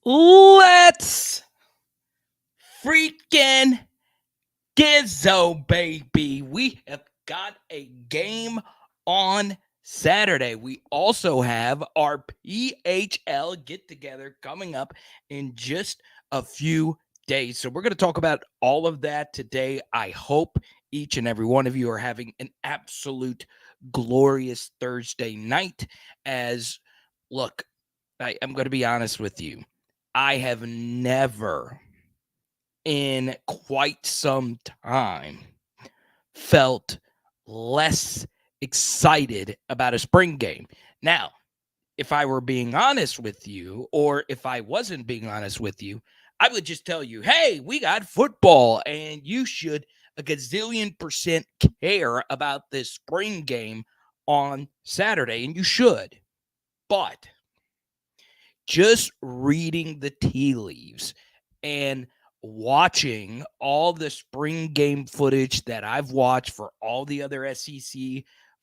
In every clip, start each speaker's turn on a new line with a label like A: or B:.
A: Let's freaking gizzo, baby. We have got a game on Saturday. We also have our PHL get together coming up in just a few days. So we're going to talk about all of that today. I hope each and every one of you are having an absolute glorious Thursday night. As look, I'm going to be honest with you. I have never in quite some time felt less excited about a spring game. Now, if I were being honest with you, or if I wasn't being honest with you, I would just tell you, hey, we got football, and you should a gazillion percent care about this spring game on Saturday, and you should. But just reading the tea leaves and watching all the spring game footage that I've watched for all the other SEC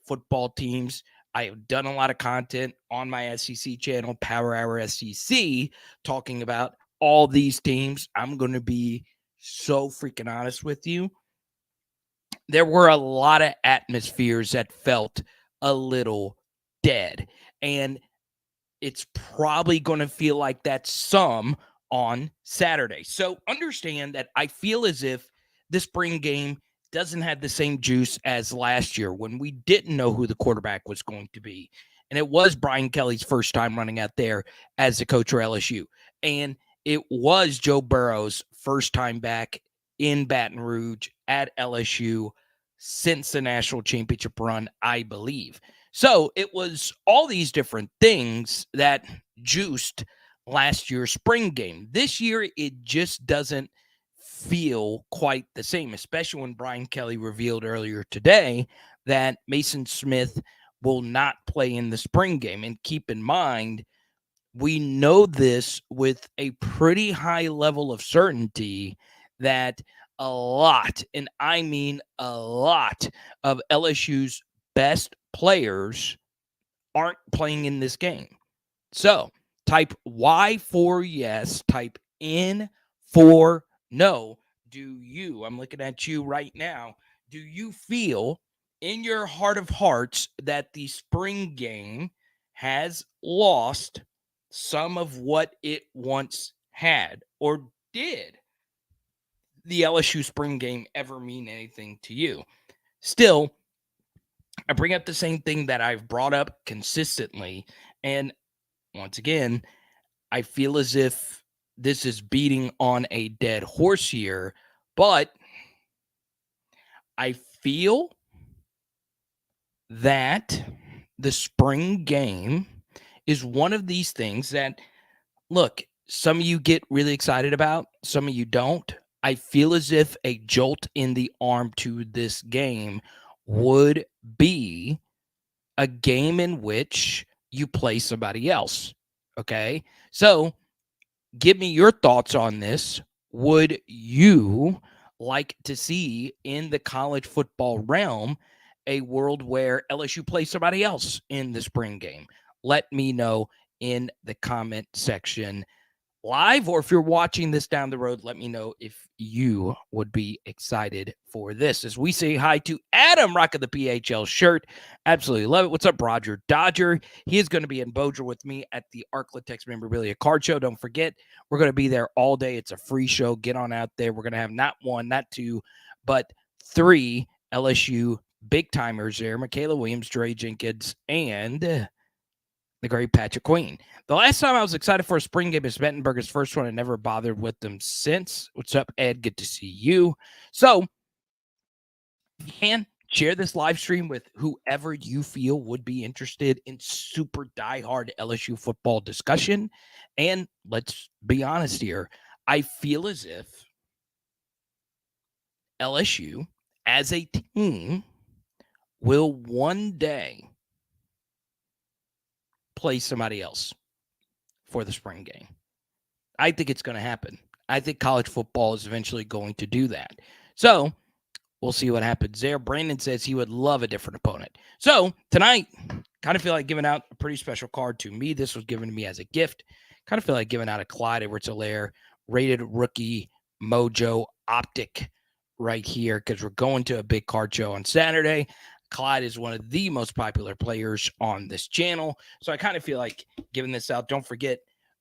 A: football teams. I have done a lot of content on my SEC channel, Power Hour SEC, talking about all these teams. I'm going to be so freaking honest with you. There were a lot of atmospheres that felt a little dead. And it's probably going to feel like that some on Saturday. So understand that I feel as if this spring game doesn't have the same juice as last year when we didn't know who the quarterback was going to be. And it was Brian Kelly's first time running out there as the coach for LSU. And it was Joe Burrow's first time back in Baton Rouge at LSU since the national championship run, I believe. So it was all these different things that juiced last year's spring game. This year, it just doesn't feel quite the same, especially when Brian Kelly revealed earlier today that Mason Smith will not play in the spring game. And keep in mind, we know this with a pretty high level of certainty that a lot, and I mean a lot, of LSU's best players aren't playing in this game. So type Y for yes, type N for no. Do you, I'm looking at you right now, do you feel in your heart of hearts that the spring game has lost some of what it once had? Or did the LSU spring game ever mean anything to you? Still, I bring up the same thing that I've brought up consistently. And once again, I feel as if this is beating on a dead horse here, but I feel that the spring game is one of these things that, look, some of you get really excited about, some of you don't. I feel as if a jolt in the arm to this game would be a game in which you play somebody else. Okay. So give me your thoughts on this. Would you like to see in the college football realm a world where LSU plays somebody else in the spring game? Let me know in the comment section live, or if you're watching this down the road, let me know if you would be excited for this. As we say hi to Adam, rocking the PHL shirt. Absolutely love it. What's up, Roger Dodger? He is going to be in Bossier with me at the Arklatex Memorabilia Card Show. Don't forget, we're going to be there all day. It's a free show. Get on out there. We're going to have not one, not two, but three LSU big timers there. Michaela Williams, Dre Jenkins, and the great Patrick Queen. The last time I was excited for a spring game is Mettenberger's first one. I never bothered with them since. What's up, Ed? Good to see you. So, if you can, share this live stream with whoever you feel would be interested in super diehard LSU football discussion. And let's be honest here. I feel as if LSU as a team will one day play somebody else for the spring game. I think it's going to happen. I think college football is eventually going to do that. So we'll see what happens there. Brandon says he would love a different opponent. So tonight, kind of feel like giving out a pretty special card to me. This was given to me as a gift. kind of feel like giving out a Clyde Edwards-Helaire rated rookie mojo optic right here because we're going to a big card show on Saturday. Clyde is one of the most popular players on this channel. So I kind of feel like giving this out. Don't forget,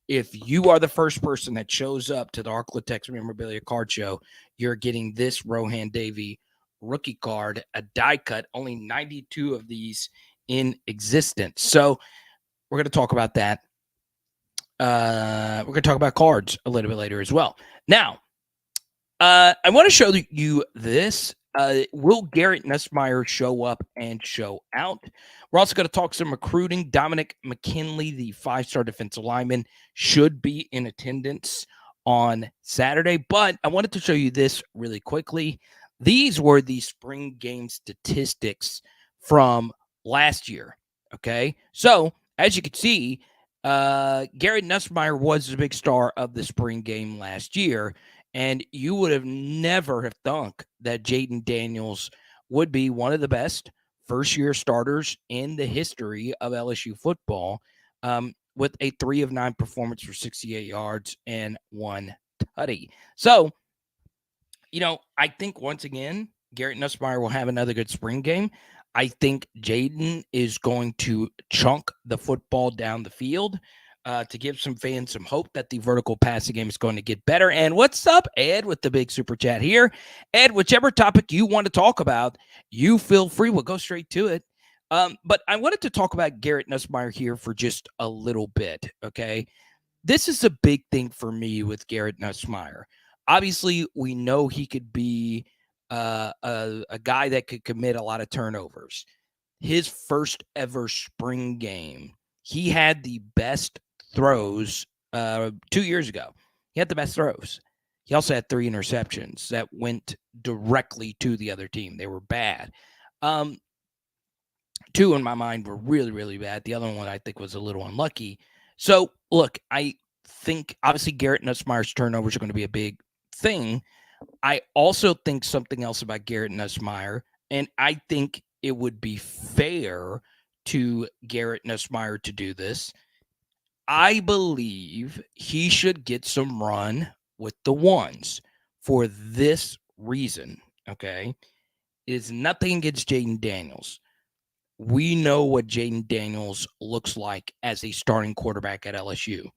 A: if you are the first person that shows up to the Arklatex Memorabilia Card Show, you're getting this Rohan Davey rookie card, a die cut, only 92 of these in existence. So we're going to talk about that. We're going to talk about cards a little bit later as well. Now, I want to show you this. Will Garrett Nussmeier show up and show out? We're also going to talk some recruiting. Dominic McKinley, the 5-star defensive lineman, should be in attendance on Saturday. But I wanted to show you this really quickly. These were the spring game statistics from last year. Okay. So as you can see, Garrett Nussmeier was the big star of the spring game last year. And you would have never have thunk that Jayden Daniels would be one of the best first-year starters in the history of LSU football, with a 3 of 9 performance for 68 yards and 1 tutty. So, I think once again, Garrett Nussmeier will have another good spring game. I think Jayden is going to chunk the football down the field to give some fans some hope that the vertical passing game is going to get better. And what's up, Ed, with the big super chat here? Ed, whichever topic you want to talk about, you feel free. We'll go straight to it. But I wanted to talk about Garrett Nussmeier here for just a little bit, okay? This is a big thing for me with Garrett Nussmeier. Obviously, we know he could be a guy that could commit a lot of turnovers. His first ever spring game, he had the best throws 2 years ago. He had the best throws. He also had 3 interceptions that went directly to the other team. They were bad. 2 in my mind were really, really bad. The other one I think was a little unlucky. So, look, I think obviously Garrett Nussmeier's turnovers are going to be a big thing. I also think something else about Garrett Nussmeier, and I think it would be fair to Garrett Nussmeier to do this. I believe he should get some run with the ones for this reason, okay? It is nothing against Jayden Daniels. We know what Jayden Daniels looks like as a starting quarterback at LSU.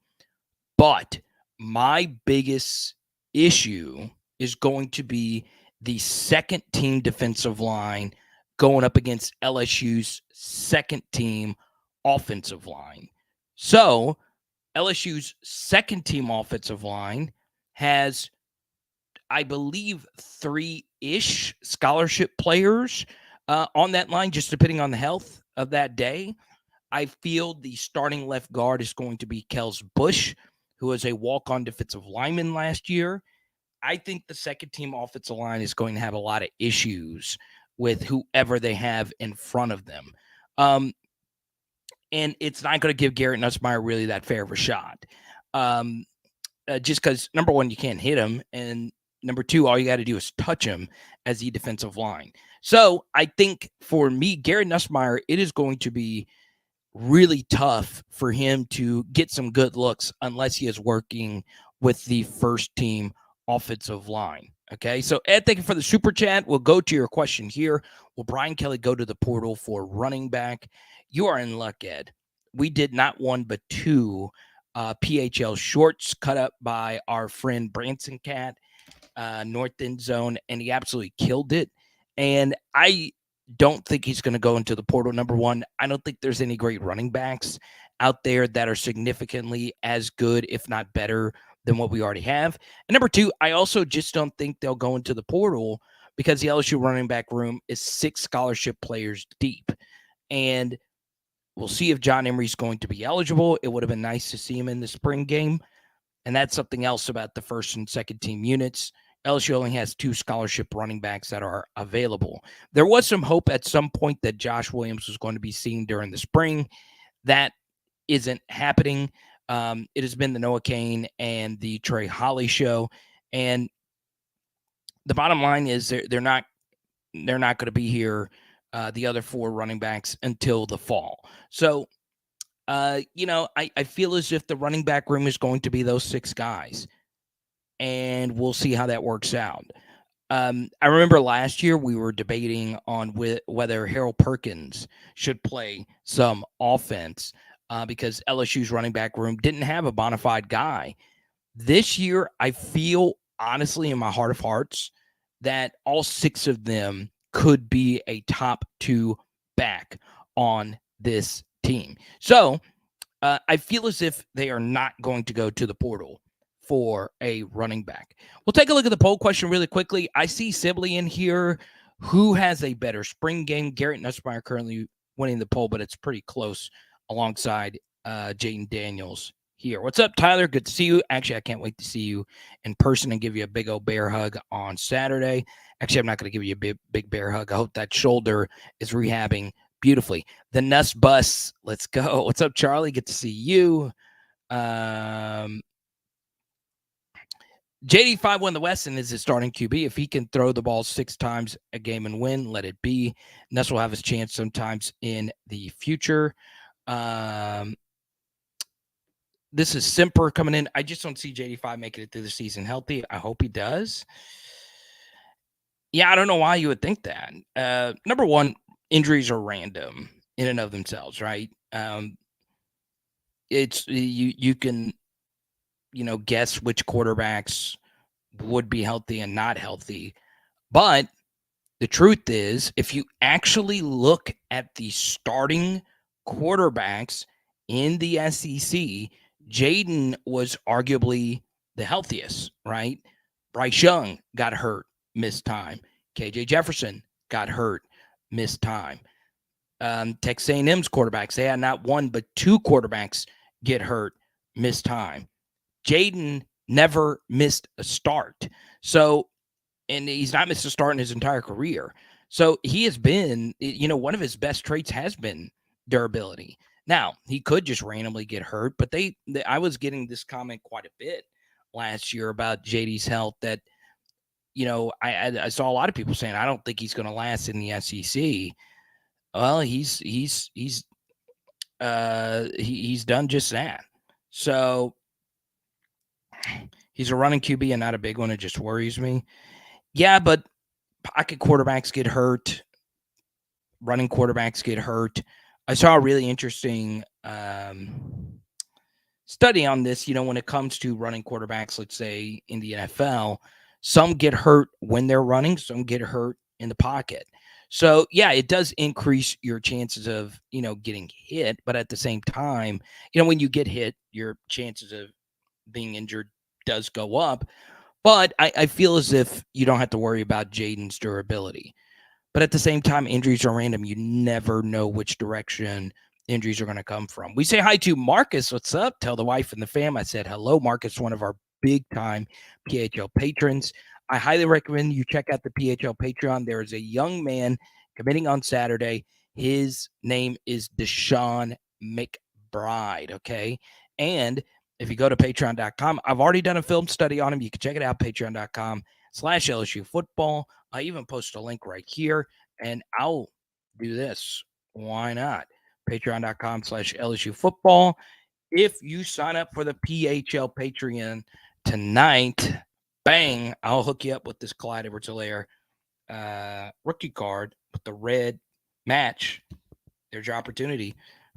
A: But my biggest issue is going to be the second team defensive line going up against LSU's second team offensive line. So LSU's second team offensive line has, I believe, 3-ish scholarship players on that line, just depending on the health of that day. I feel the starting left guard is going to be Kels Bush, who was a walk-on defensive lineman last year. I think the second team offensive line is going to have a lot of issues with whoever they have in front of them. And it's not going to give Garrett Nussmeier really that fair of a shot. Just because, number one, you can't hit him. And number two, all you got to do is touch him as the defensive line. So I think for me, Garrett Nussmeier, it is going to be really tough for him to get some good looks unless he is working with the first team offensive line. Okay, so Ed, thank you for the super chat. We'll go to your question here. Will Brian Kelly go to the portal for running back? You are in luck, Ed. We did not 1 but 2 PHL shorts cut up by our friend Branson Cat, North End Zone, and he absolutely killed it. And I don't think he's going to go into the portal. Number one, I don't think there's any great running backs out there that are significantly as good, if not better, than what we already have. And number two, I also just don't think they'll go into the portal because the LSU running back room is 6 scholarship players deep. And we'll see if John Emery's going to be eligible. It would have been nice to see him in the spring game. And that's something else about the first and second team units. LSU only has 2 scholarship running backs that are available. There was some hope at some point that Josh Williams was going to be seen during the spring. That isn't happening. It has been the Noah Kane and the Trey Holly show. And the bottom line is they're not going to be here, the other 4 running backs, until the fall. So I feel as if the running back room is going to be those 6 guys, and we'll see how that works out. I remember last year we were debating on whether Harold Perkins should play some offense because LSU's running back room didn't have a bona fide guy. This year, I feel honestly in my heart of hearts that all 6 of them could be a top 2 back on this team. So I feel as if they are not going to go to the portal for a running back. We'll take a look at the poll question really quickly. I see Sibley in here. Who has a better spring game? Garrett Nussmeier currently winning the poll, but it's pretty close alongside Jayden Daniels here. What's up, Tyler? Good to see you. Actually, I can't wait to see you in person and give you a big old bear hug on Saturday. Actually, I'm not going to give you a big bear hug. I hope that shoulder is rehabbing beautifully. The Nuss Bus, let's go. What's up, Charlie? Good to see you. JD5 won the West and is his starting QB. If he can throw the ball 6 times a game and win, let it be. Nuss will have his chance sometimes in the future. This is Simper coming in. I just don't see JD5 making it through the season healthy. I hope he does. Yeah, I don't know why you would think that. Number one, injuries are random in and of themselves, right? It's you can guess which quarterbacks would be healthy and not healthy, but the truth is, if you actually look at the starting quarterbacks in the SEC, Jayden was arguably the healthiest, right? Bryce Young got hurt, missed time. KJ Jefferson got hurt, missed time. Texas A&M's quarterbacks, they had not 1 but 2 quarterbacks get hurt, missed time. Jayden never missed a start. So, and he's not missed a start in his entire career. So he has been, one of his best traits has been durability. Now, he could just randomly get hurt, but I was getting this comment quite a bit last year about JD's health that, I saw a lot of people saying, I don't think he's going to last in the SEC. Well, he's done just that. So he's a running QB and not a big one. It just worries me. Yeah, but pocket quarterbacks get hurt. Running quarterbacks get hurt. I saw a really interesting study on this. When it comes to running quarterbacks, let's say in the NFL, some get hurt when they're running, some get hurt in the pocket. So, yeah, it does increase your chances of, getting hit. But at the same time, when you get hit, your chances of being injured does go up. But I feel as if you don't have to worry about Jayden's durability. But at the same time, injuries are random. You never know which direction injuries are going to come from. We say hi to Marcus. What's up? Tell the wife and the fam I said hello. Marcus, one of our big-time PHL patrons. I highly recommend you check out the PHL Patreon. There is a young man committing on Saturday. His name is Deshaun McBride, okay? And if you go to patreon.com, I've already done a film study on him. You can check it out, patreon.com/LSU Football. I even post a link right here, and I'll do this. Why not? Patreon.com/LSU Football. If you sign up for the PHL Patreon tonight, bang, I'll hook you up with this Clyde Edwards-Helaire rookie card with the red match. There's your opportunity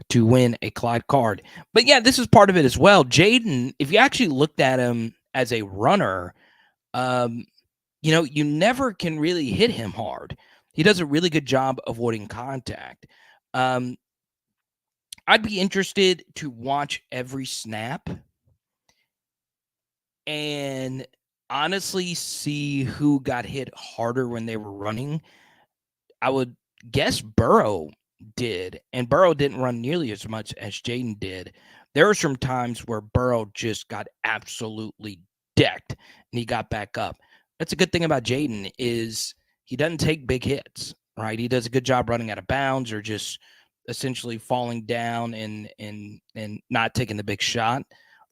A: to win a Clyde card. But yeah, this is part of it as well. Jayden, if you actually looked at him as a runner, you never can really hit him hard. He does a really good job avoiding contact. I'd be interested to watch every snap and honestly see who got hit harder when they were running. I would guess Burrow did, and Burrow didn't run nearly as much as Jayden did. There were some times where Burrow just got absolutely decked and he got back up. That's a good thing about Jayden is he doesn't take big hits, right? He does a good job running out of bounds or just essentially falling down and not taking the big shot.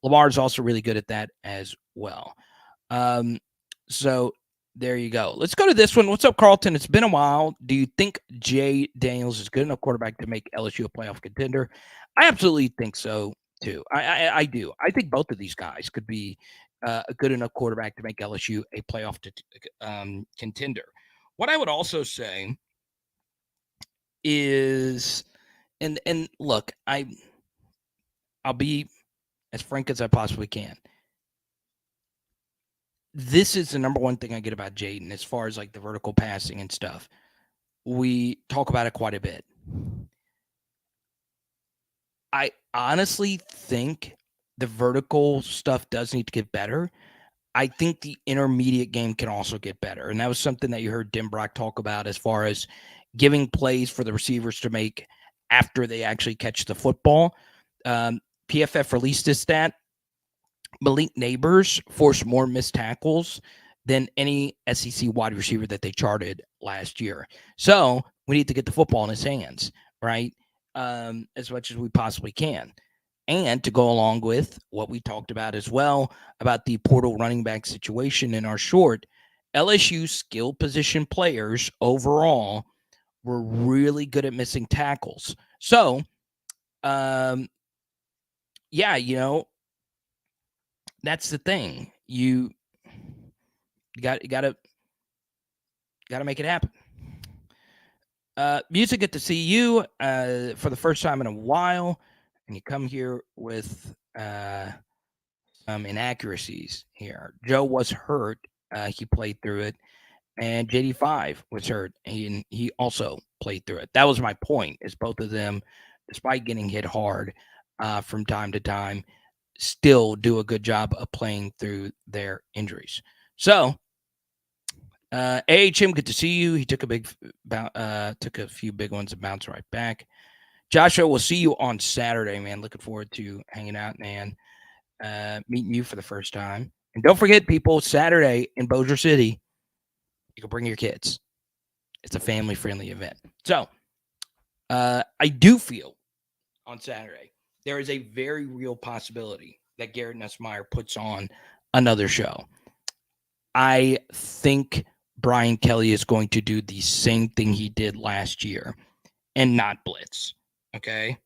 A: Lamar is also really good at that as well. So There you go. Let's go to this one. What's up, Carlton? It's been a while. Do you think Jay Daniels is good enough quarterback to make LSU a playoff contender? I absolutely think so too. I do. I think both of these guys could be a good enough quarterback to make LSU a playoff contender. What I would also say is, and look, I'll be as frank as I possibly can. This is the number one thing I get about Jayden as far as like the vertical passing and stuff. We talk about it quite a bit. I honestly think the vertical stuff does need to get better. I think the intermediate game can also get better. And that was something that you heard Dim Brock talk about as far as giving plays for the receivers to make after they actually catch the football. PFF released this stat. Malik Neighbors forced more missed tackles than any SEC wide receiver that they charted last year. So we need to get the football in his hands, right? As much as we possibly can. And to go along with what we talked about as well, about the portal running back situation in our short, LSU skill position players overall were really good at missing tackles. So, yeah, you know, that's the thing. You got to make it happen. Music, good to see you for the first time in a while, and you come here with some inaccuracies here. Joe was hurt; he played through it, and JD5 was hurt, and he also played through it. That was my point: is both of them, despite getting hit hard from time to time, still do a good job of playing through their injuries. So, AHM, good to see you. He took took a few big ones and bounced right back. Joshua, we'll see you on Saturday, man. Looking forward to hanging out, man. Meeting you for the first time. And don't forget, people, Saturday in Bossier City, you can bring your kids. It's a family-friendly event. So, I do feel on Saturday there is a very real possibility that Garrett Nussmeier puts on another show. I think Brian Kelly is going to do the same thing he did last year and not blitz. Okay.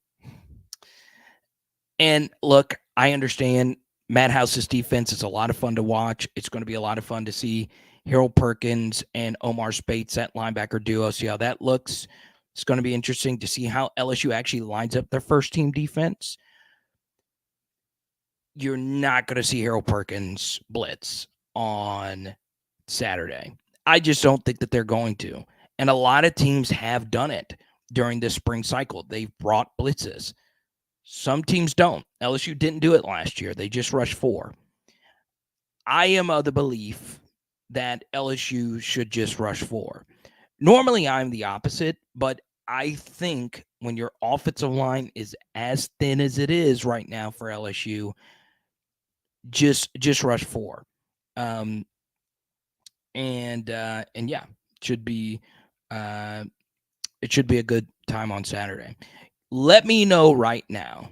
A: And look, I understand Matt House's defense is a lot of fun to watch. It's going to be a lot of fun to see Harold Perkins and Omar Spates, that linebacker duo, see how that looks. It's going to be interesting to see how LSU actually lines up their first team defense. You're not going to see Harold Perkins blitz on Saturday. I just don't think that they're going to. And a lot of teams have done it during this spring cycle. They've brought blitzes. Some teams don't. LSU didn't do it last year. They just rushed 4. I am of the belief that LSU should just rush 4. Normally, I'm the opposite, but I think when your offensive line is as thin as it is right now for LSU, just rush 4. And yeah, it should be a good time on Saturday. Let me know right now.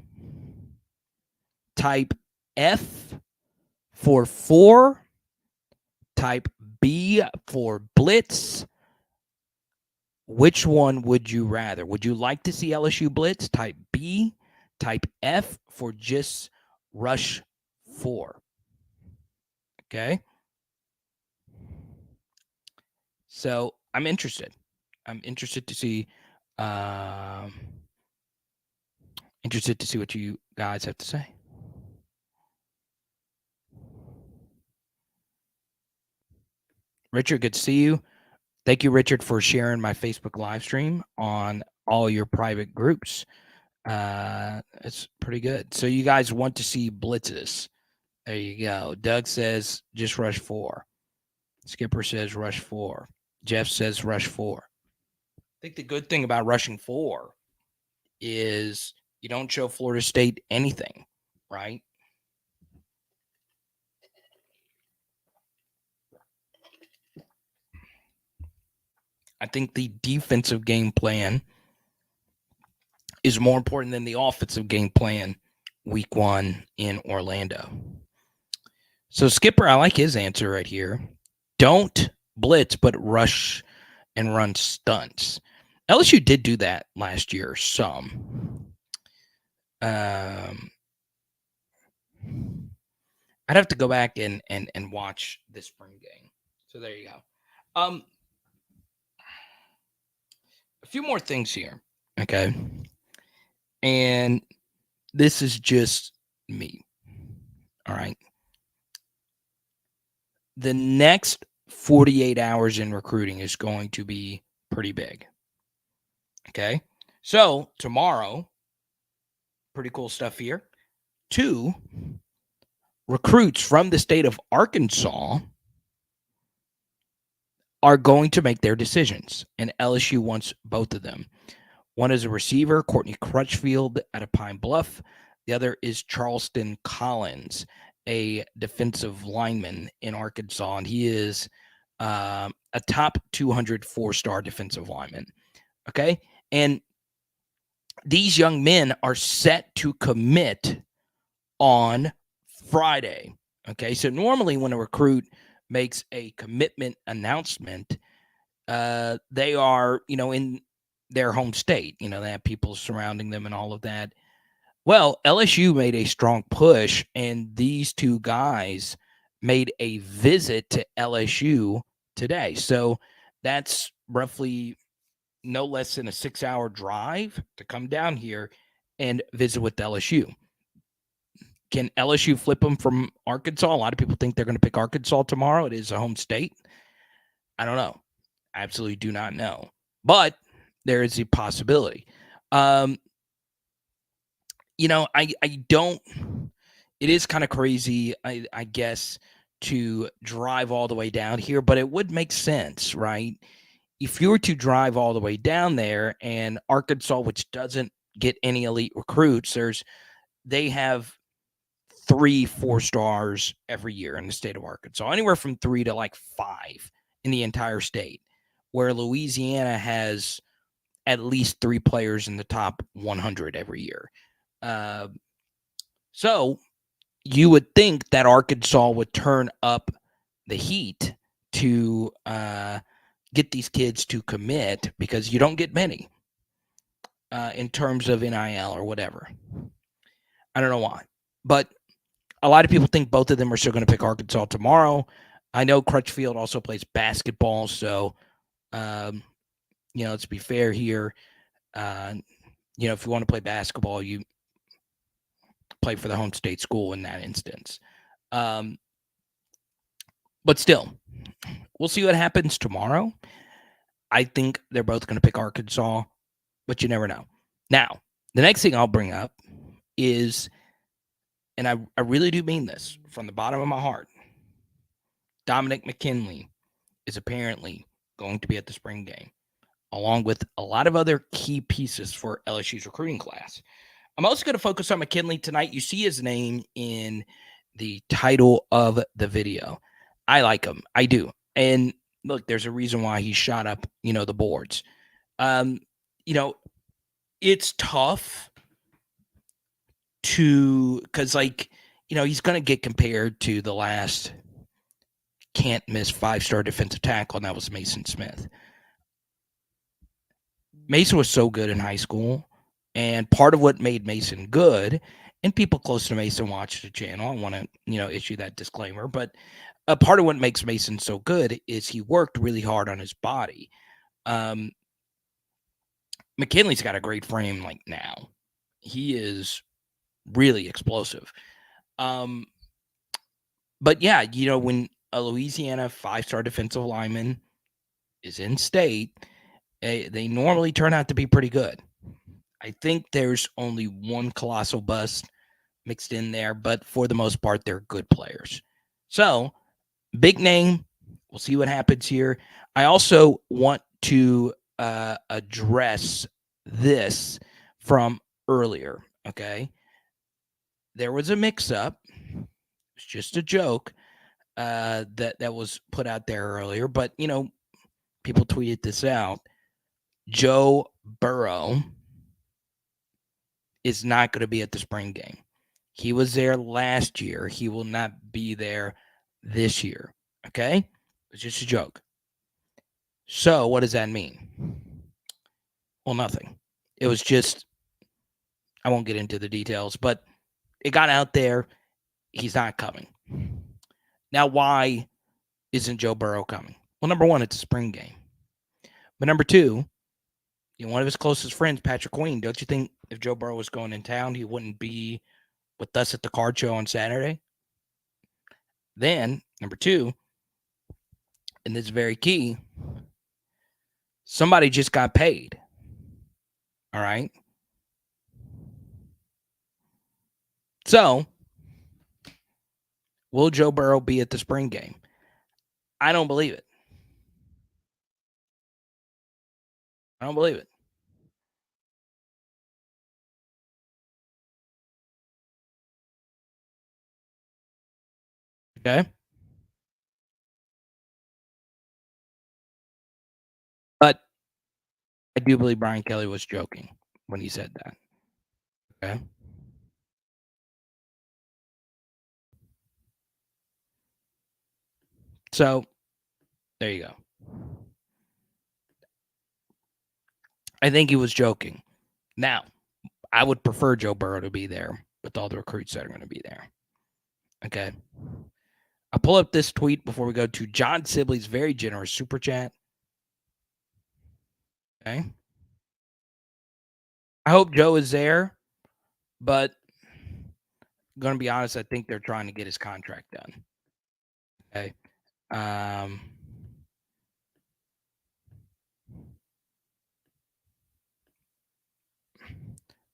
A: Type F for 4. Type B for blitz. Which one would you rather? Would you like to see LSU blitz? Type B. Type F for just rush 4. Okay. So I'm interested. I'm interested to see. Interested to see what you guys have to say. Richard, good to see you. Thank you, Richard, for sharing my Facebook live stream on all your private groups. It's pretty good. So you guys want to see blitzes. There you go. Doug says just rush 4. Skipper says rush 4. Jeff says rush 4. I think the good thing about rushing 4 is you don't show Florida State anything, right? I think the defensive game plan is more important than the offensive game plan week 1 in Orlando. So Skipper, I like his answer right here. Don't blitz, but rush and run stunts. LSU did do that last year some. Um, I'd have to go back and watch this spring game. So there you go. A few more things here, okay? And this is just me. All right. The next 48 hours in recruiting is going to be pretty big. Okay. So tomorrow, pretty cool stuff here. 2 recruits from the state of Arkansas are going to make their decisions, and LSU wants both of them. One is a receiver, Courtney Crutchfield out of Pine Bluff. The other is Charleston Collins, a defensive lineman in Arkansas, and he is a top 200 4-star defensive lineman. Okay, and these young men are set to commit on Friday. Okay, so normally when a recruit makes a commitment announcement, they are, in their home state. They have people surrounding them and all of that. Well, LSU made a strong push, and these 2 guys made a visit to LSU today. So that's roughly no less than a 6-hour drive to come down here and visit with LSU. Can LSU flip them from Arkansas? A lot of people think they're going to pick Arkansas tomorrow. It is a home state. I don't know. I absolutely do not know. But there is a possibility. I don't. It is kind of crazy, I guess, to drive all the way down here, but it would make sense, right? If you were to drive all the way down there, and Arkansas, which doesn't get any elite recruits, they have 3 4-stars every year in the state of Arkansas, anywhere from 3 to like 5 in the entire state, where Louisiana has at least 3 players in the top 100 every year. So you would think that Arkansas would turn up the heat to get these kids to commit, because you don't get many in terms of NIL or whatever. I don't know why, but a lot of people think both of them are still going to pick Arkansas tomorrow. I know Crutchfield also plays basketball, so let's be fair here. If you want to play basketball, you play for the home state school in that instance. But still, we'll see what happens tomorrow. I think they're both going to pick Arkansas, but you never know. Now, the next thing I'll bring up is, and I really do mean this from the bottom of my heart, Dominic McKinley is apparently going to be at the spring game, along with a lot of other key pieces for LSU's recruiting class. I'm also going to focus on McKinley tonight. You see his name in the title of the video. I like him. I do. And look, there's a reason why he shot up, the boards. It's tough because he's going to get compared to the last can't miss 5-star defensive tackle, and that was Mason Smith. Mason was so good in high school, and part of what made Mason good, and people close to Mason watch the channel, I want to, issue that disclaimer, but a part of what makes Mason so good is he worked really hard on his body. McKinley's got a great frame now. He is really explosive. But yeah, when a Louisiana 5-star defensive lineman is in state, they normally turn out to be pretty good. I think there's only one colossal bust mixed in there, but for the most part, they're good players. So, big name. We'll see what happens here. I also want to address this from earlier, okay? There was a mix-up. It's just a joke that was put out there earlier, but, people tweeted this out. Joe Burrow is not going to be at the spring game. He was there last year. He will not be there this year. Okay? It's just a joke. So what does that mean? Well, nothing. It was just, I won't get into the details, but it got out there. He's not coming. Now, why isn't Joe Burrow coming? Well, number one, it's a spring game. But number two, one of his closest friends, Patrick Queen, don't you think if Joe Burrow was going in town, he wouldn't be with us at the card show on Saturday? Then, number two, and this is very key, somebody just got paid. All right. So, will Joe Burrow be at the spring game? I don't believe it. I don't believe it. Okay. But I do believe Brian Kelly was joking when he said that. Okay. So, there you go. I think he was joking. Now, I would prefer Joe Burrow to be there with all the recruits that are going to be there. Okay. I'll pull up this tweet before we go to John Sibley's very generous super chat. Okay. I hope Joe is there, but I'm going to be honest, I think they're trying to get his contract done. Okay.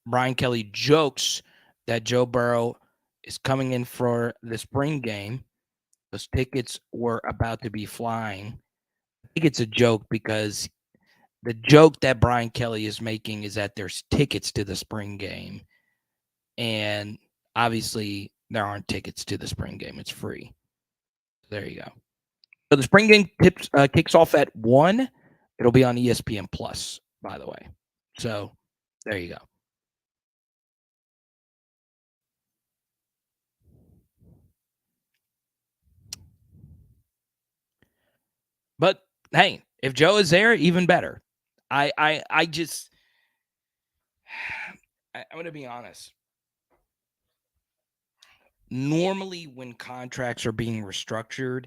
A: Brian Kelly jokes that Joe Burrow is coming in for the spring game. Those tickets were about to be flying. I think it's a joke because the joke that Brian Kelly is making is that there's tickets to the spring game. And obviously, there aren't tickets to the spring game. It's free. There you go. So the spring game kicks off at 1. It'll be on ESPN Plus, by the way. So there you go. But hey, if Joe is there, even better. I'm going to be honest. Normally, when contracts are being restructured,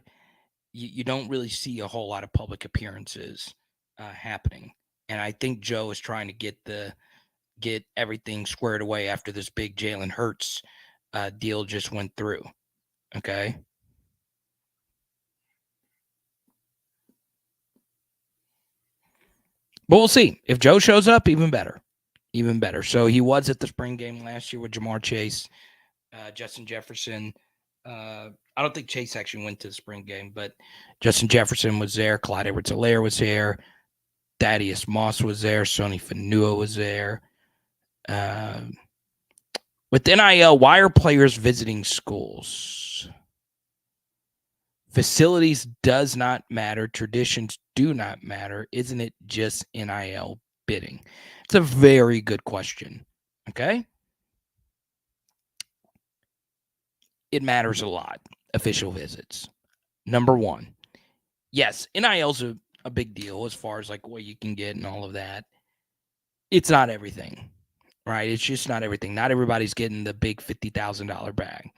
A: you don't really see a whole lot of public appearances happening. And I think Joe is trying to get everything squared away after this big Jalen Hurts deal just went through. Okay. But we'll see. If Joe shows up, even better. Even better. So he was at the spring game last year with Jamar Chase, Justin Jefferson. I don't think Chase actually went to the spring game, but Justin Jefferson was there. Clyde Edwards-Helaire was there. Thaddeus Moss was there. Sonny Fanua was there. With NIL, why are players visiting schools? Facilities does not matter. Traditions do not matter. Isn't it just NIL bidding? It's a very good question. Okay. It matters a lot. Official visits. Number one. Yes, NIL's a big deal as far as like what you can get and all of that. It's not everything, right? It's just not everything. Not everybody's getting the big $50,000 bag.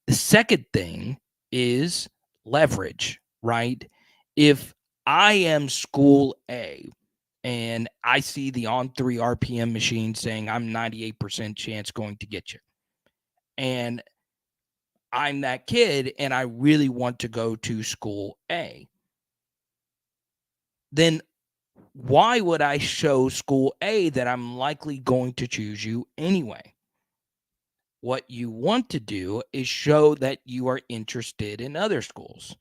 A: The second thing is leverage, right? If I am school A and I see the On3 RPM machine saying I'm 98% chance going to get you, and I'm that kid and I really want to go to school A, then why would I show school A that I'm likely going to choose you anyway? What you want to do is show that you are interested in other schools.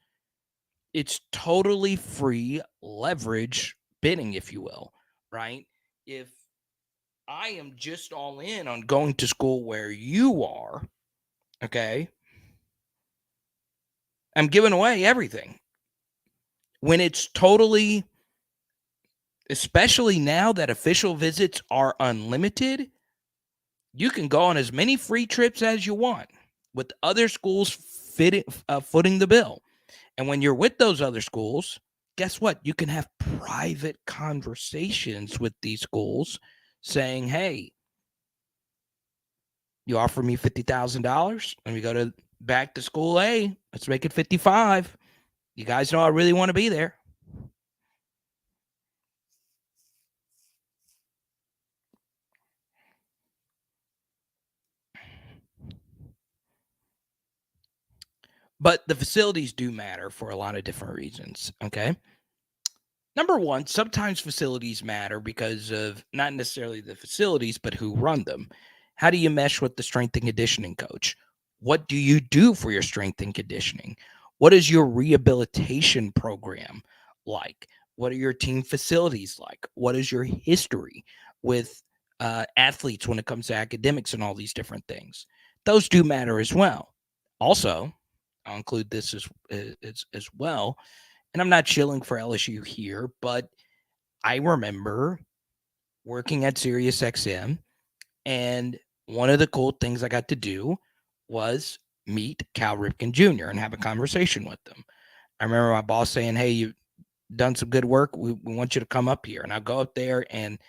A: It's totally free leverage bidding, if you will, right? If I am just all in on going to school where you are, okay, I'm giving away everything. When it's totally, especially now that official visits are unlimited, you can go on as many free trips as you want with other schools footing the bill. And when you're with those other schools, guess what? You can have private conversations with these schools saying, hey, you offer me $50,000. Let me go back to school A. Let's make it 55. You guys know I really want to be there. But the facilities do matter for a lot of different reasons. Okay. Number one, sometimes facilities matter because of not necessarily the facilities, but who run them. How do you mesh with the strength and conditioning coach? What do you do for your strength and conditioning? What is your rehabilitation program like? What are your team facilities like? What is your history with athletes when it comes to academics and all these different things? Those do matter as well. Also, I'll include this as well, and I'm not shilling for LSU here, but I remember working at SiriusXM, and one of the cool things I got to do was meet Cal Ripken Jr. and have a conversation with them. I remember my boss saying, hey, you've done some good work. We want you to come up here. And I go up there, and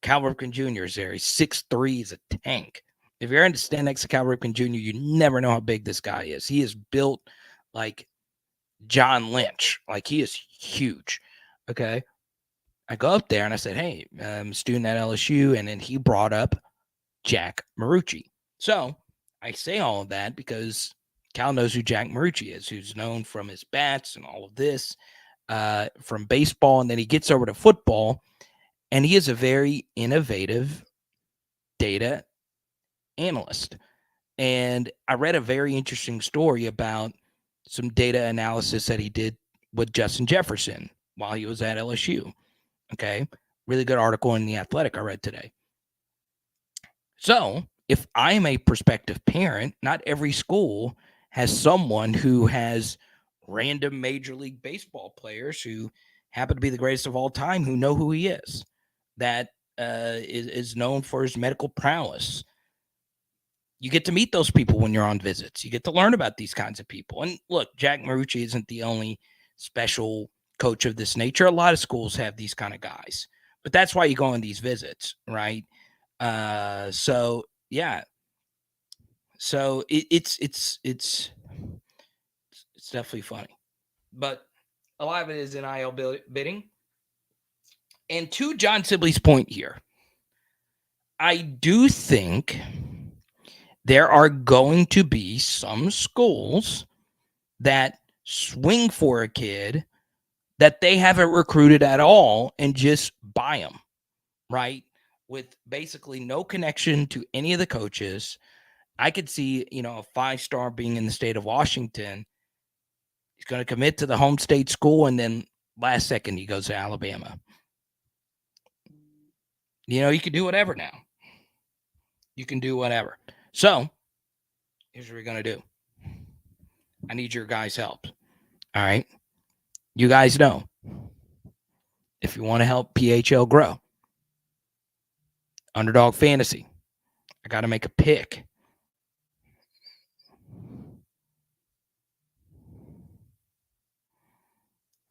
A: Cal Ripken Jr. is there. He's 6'3", he's a tank. If you're in to stand next to Cal Ripken Jr., you never know how big this guy is. He is built like John Lynch. Like, he is huge. Okay. I go up there and I said, hey, I'm a student at LSU. And then he brought up Jack Marucci. So I say all of that because Cal knows who Jack Marucci is, who's known from his bats and all of this from baseball. And then he gets over to football, and he is a very innovative data analyst. And I read a very interesting story about some data analysis that he did with Justin Jefferson while he was at LSU. Okay. Really good article in The Athletic I read today. So if I'm a prospective parent, not every school has someone who has random Major League Baseball players who happen to be the greatest of all time, who know who he is, that is known for his medical prowess. You get to meet those people when you're on visits. You get to learn about these kinds of people. And look, Jack Marucci isn't the only special coach of this nature. A lot of schools have these kind of guys, but that's why you go on these visits, right? So yeah, so it's definitely funny, but a lot of it is NIL bidding. And to John Sibley's point here, I do think there are going to be some schools that swing for a kid that they haven't recruited at all and just buy them, right? With basically no connection to any of the coaches. I could see, a 5-star being in the state of Washington. He's going to commit to the home state school, and then last second he goes to Alabama. You can do whatever now. You can do whatever. So here's what we're going to do. I need your guys' help. All right. You guys know, if you want to help PHL grow, Underdog Fantasy, I got to make a pick.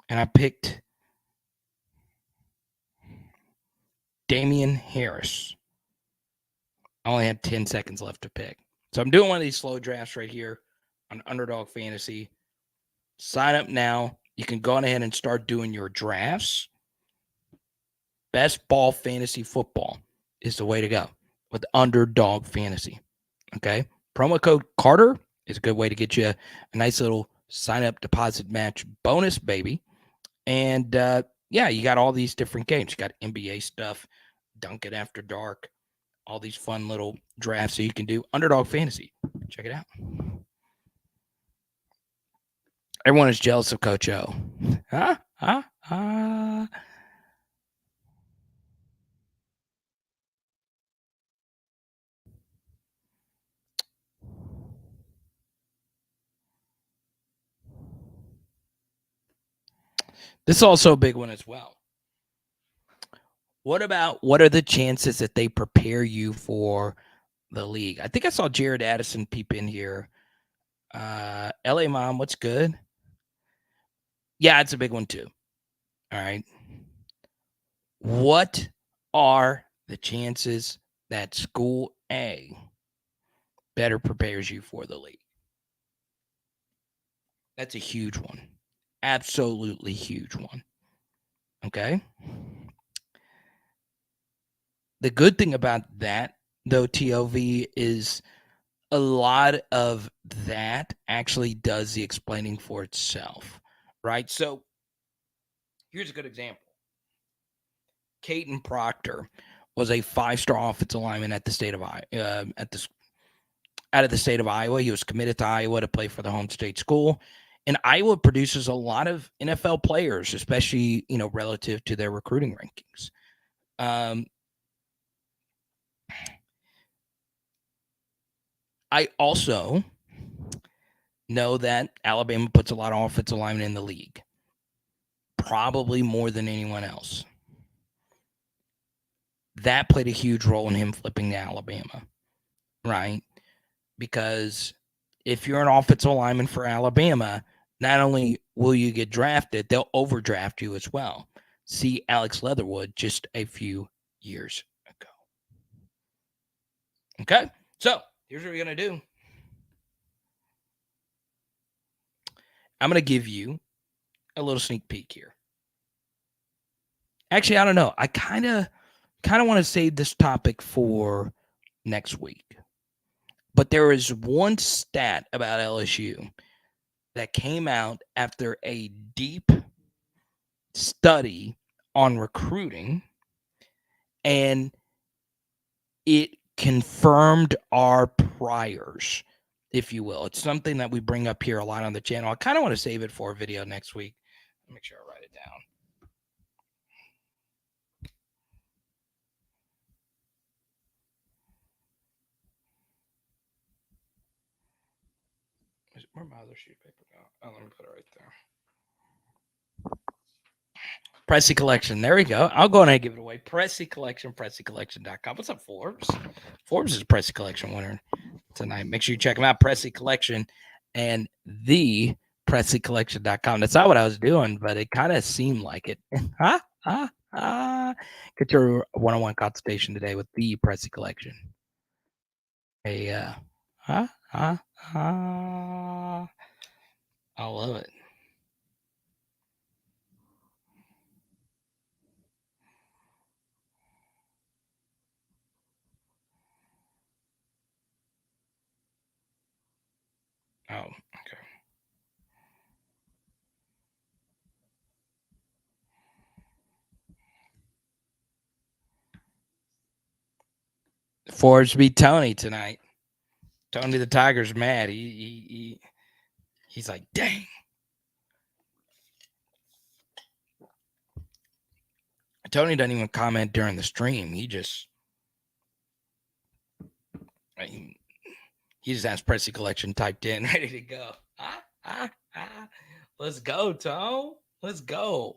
A: And I picked Damian Harris. I only had 10 seconds left to pick. So I'm doing one of these slow drafts right here on Underdog Fantasy. Sign up now. You can go on ahead and start doing your drafts. Best ball fantasy football is the way to go with Underdog Fantasy. Okay. Promo code Carter is a good way to get you a nice little sign up deposit match bonus, baby. And you got all these different games. You got NBA stuff, Dunk It After Dark, all these fun little drafts that you can do. Underdog Fantasy. Check it out. Everyone is jealous of Coach O. This is also a big one as well. What are the chances that they prepare you for the league? I think I saw Jared Addison peep in here. LA Mom, what's good? Yeah, it's a big one too. All right. What are the chances that school A better prepares you for the league? That's a huge one. Absolutely huge one. Okay. The good thing about that, though, TOV, is a lot of that actually does the explaining for itself, right? So here's a good example. Caden Proctor was a 5-star offensive lineman at the state of Iowa, out of the state of Iowa. He was committed to Iowa to play for the home state school. And Iowa produces a lot of NFL players, especially, relative to their recruiting rankings. I also know that Alabama puts a lot of offensive linemen in the league, probably more than anyone else. That played a huge role in him flipping to Alabama, right? Because if you're an offensive lineman for Alabama, not only will you get drafted, they'll overdraft you as well. See Alex Leatherwood just a few years ago. Okay, so here's what we're going to do. I'm going to give you a little sneak peek here. Actually, I don't know. I kind of want to save this topic for next week. But there is one stat about LSU that came out after a deep study on recruiting, and it confirmed our priors, if you will. It's something that we bring up here a lot on the channel. I kind of want to save it for a video next week. Make sure I write it down. Where'd my other sheet of paper go? Oh, let me put it right there. Pressy Collection. There we go. I'll go ahead and give it away. Pressy Collection, pressycollection.com. What's up, Forbes? Forbes is a Pressy Collection winner tonight. Make sure you check them out. Pressy Collection and the pressycollection.com. That's not what I was doing, but it kind of seemed like it. Get your one-on-one consultation today with the Pressy Collection. I love it. Oh, okay. Forbes beat Tony tonight. Tony the Tiger's mad. He's like, dang. Tony doesn't even comment during the stream. He just has Pressy Collection typed in, ready to go. Let's go, Tom. Let's go.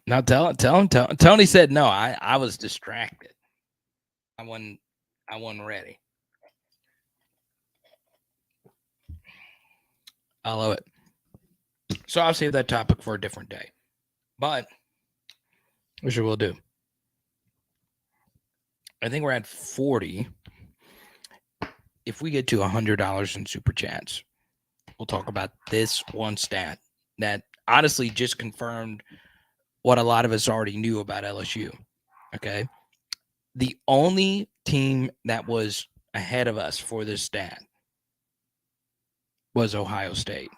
A: Now tell him. Tony said no. I was distracted. I wasn't ready. I love it. So I'll save that topic for a different day. But which we'll do. I think we're at 40. If we get to $100 in super chats, we'll talk about this one stat that honestly just confirmed what a lot of us already knew about LSU. Okay. The only team that was ahead of us for this stat was Ohio State.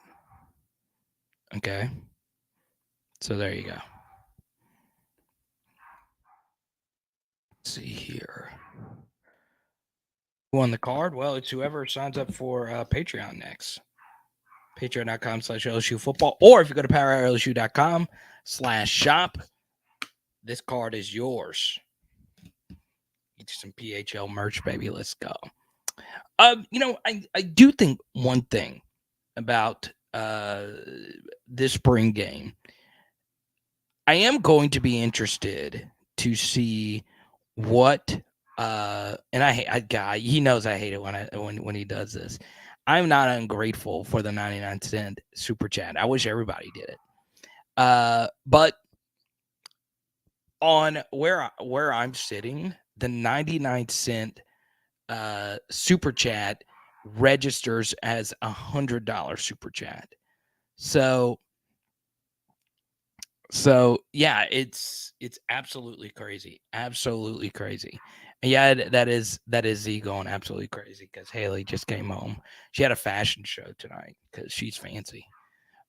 A: Okay. So there you go. Let's see here. Who won the card? Well, it's whoever signs up for Patreon next. Patreon.com/LSU football. Or if you go to powerlsu.com/shop, this card is yours. Get you some PHL merch, baby. Let's go. I do think one thing about this spring game. I am going to be interested to see what and I guy he knows I hate it when he does this. I'm not ungrateful for the 99-cent super chat. I wish everybody did it. But on where I'm sitting, the 99-cent super chat registers as $100 super chat. So yeah, it's absolutely crazy. Absolutely crazy. And yeah, that is Z going absolutely crazy because Haley just came home. She had a fashion show tonight because she's fancy.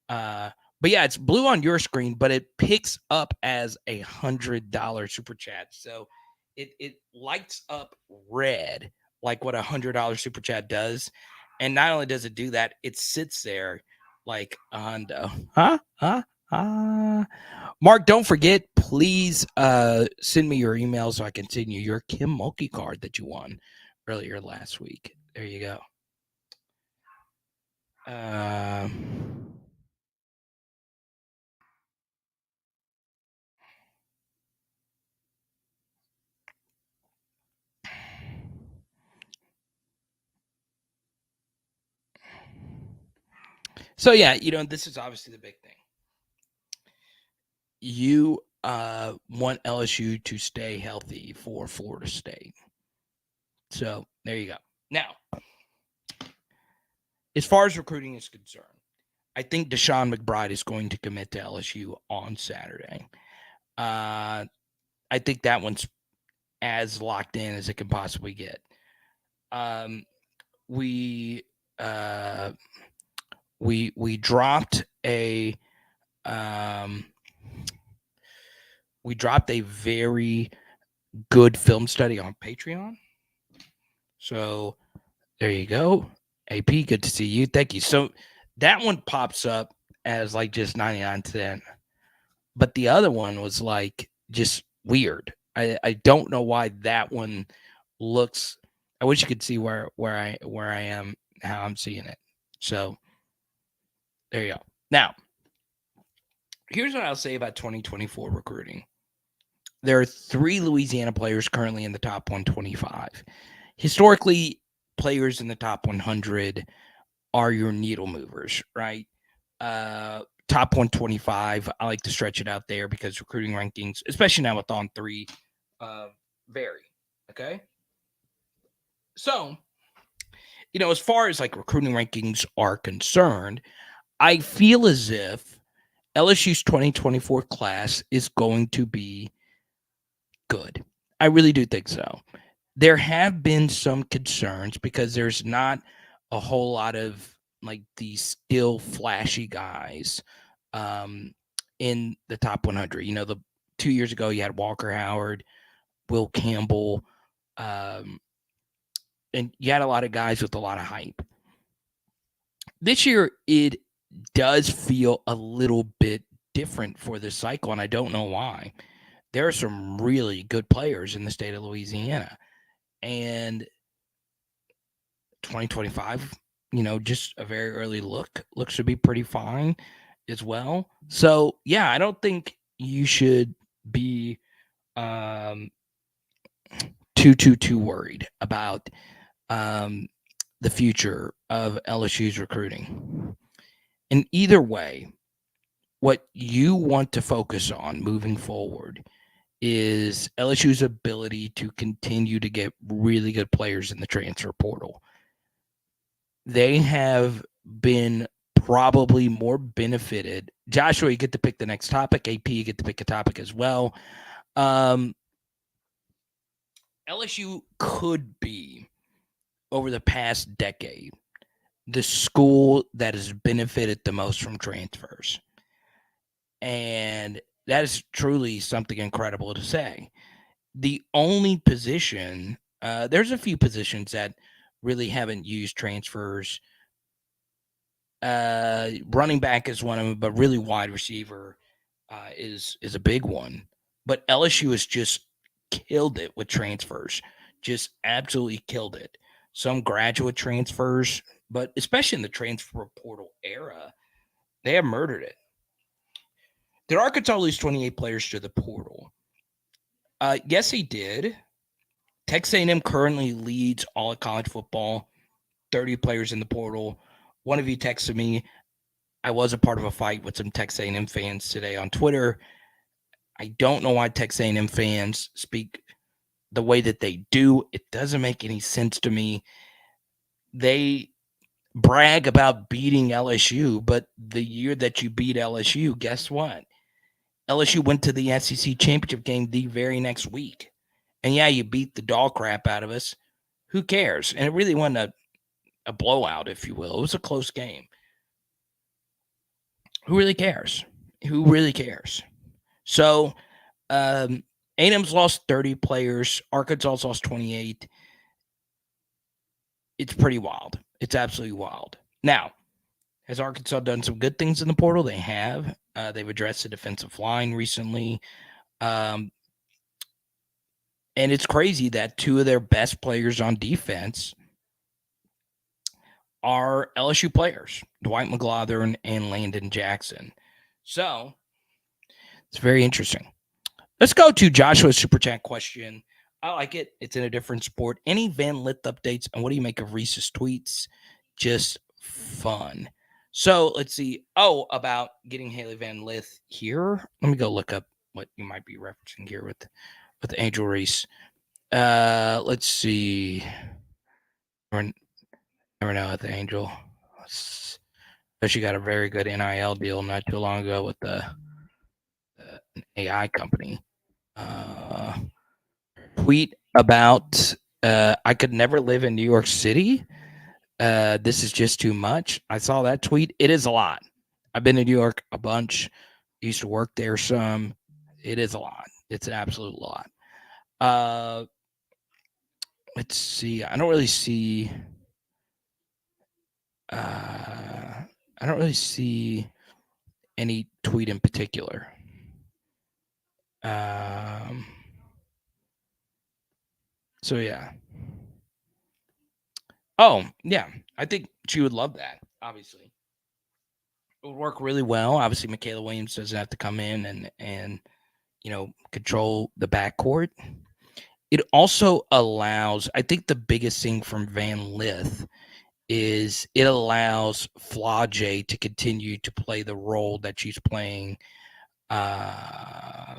A: But yeah, it's blue on your screen, but it picks up as $100 super chat. So it lights up red like what $100 super chat does. And not only does it do that, it sits there like a hundo. Mark, don't forget, please send me your email so I can send you your Kim Mulkey card that you won earlier last week. There you go. So yeah, this is obviously the big thing. You want LSU to stay healthy for Florida State. So there you go. Now, as far as recruiting is concerned, I think Deshaun McBride is going to commit to LSU on Saturday. I think that one's as locked in as it can possibly get. We dropped a very good film study on Patreon. So there you go. AP, good to see you. Thank you. So that one pops up as like just 99 cents. But the other one was like just weird. I don't know why that one looks. I wish you could see where I am, how I'm seeing it. So there you go. Now, here's what I'll say about 2024 recruiting. There are 3 Louisiana players currently in the top 125. Historically, players in the top 100 are your needle movers, right? Top 125, I like to stretch it out there because recruiting rankings, especially now with On 3, vary. Okay. So, as far as like recruiting rankings are concerned, I feel as if LSU's 2024 class is going to be good. I really do think so. There have been some concerns because there's not a whole lot of like these still flashy guys in the top 100. The 2 years ago you had Walker Howard, Will Campbell, and you had a lot of guys with a lot of hype. This year it does feel a little bit different for this cycle, and I don't know why. There are some really good players in the state of Louisiana, and 2025, just a very early looks to be pretty fine as well. So yeah, I don't think you should be too worried about the future of LSU's recruiting. And either way, what you want to focus on moving forward is LSU's ability to continue to get really good players in the transfer portal. They have been probably more benefited. Joshua, you get to pick the next topic. AP, you get to pick a topic as well. LSU could be, over the past decade, the school that has benefited the most from transfers. And that is truly something incredible to say. The only position, there's a few positions that really haven't used transfers. Running back is one of them, but really wide receiver is a big one. But LSU has just killed it with transfers, just absolutely killed it. Some graduate transfers, but especially in the transfer portal era, they have murdered it. Did Arkansas lose 28 players to the portal? Yes, he did. Texas A&M currently leads all of college football, 30 players in the portal. One of you texted me. I was a part of a fight with some Texas A&M fans today on Twitter. I don't know why Texas A&M fans speak the way that they do. It doesn't make any sense to me. They brag about beating LSU, but the year that you beat LSU, guess what? LSU went to the SEC championship game the very next week. And yeah, you beat the dog crap out of us. Who cares? And it really wasn't a blowout, if you will. It was a close game. Who really cares? Who really cares? So, A&M's lost 30 players. Arkansas lost 28. It's pretty wild. It's absolutely wild. Now, has Arkansas done some good things in the portal? They have. They've addressed the defensive line recently. And it's crazy that two of their best players on defense are LSU players, Dwight McGlothern and Landon Jackson. So it's very interesting. Let's go to Joshua's Super Chat question. I like it. It's in a different sport. Any Van Lith updates? And what do you make of Reese's tweets? Just fun. So let's see. Oh, about getting Haley Van Lith here. Let me go look up what you might be referencing here with Angel Reese. Let's see. Never know with the Angel. She got a very good NIL deal not too long ago with the AI company. Tweet about I could never live in New York City. This is just too much. I saw that tweet. It is a lot. I've been to New York a bunch. Used to work there some. It is a lot. It's an absolute lot. Let's see. I don't really see any tweet in particular. So yeah. Oh, yeah. I think she would love that, obviously. It would work really well. Obviously, Michaela Williams doesn't have to come in and control the backcourt. It also allows, I think the biggest thing from Van Lith is it allows Flau'jae to continue to play the role that she's playing. That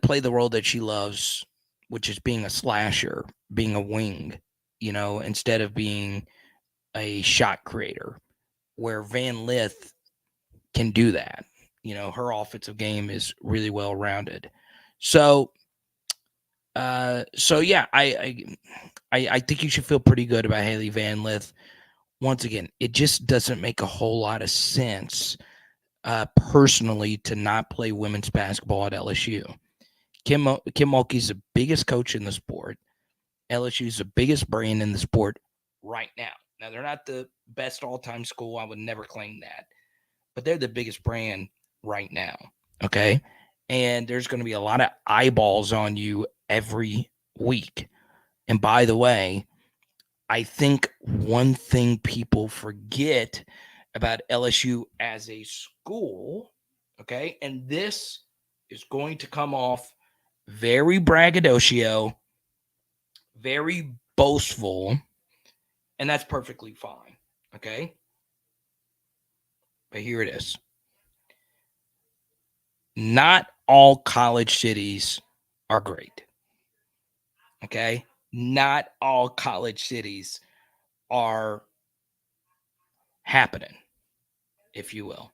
A: play the role that she loves, which is being a slasher, being a wing, instead of being a shot creator, where Van Lith can do that. Her offensive game is really well rounded. So yeah, I think you should feel pretty good about Haley Van Lith. Once again, it just doesn't make a whole lot of sense personally to not play women's basketball at LSU. Kim Mulkey's the biggest coach in the sport. LSU's the biggest brand in the sport right now. Now, they're not the best all-time school. I would never claim that. But they're the biggest brand right now, okay? And there's going to be a lot of eyeballs on you every week. And by the way, I think one thing people forget about LSU as a school, okay, and this is going to come off very braggadocio, very boastful, and that's perfectly fine, okay? But here it is. Not all college cities are great, okay? Not all college cities are happening, if you will.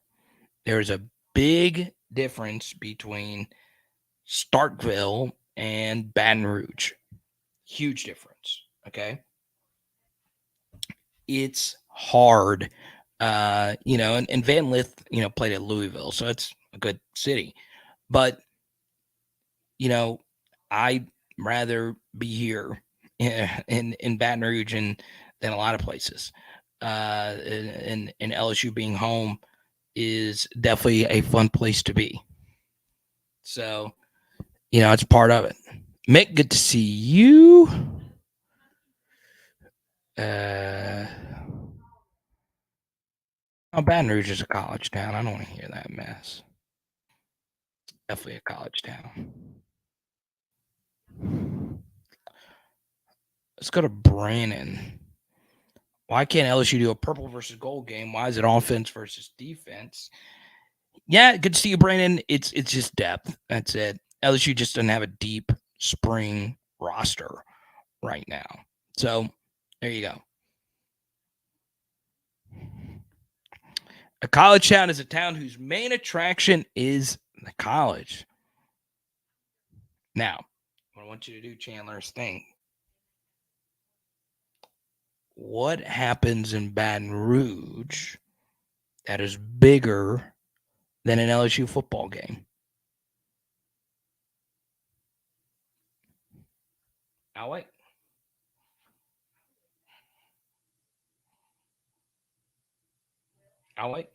A: There's a big difference between Starkville and Baton Rouge. Huge difference, okay? It's hard, and Van Lith, played at Louisville, so it's a good city. But, I'd rather be here in Baton Rouge than a lot of places. And LSU being home is definitely a fun place to be. So, it's part of it. Mick, good to see you. Oh, Baton Rouge is a college town. I don't want to hear that mess. Definitely a college town. Let's go to Brandon. Why can't LSU do a purple versus gold game? Why is it offense versus defense? Yeah, good to see you, Brandon. It's just depth. That's it. LSU just doesn't have a deep spring roster right now. So there you go. A college town is a town whose main attraction is the college. Now, what I want you to do, Chandler, is think. What happens in Baton Rouge that is bigger than an LSU football game? I'll wait. I'll wait.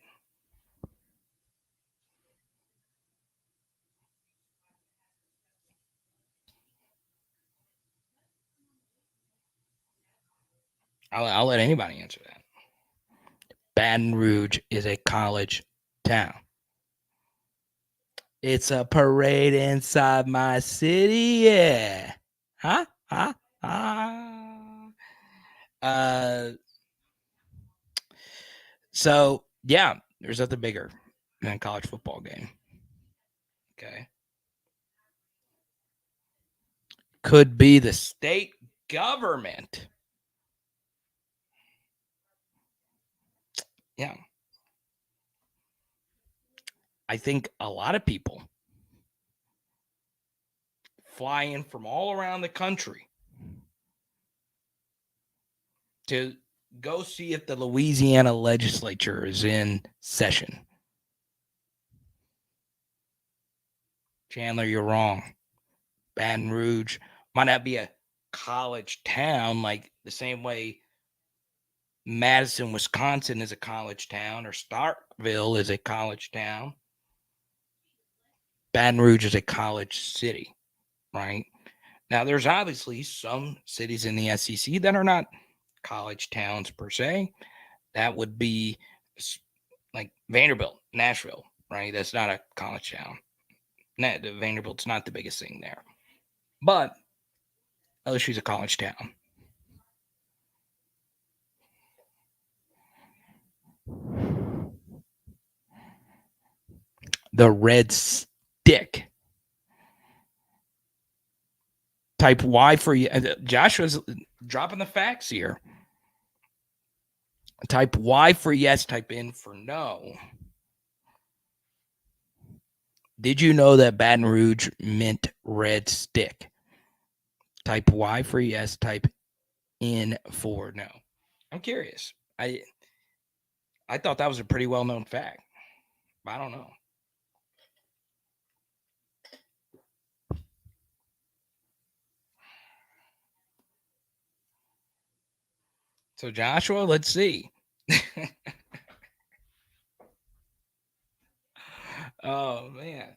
A: I'll let anybody answer that. Baton Rouge is a college town. It's a parade inside my city. Yeah. Huh? Huh? So yeah, there's nothing bigger than a college football game. Okay. Could be the state government. Yeah. I think a lot of people fly in from all around the country to go see if the Louisiana legislature is in session. Chandler, you're wrong. Baton Rouge might not be a college town like the same way Madison, Wisconsin is a college town or Starkville is a college town. Baton Rouge is a college city, right? Now, there's obviously some cities in the SEC that are not college towns per se. That would be like Vanderbilt, Nashville, right? That's not a college town. Vanderbilt's not the biggest thing there. But LSU's a college town. The red stick. Type Y for you. Joshua's dropping the facts here. Type Y for yes, type in for no. Did you know that Baton Rouge meant red stick? Type Y for yes, type in for no. I'm curious. I thought that was a pretty well-known fact. But I don't know. So Joshua, let's see. Oh man.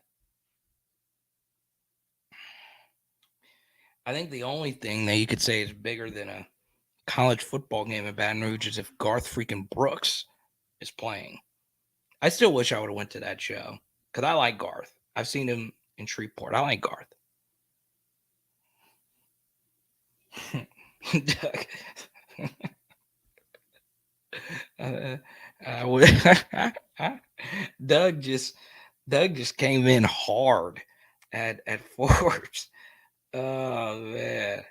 A: I think the only thing that you could say is bigger than a college football game in Baton Rouge is if Garth freaking Brooks is playing. I still wish I would have went to that show because I like Garth. I've seen him in Shreveport. I like Garth. Doug just came in hard at Forbes. Oh man.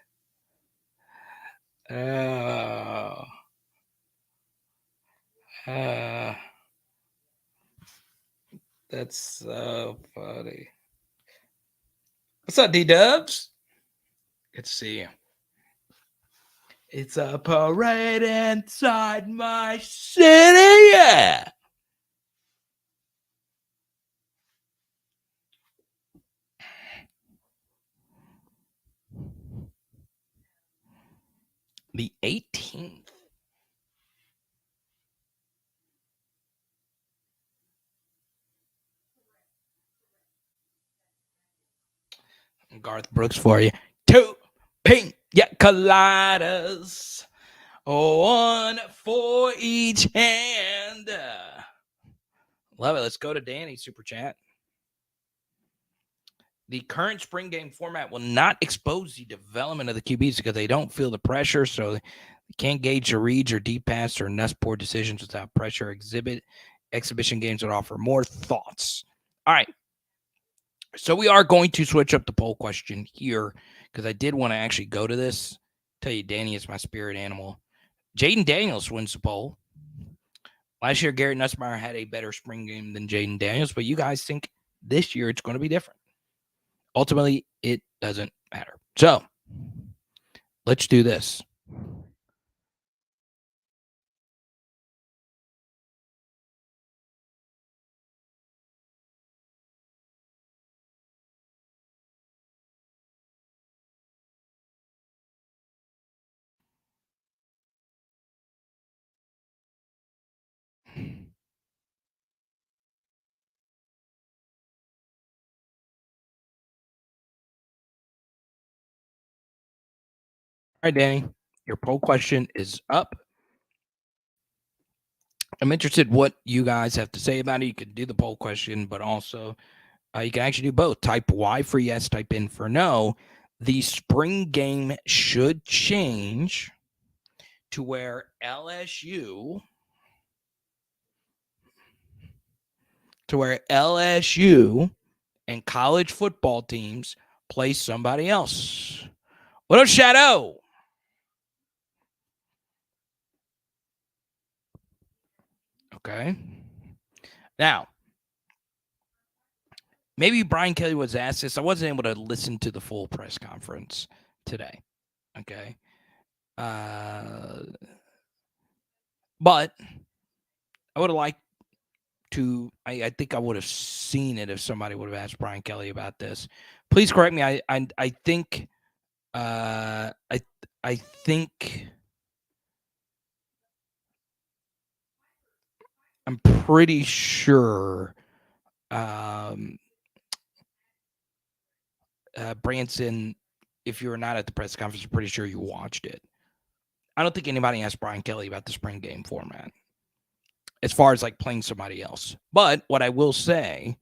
A: Oh. That's so funny. What's up, D-Dubs? Good to see you. It's a parade inside my city. Yeah. The 18th. Garth Brooks for you. 2 pink collidas. One for each hand. Love it. Let's go to Danny's super chat. The current spring game format will not expose the development of the QBs because they don't feel the pressure, so they can't gauge the reads or deep pass or nuss poor decisions without pressure. Exhibition games would offer more thoughts. All right. So we are going to switch up the poll question here because I did want to actually go to this. Tell you, Danny is my spirit animal. Jayden Daniels wins the poll. Last year, Garrett Nussmeier had a better spring game than Jayden Daniels, but you guys think this year it's going to be different. Ultimately, it doesn't matter. So let's do this. All right, Danny, your poll question is up. I'm interested what you guys have to say about it. You can do the poll question, but also you can actually do both. Type Y for yes, type in for no. The spring game should change to where LSU and college football teams play somebody else. What up, Shadow? Okay. Now, maybe Brian Kelly was asked this. I wasn't able to listen to the full press conference today. Okay. But I would have liked to, I think I would have seen it if somebody would have asked Brian Kelly about this. Please correct me. I think I think I'm pretty sure Branson, if you were not at the press conference, I'm pretty sure you watched it. I don't think anybody asked Brian Kelly about the spring game format as far as like playing somebody else. But what I will say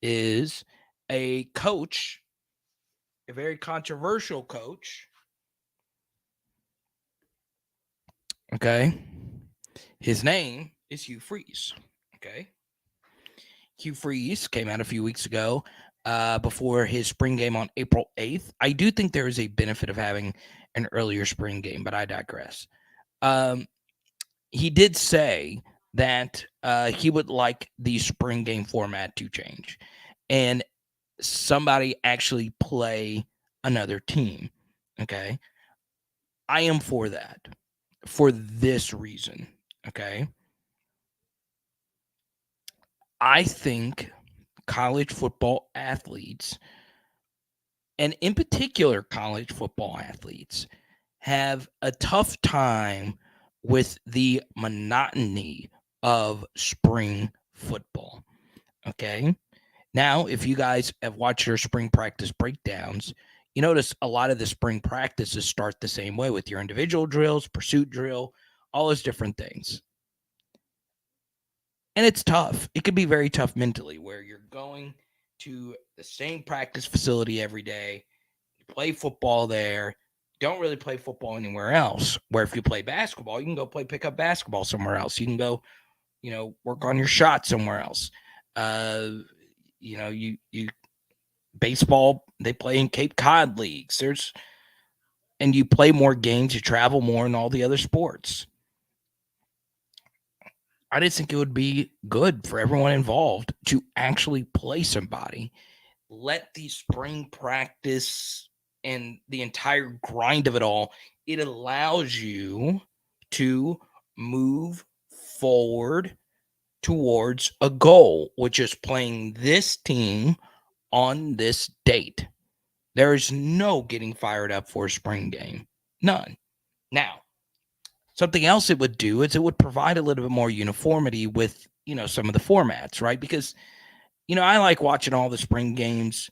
A: is a coach, a very controversial coach, okay, his name is Hugh Freeze, okay? Hugh Freeze came out a few weeks ago before his spring game on April 8th. I do think there is a benefit of having an earlier spring game, but I digress. He did say that he would like the spring game format to change and somebody actually play another team. Okay. I am for that for this reason. Okay. I think college football athletes, and in particular college football athletes, have a tough time with the monotony of spring football. Okay. Now, if you guys have watched your spring practice breakdowns, you notice a lot of the spring practices start the same way with your individual drills, pursuit drill, all those different things. And it's tough. It can be very tough mentally where you're going to the same practice facility every day, you play football there, don't really play football anywhere else. Where if you play basketball, you can go play pickup basketball somewhere else. You can go, work on your shot somewhere else. You baseball, they play in Cape Cod leagues. And you play more games, you travel more in all the other sports. I just think it would be good for everyone involved to actually play somebody. Let the spring practice and the entire grind of it all, it allows you to move forward towards a goal, which is playing this team on this date. There is no getting fired up for a spring game. None. Now, something else it would do is it would provide a little bit more uniformity with, some of the formats, right? Because, I like watching all the spring games.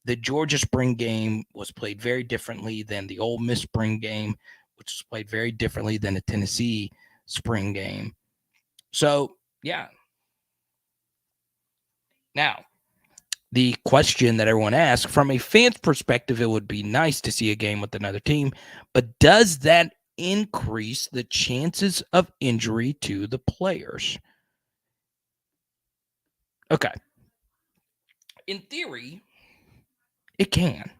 A: The Georgia spring game was played very differently than the Ole Miss spring game, which was played very differently than the Tennessee spring game. So, yeah. Now, the question that everyone asks, from a fan's perspective, it would be nice to see a game with another team, but does that increase the chances of injury to the players? Okay. In theory, it can.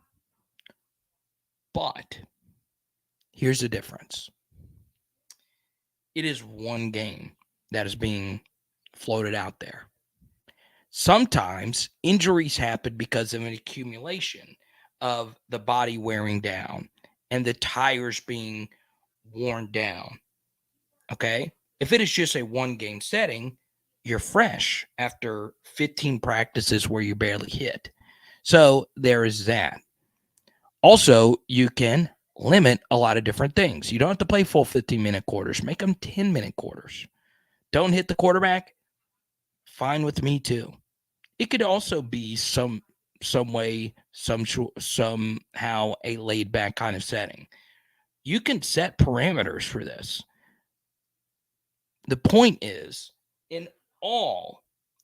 A: But here's the difference. It is one game that is being floated out there. Sometimes injuries happen because of an accumulation of the body wearing down and the tires being worn down. Okay. If it is just a one game setting, you're fresh after 15 practices where you barely hit. So there is that. Also, you can limit a lot of different things. You don't have to play full 15-minute quarters. Make them 10-minute quarters. Don't hit the quarterback. Fine with me too. It could also be some way, somehow a laid back kind of setting. You can set parameters for this. The point is, in all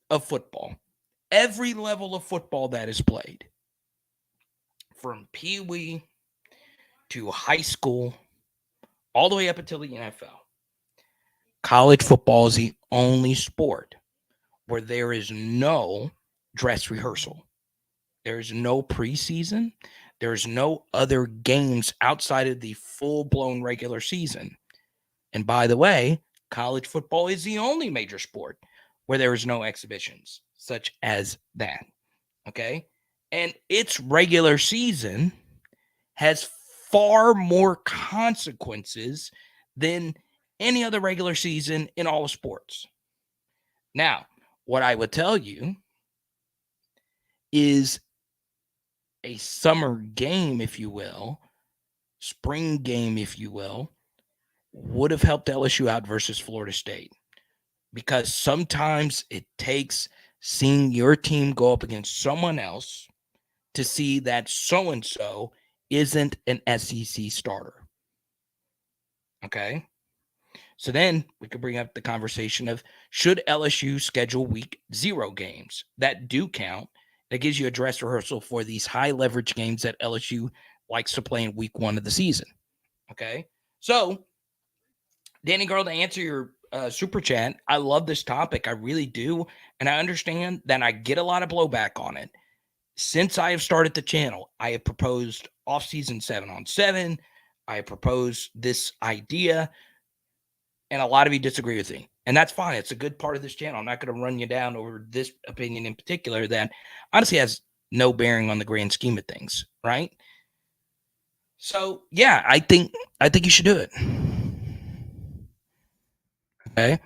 A: of football, every level of football that is played, from Pee Wee to high school, all the way up until the NFL, college football is the only sport where there is no dress rehearsal. There's no preseason. There's no other games outside of the full-blown regular season. And by the way, college football is the only major sport where there is no exhibitions such as that. Okay? And its regular season has far more consequences than any other regular season in all of sports. Now, what I would tell you is a summer game, if you will, spring game, if you will, would have helped LSU out versus Florida State, because sometimes it takes seeing your team go up against someone else to see that so-and-so isn't an SEC starter. Okay? So then we could bring up the conversation of, should LSU schedule week 0 games that do count? That gives you a dress rehearsal for these high leverage games that LSU likes to play in week 1 of the season. Okay. So, Danny Girl, to answer your super chat, I love this topic. I really do. And I understand that I get a lot of blowback on it. Since I have started the channel, I have proposed off-season 7-on-7. I have proposed this idea, and a lot of you disagree with me. And that's fine. It's a good part of this channel. I'm not going to run you down over this opinion in particular that honestly has no bearing on the grand scheme of things, right? So, yeah, I think you should do it. Okay.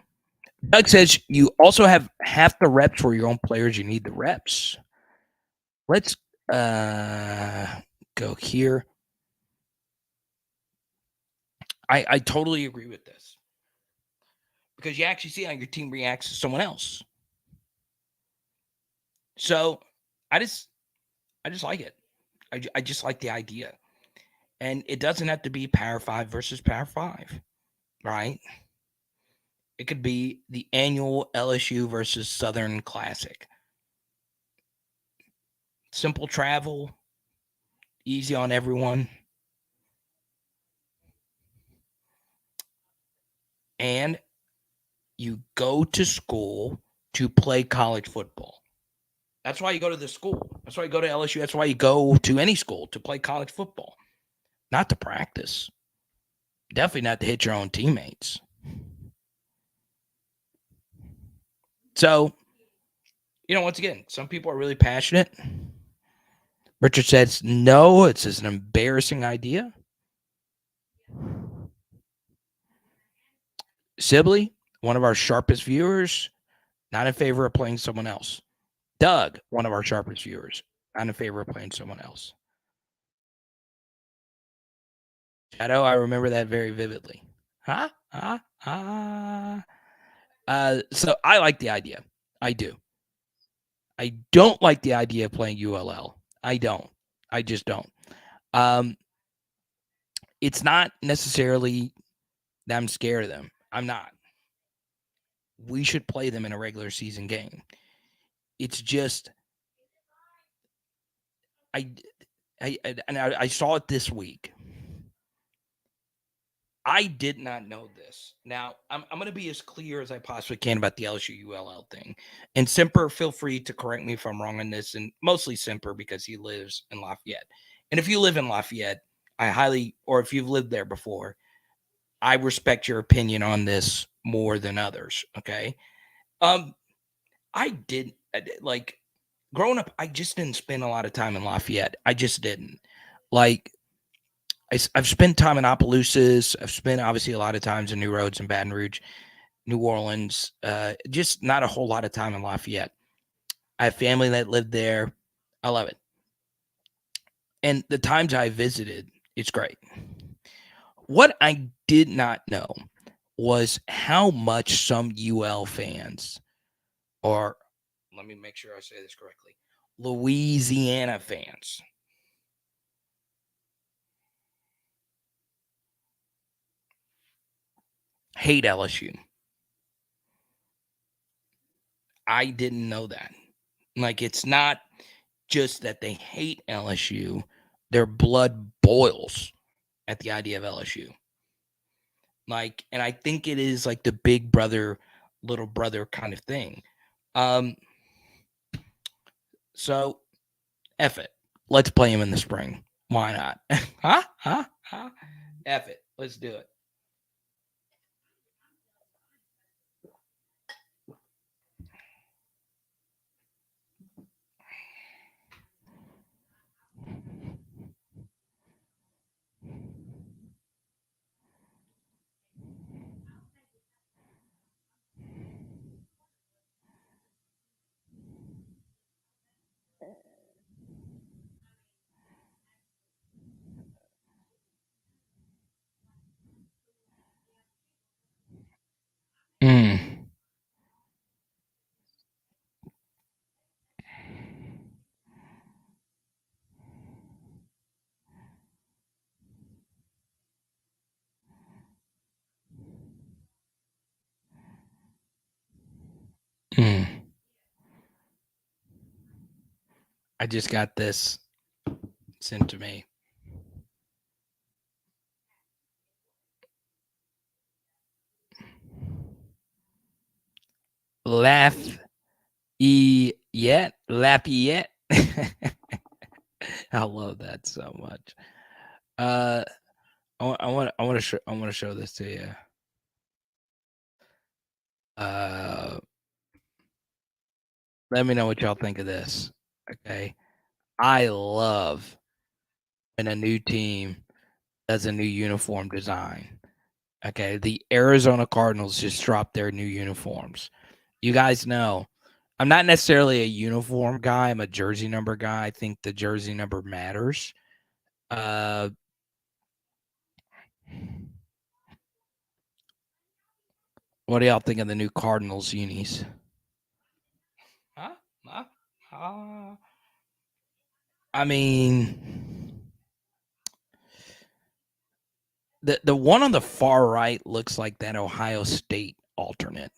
A: Doug says you also have half the reps for your own players. You need the reps. Let's go here. I totally agree with this, because you actually see how your team reacts to someone else. So I just like it. I just like the idea. And it doesn't have to be Power 5 versus Power 5, right? It could be the annual LSU versus Southern Classic. Simple travel, easy on everyone. And you go to school to play college football. That's why you go to the school. That's why you go to LSU. That's why you go to any school, to play college football, not to practice. Definitely not to hit your own teammates. So, once again, some people are really passionate. Richard says, no, it's just an embarrassing idea. Sibley, one of our sharpest viewers, not in favor of playing someone else. Doug, one of our sharpest viewers, not in favor of playing someone else. Shadow, I remember that very vividly. So I like the idea. I do. I don't like the idea of playing ULL. I don't. I just don't. It's not necessarily that I'm scared of them. I'm not. We should play them in a regular season game. It's just I I saw it this week. I did not know this. Now, I'm going to be as clear as I possibly can about the LSU ULL thing. And Simper, feel free to correct me if I'm wrong on this, and mostly Simper because he lives in Lafayette. And if you live in Lafayette, or if you've lived there before, I respect your opinion on this more than others. Okay. Um, I did like growing up, I just didn't spend a lot of time in Lafayette. I just didn't. Like, I've spent time in Opelousas. I've spent obviously a lot of times in New Roads and Baton Rouge, New Orleans. Just not a whole lot of time in Lafayette. I have family that lived there. I love it. And the times I visited, it's great. What I did not know was how much some UL fans, or let me make sure I say this correctly, Louisiana fans, hate LSU. I didn't know that. Like, it's not just that they hate LSU, their blood boils at the idea of LSU. Like, and I think it is like the big brother, little brother kind of thing. Um, so F it. Let's play him in the spring. Why not? Huh? F it. Let's do it. Mm. Mm. I just got this sent to me. Laugh yet, Lafayette. I love that so much. I want to show this to you. Uh, let me know what y'all think of this. Okay, I love when a new team does a new uniform design. Okay, the Arizona Cardinals just dropped their new uniforms. You guys know I'm not necessarily a uniform guy. I'm a jersey number guy. I think the jersey number matters. Uh, what do y'all think of the new Cardinals unis? Huh? Huh? I mean, the one on the far right looks like that Ohio State alternate.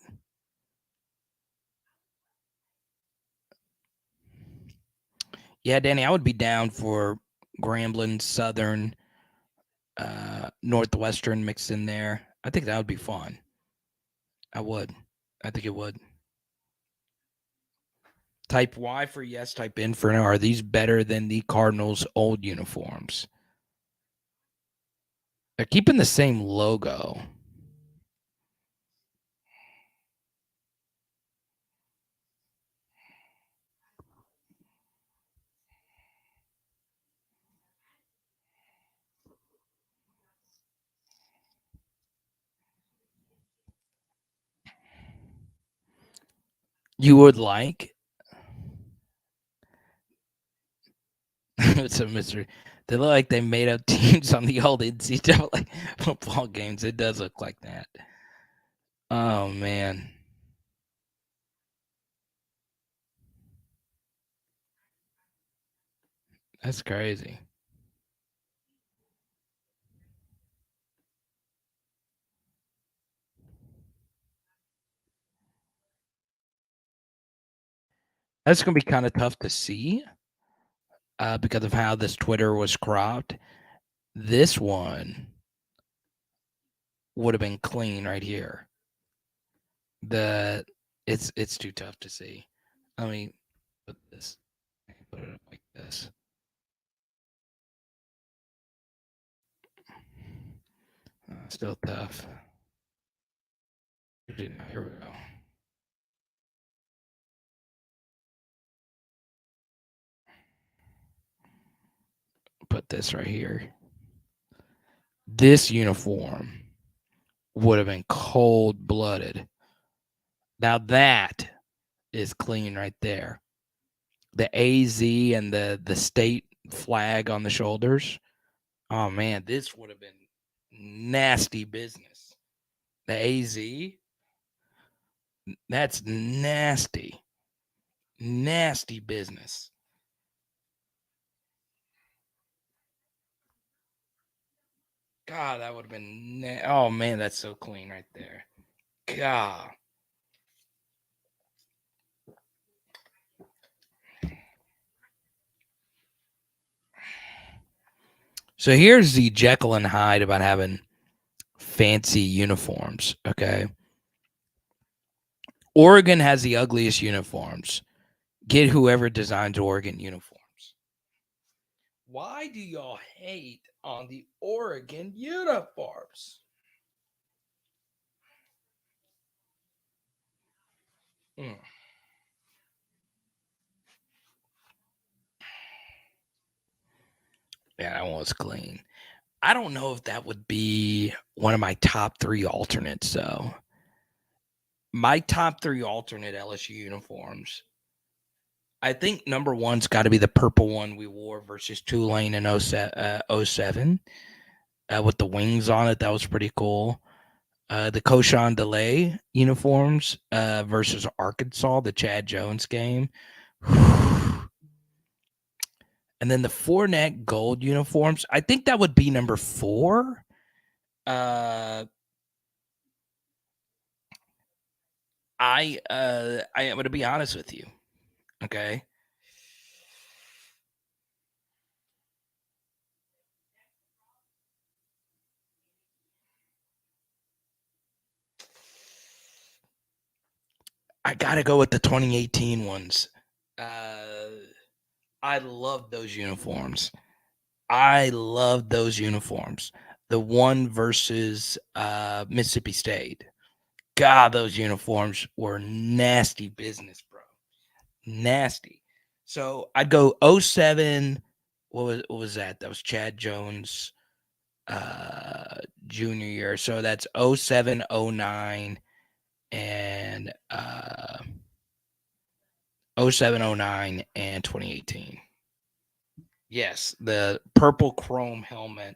A: Yeah, Danny, I would be down for Grambling, Southern, Northwestern mixed in there. I think that would be fun. I would. I think it would. Type Y for yes, type in for no. Are these better than the Cardinals' old uniforms? They're keeping the same logo. You would like? It's a mystery. They look like they made up teams on the old NCAA football games. It does look like that. Oh man, that's crazy. That's going to be kind of tough to see because of how this Twitter was cropped. This one would have been clean right here. It's too tough to see. Let me put it up like this. Still tough. Here we go. Put this right here. This uniform would have been cold-blooded. Now that is clean right there. The AZ and the state flag on the shoulders. Oh man, this would have been nasty business. The AZ, that's nasty. Nasty business. God, that would have been oh man, that's so clean right there. God. So here's the Jekyll and Hyde about having fancy uniforms, okay? Oregon has the ugliest uniforms. Get whoever designs Oregon uniforms. Why do y'all hate on the Oregon uniforms? Mm. Yeah, that one was clean. I don't know if that would be one of my top 3 alternates, though. My top 3 alternate LSU uniforms. I think number one's got to be the purple one we wore versus Tulane in 07 with the wings on it. That was pretty cool. The Koshan Delay uniforms versus Arkansas, the Chad Jones game. And then the Fournette gold uniforms. I think that would be number 4. I'm going to be honest with you. Okay. I got to go with the 2018 ones. I love those uniforms. The one versus Mississippi State. God, those uniforms were nasty business, bro. Nasty. So I'd go 07. What was that? That was Chad Jones junior year. So that's 07, 09, and 07, 09, and 2018. Yes, the purple chrome helmet.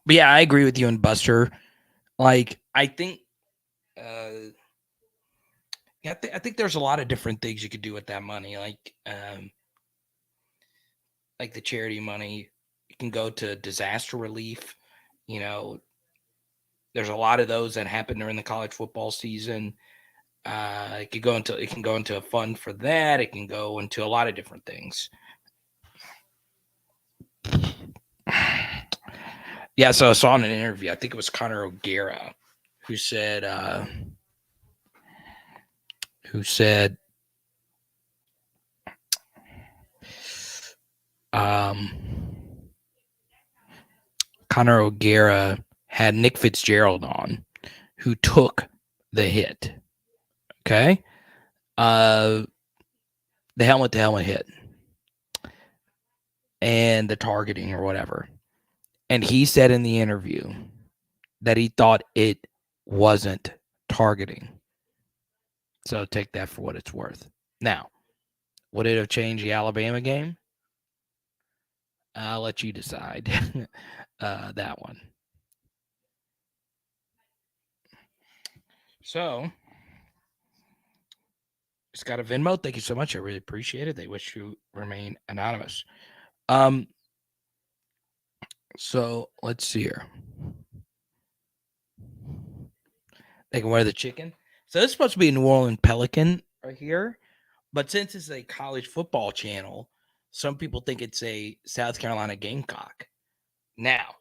A: But yeah, I agree with you and Buster. Like, I think, yeah, I think there's a lot of different things you could do with that money. Like the charity money, it can go to disaster relief. You know, there's a lot of those that happen during the college football season. It can go into a fund for that. It can go into a lot of different things. Yeah, so I saw in an interview, I think it was Connor O'Gara, who said Connor O'Gara had Nick Fitzgerald on, who took the hit. Okay. The helmet to helmet hit and the targeting or whatever. And he said in the interview that he thought it wasn't targeting. So take that for what it's worth. Now, would it have changed the Alabama game? I'll let you decide that one. So, it's got a Venmo. Thank you so much. I really appreciate it. They wish you remain anonymous. So let's see here. They can wear the chicken. So it's supposed to be a New Orleans Pelican right here. But since it's a college football channel, some people think it's a South Carolina Gamecock. Now,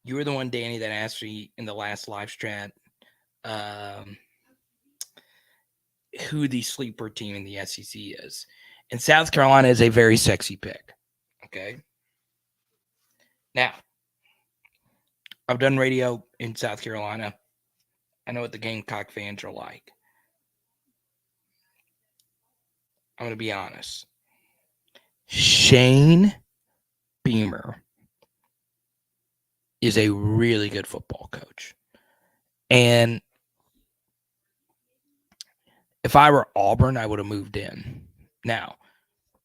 A: you were the one, Danny, that asked me in the last live chat um, who the sleeper team in the SEC is. And South Carolina is a very sexy pick. Okay. Now, I've done radio in South Carolina. I know what the Gamecock fans are like. I'm going to be honest. Shane Beamer is a really good football coach. And if I were Auburn, I would have moved in. Now,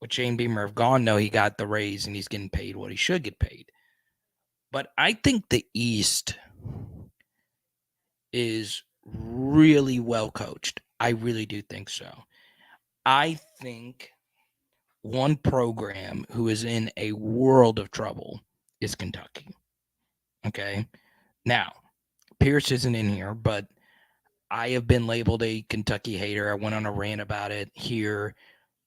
A: would Shane Beamer have gone? No, he got the raise and he's getting paid what he should get paid. But I think the East is really well coached. I really do think so. I think one program who is in a world of trouble is Kentucky. Okay. Now, Pierce isn't in here, but I have been labeled a Kentucky hater. I went on a rant about it here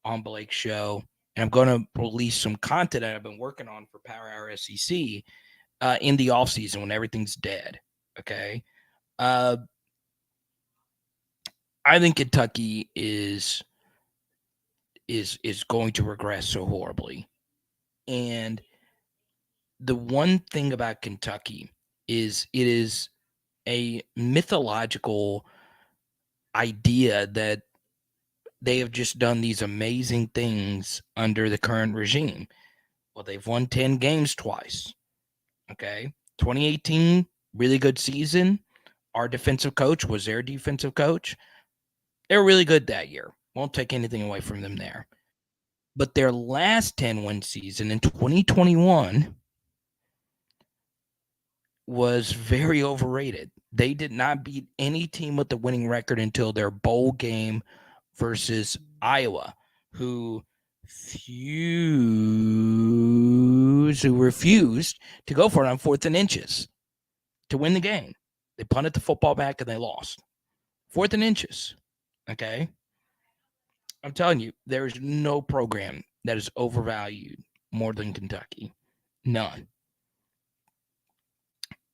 A: on Blake's show, and I'm going to release some content that I've been working on for Power Hour SEC in the offseason when everything's dead. Okay. I think Kentucky is going to regress so horribly. And the one thing about Kentucky is it is a mythological idea that they have just done these amazing things under the current regime. Well, they've won 10 games twice. Okay. 2018, really good season. Our defensive coach was their defensive coach. They were really good that year. Won't take anything away from them there. But their last 10-win season in 2021 was very overrated. They did not beat any team with the winning record until their bowl game versus Iowa, who refused to go for it on 4th and inches to win the game. They punted the football back and they lost. 4th and inches. Okay. I'm telling you, there's no program that is overvalued more than Kentucky. None.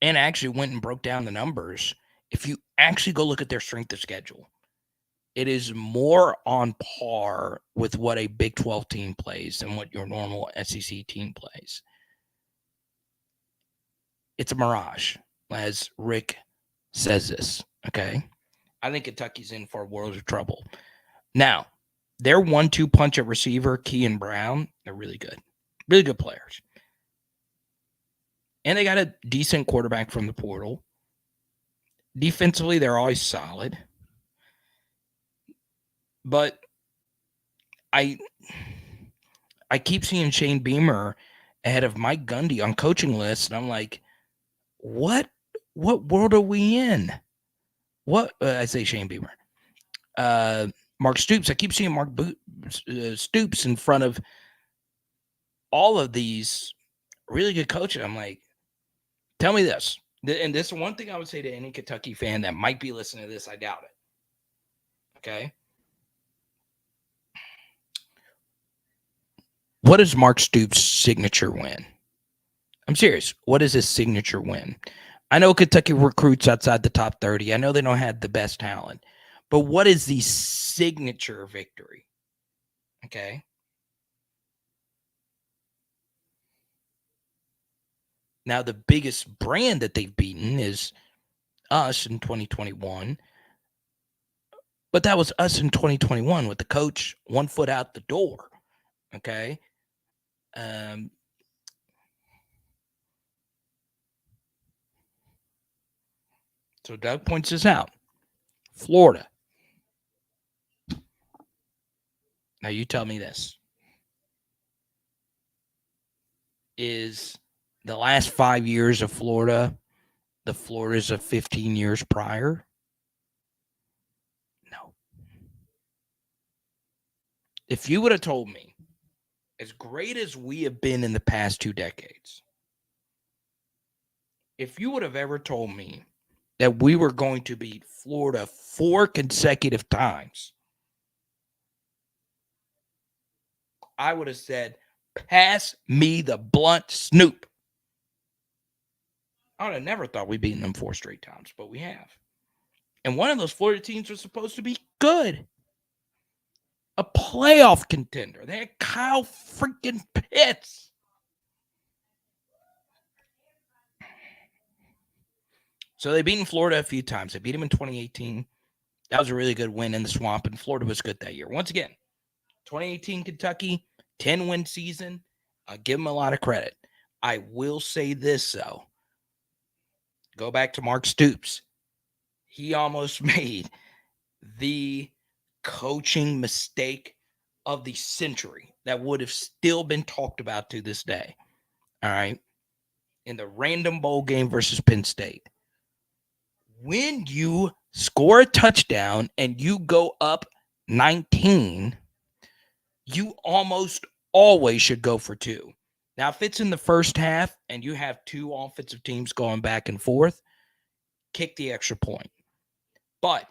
A: And I actually went and broke down the numbers. If you actually go look at their strength of schedule, it is more on par with what a Big 12 team plays than what your normal SEC team plays. It's a mirage, as Rick says this, okay? I think Kentucky's in for a world of trouble. Now, their 1-2 punch at receiver, Key and Brown, they're really good. Really good players. And they got a decent quarterback from the portal. Defensively, they're always solid. But I keep seeing Shane Beamer ahead of Mike Gundy on coaching lists, and I'm like, what world are we in? What I say Shane Beamer. Mark Stoops. I keep seeing Mark Stoops in front of all of these really good coaches. I'm like, tell me this. And this is one thing I would say to any Kentucky fan that might be listening to this. I doubt it. Okay. What is Mark Stoops' signature win? I'm serious. What is his signature win? I know Kentucky recruits outside the top 30. I know they don't have the best talent. But what is the signature victory? Okay. Now, the biggest brand that they've beaten is us in 2021. But that was us in 2021 with the coach 1 foot out the door. Okay. So Doug points this out. Florida. Now you tell me this. Is the last 5 years of Florida the Floridas of 15 years prior? No. If you would have told me, as great as we have been in the past 2 decades, if you would have ever told me that we were going to beat Florida 4 consecutive times, I would have said, pass me the blunt, Snoop. I would have never thought we'd beaten them 4 straight times, but we have. And one of those Florida teams was supposed to be good. A playoff contender. They had Kyle freaking Pitts. So they've beaten Florida a few times. They beat them in 2018. That was a really good win in the swamp, and Florida was good that year. Once again, 2018 Kentucky, 10-win season. I give them a lot of credit. I will say this, though. Go back to Mark Stoops. He almost made the coaching mistake of the century that would have still been talked about to this day. All right. In the random bowl game versus Penn State. When you score a touchdown and you go up 19, you almost always should go for 2. Now, if it's in the first half and you have 2 offensive teams going back and forth, kick the extra point. But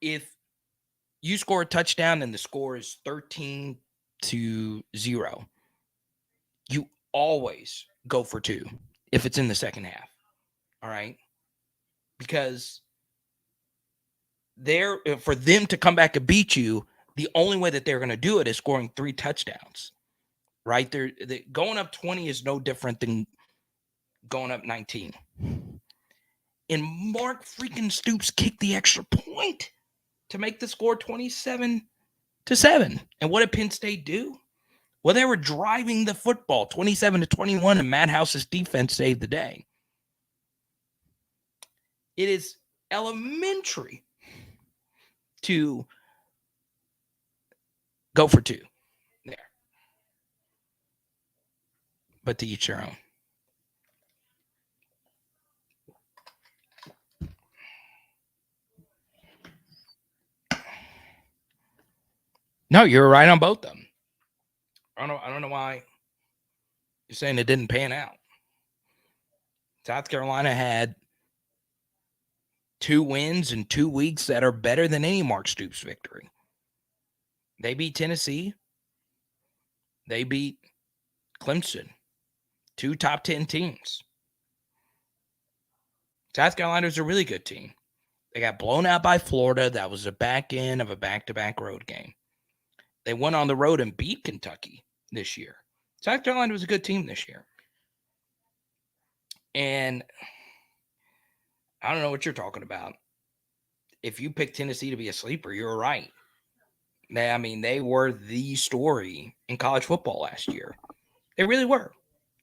A: if you score a touchdown and the score is 13-0, you always go for 2 if it's in the second half. All right? Because for them to come back and beat you, the only way that they're going to do it is scoring 3 touchdowns. Right? They're going up 20 is no different than going up 19. And Mark freaking Stoops kicked the extra point to make the score 27-7. And what did Penn State do? Well, they were driving the football 27-21, and Matt House's defense saved the day. It is elementary to go for 2 there. But to each their own. No, you're right on both of them. I don't know why you're saying it didn't pan out. South Carolina had 2 wins in 2 weeks that are better than any Mark Stoops victory. They beat Tennessee. They beat Clemson. 2 top 10 teams. South Carolina is a really good team. They got blown out by Florida. That was the back end of a back-to-back road game. They went on the road and beat Kentucky this year. South Carolina was a good team this year. And I don't know what you're talking about. If you pick Tennessee to be a sleeper, you're right. They were the story in college football last year. They really were.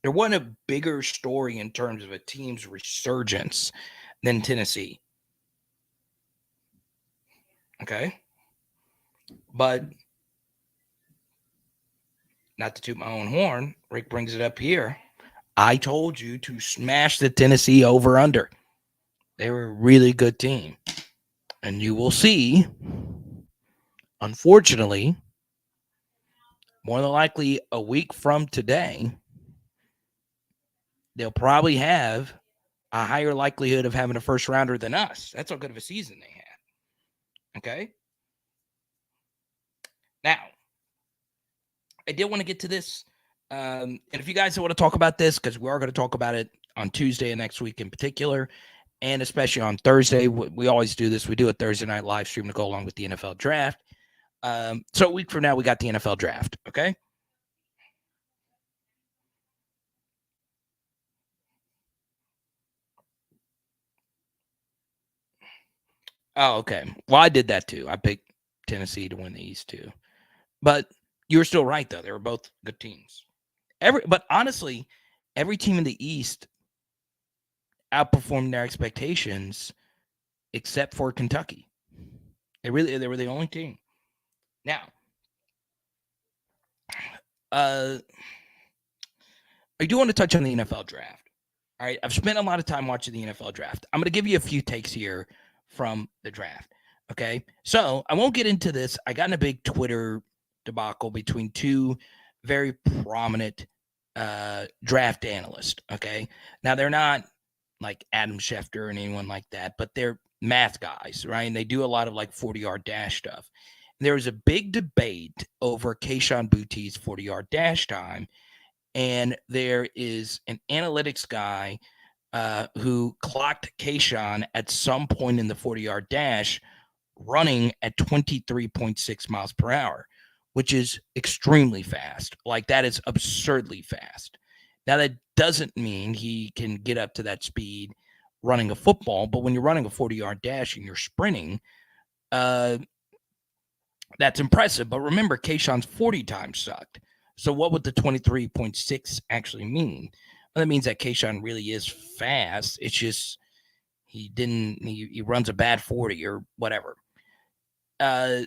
A: There wasn't a bigger story in terms of a team's resurgence than Tennessee. Okay? But not to toot my own horn, Rick brings it up here. I told you to smash the Tennessee over-under. They were a really good team. And you will see, unfortunately, more than likely a week from today, they'll probably have a higher likelihood of having a first rounder than us. That's how good of a season they had. Okay? Now, I did want to get to this. And if you guys want to talk about this, because we are going to talk about it on Tuesday and next week in particular, and especially on Thursday, we always do this. We do a Thursday night live stream to go along with the NFL draft. So a week from now, we got the NFL draft. Okay? Oh, okay. Well, I did that too. I picked Tennessee to win the East too. But you were still right, though. They were both good teams. But honestly, every team in the East outperformed their expectations except for Kentucky. They were the only team. Now, I do want to touch on the NFL draft. All right, I've spent a lot of time watching the NFL draft. I'm going to give you a few takes here from the draft. Okay, so I won't get into this. I got in a big Twitter debacle between 2 very prominent draft analysts. Okay, now they're not like Adam Schefter and anyone like that, but they're math guys, right? And they do a lot of like 40-yard dash stuff. There was a big debate over Kayshon Boutte's 40-yard dash time, and there is an analytics guy who clocked Kayshon at some point in the 40-yard dash running at 23.6 miles per hour, which is extremely fast. Like, that is absurdly fast. Now, that doesn't mean he can get up to that speed running a football, but when you're running a 40-yard dash and you're sprinting, that's impressive. But remember, Kayshon's 40 times sucked. So what would the 23.6 actually mean? Well, that means that Kayshon really is fast. It's just he runs a bad 40 or whatever. I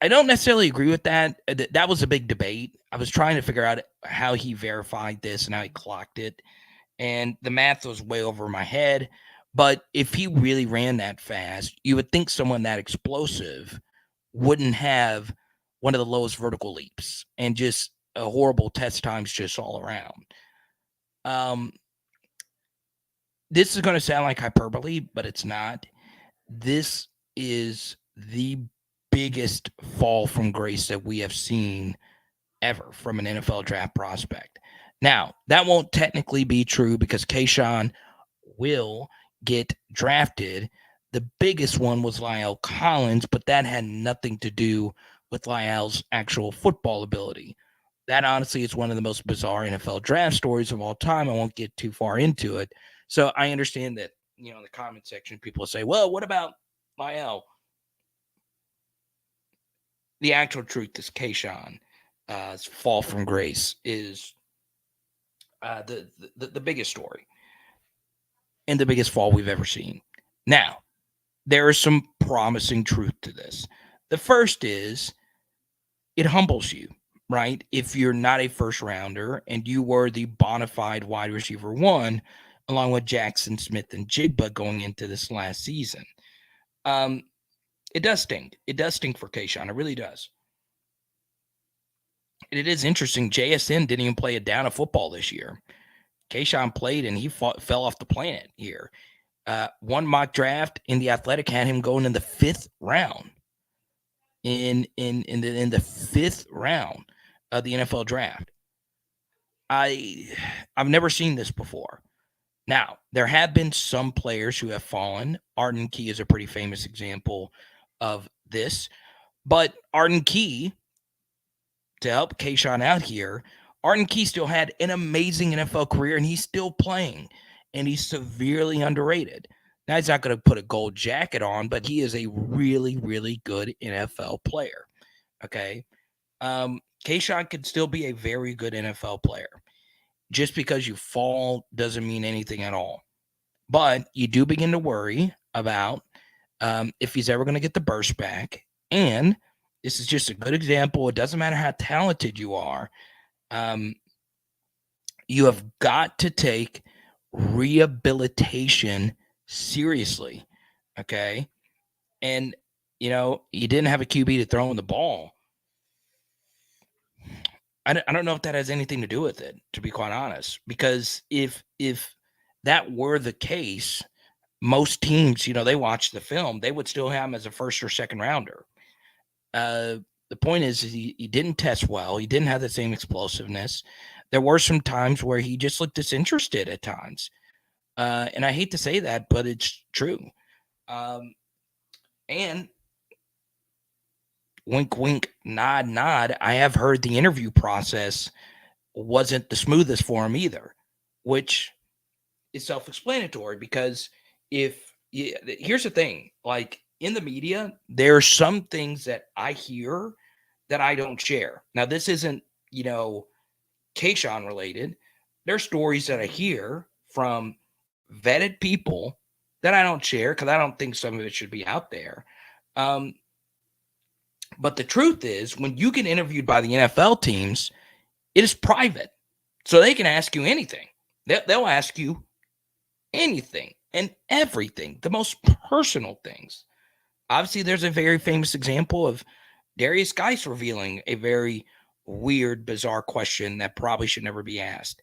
A: don't necessarily agree with that. That was a big debate. I was trying to figure out how he verified this and how he clocked it. And the math was way over my head. But if he really ran that fast, you would think someone that explosive wouldn't have one of the lowest vertical leaps and just a horrible test times just all around. This is going to sound like hyperbole, but it's not. This is the biggest fall from grace that we have seen ever from an NFL draft prospect. Now, that won't technically be true because Kayshon will get drafted. The biggest one was Lyle Collins, but that had nothing to do with Lyle's actual football ability. That honestly is one of the most bizarre NFL draft stories of all time. I won't get too far into it. So I understand that, in the comment section, people say, well, what about Lyle? The actual truth is Kayshon's fall from grace is the biggest story and the biggest fall we've ever seen. Now, there is some promising truth to this. The first is it humbles you, right? If you're not a first rounder and you were the bona fide wide receiver one, along with Jackson Smith and Jigba going into this last season. It does stink. It does stink for Kayshon. It really does. And it is interesting. JSN didn't even play a down of football this year. Kayshon played and he fell off the planet here. One mock draft in the Athletic had him going in the 5th round. In the 5th round of the NFL draft. I've never seen this before. Now, there have been some players who have fallen. Arden Key is a pretty famous example of this. But Arden Key, to help Kayshon out here, Arden Key still had an amazing NFL career, and he's still playing, and he's severely underrated. Now, he's not going to put a gold jacket on, but he is a really, really good NFL player, okay? Kayshon could still be a very good NFL player. Just because you fall doesn't mean anything at all. But you do begin to worry about if he's ever going to get the burst back. And this is just a good example. It doesn't matter how talented you are. You have got to take rehabilitation seriously, okay? And, you didn't have a QB to throw in the ball. I don't know if that has anything to do with it, to be quite honest, because if that were the case, most teams, they watch the film, they would still have him as a first or second rounder. The point is he didn't test well. He didn't have the same explosiveness. There were some times where he just looked disinterested at times. And I hate to say that, but it's true. And wink, wink, nod, nod. I have heard the interview process wasn't the smoothest for him either, which is self-explanatory because here's the thing, like in the media, there are some things that I hear that I don't share. Now, this isn't, Kayshon related. There's stories that I hear from vetted people that I don't share because I don't think some of it should be out there. But the truth is, when you get interviewed by the NFL teams, it is private. So they can ask you anything. They'll ask you anything and everything, the most personal things. Obviously, there's a very famous example of Darius Geis revealing a very weird, bizarre question that probably should never be asked.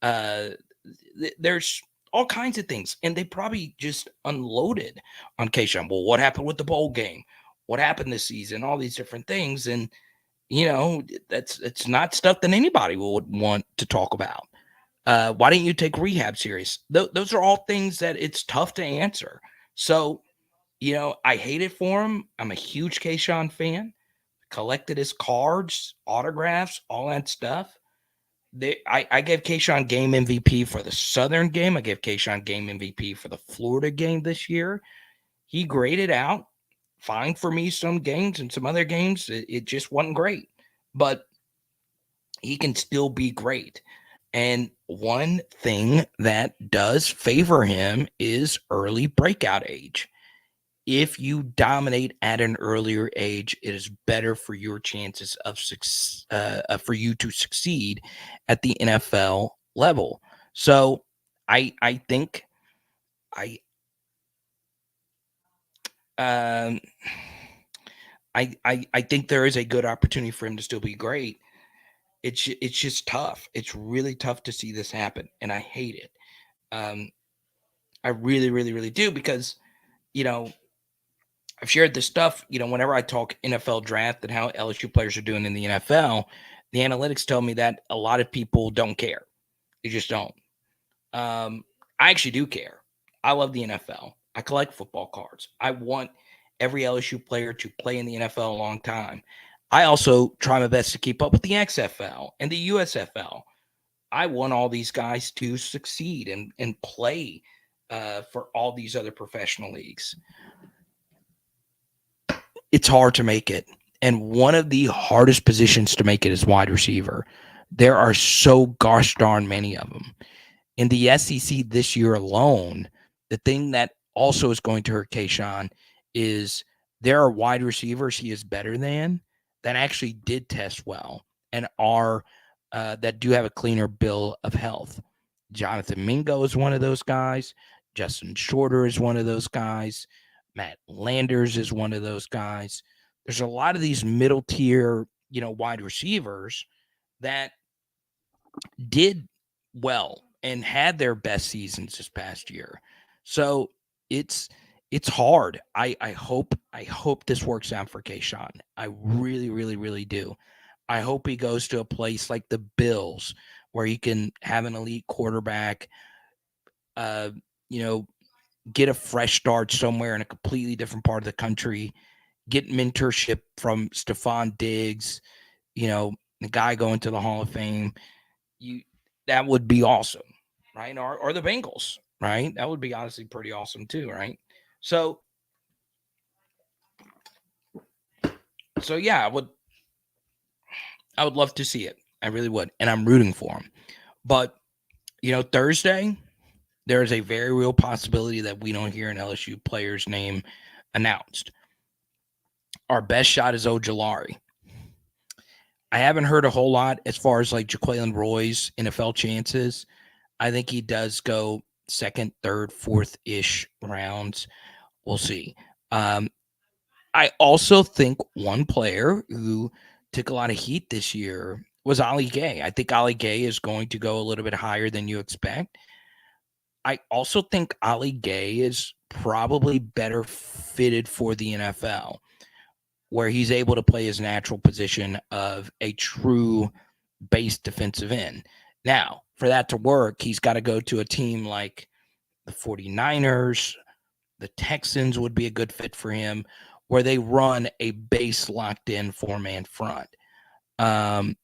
A: There's all kinds of things. And they probably just unloaded on Kayshawn. Well, what happened with the bowl game? What happened this season? All these different things. And, it's not stuff that anybody would want to talk about. Why didn't you take rehab serious? Those are all things that it's tough to answer. So, I hate it for him. I'm a huge Kayshawn fan. Collected his cards, autographs, all that stuff. I gave Kayshawn game MVP for the Southern game. I gave Kayshawn game MVP for the Florida game this year. He graded out fine for me some games, and some other games it just wasn't great. But he can still be great. And one thing that does favor him is early breakout age. If you dominate at an earlier age, it is better for your chances of for you to succeed at the NFL level. So I think I um I think there is a good opportunity for him to still be great. It's just tough. It's really tough to see this happen, and I hate it. Um, I really, really, really do because you know I've shared this stuff. Whenever I talk NFL draft and how LSU players are doing in the NFL, the analytics tell me that a lot of people don't care. They just don't. I actually do care. I love the NFL. I collect football cards. I want every LSU player to play in the NFL a long time. I also try my best to keep up with the XFL and the USFL. I want all these guys to succeed and play for all these other professional leagues. It's hard to make it. And one of the hardest positions to make it is wide receiver. There are so gosh darn many of them. In the SEC this year alone, the thing that also is going to hurt Kayshawn is there are wide receivers he is better than that actually did test well and are that do have a cleaner bill of health. Jonathan Mingo is one of those guys. Justin Shorter is one of those guys. Matt Landers is one of those guys. There's a lot of these middle tier, wide receivers that did well and had their best seasons this past year. So it's hard. I hope this works out for Kayshawn. I really, really, really do. I hope he goes to a place like the Bills where he can have an elite quarterback, uh, you know, get a fresh start somewhere in a completely different part of the country, get mentorship from Stephon Diggs, the guy going to the Hall of Fame. You That would be awesome, right? Or the Bengals, right? That would be honestly pretty awesome too, right? So yeah, I would love to see it. I really would. And I'm rooting for him. But, Thursday, there is a very real possibility that we don't hear an LSU player's name announced. Our best shot is Ojolari. I haven't heard a whole lot as far as like Jaquelin Roy's NFL chances. I think he does go second, third, fourth-ish rounds. We'll see. I also think one player who took a lot of heat this year was Ali Gay. I think Ali Gay is going to go a little bit higher than you expect. I also think Ali Gay is probably better fitted for the NFL, where he's able to play his natural position of a true base defensive end. Now, for that to work, he's got to go to a team like the 49ers. The Texans would be a good fit for him, where they run a base locked in 4-man front. Um,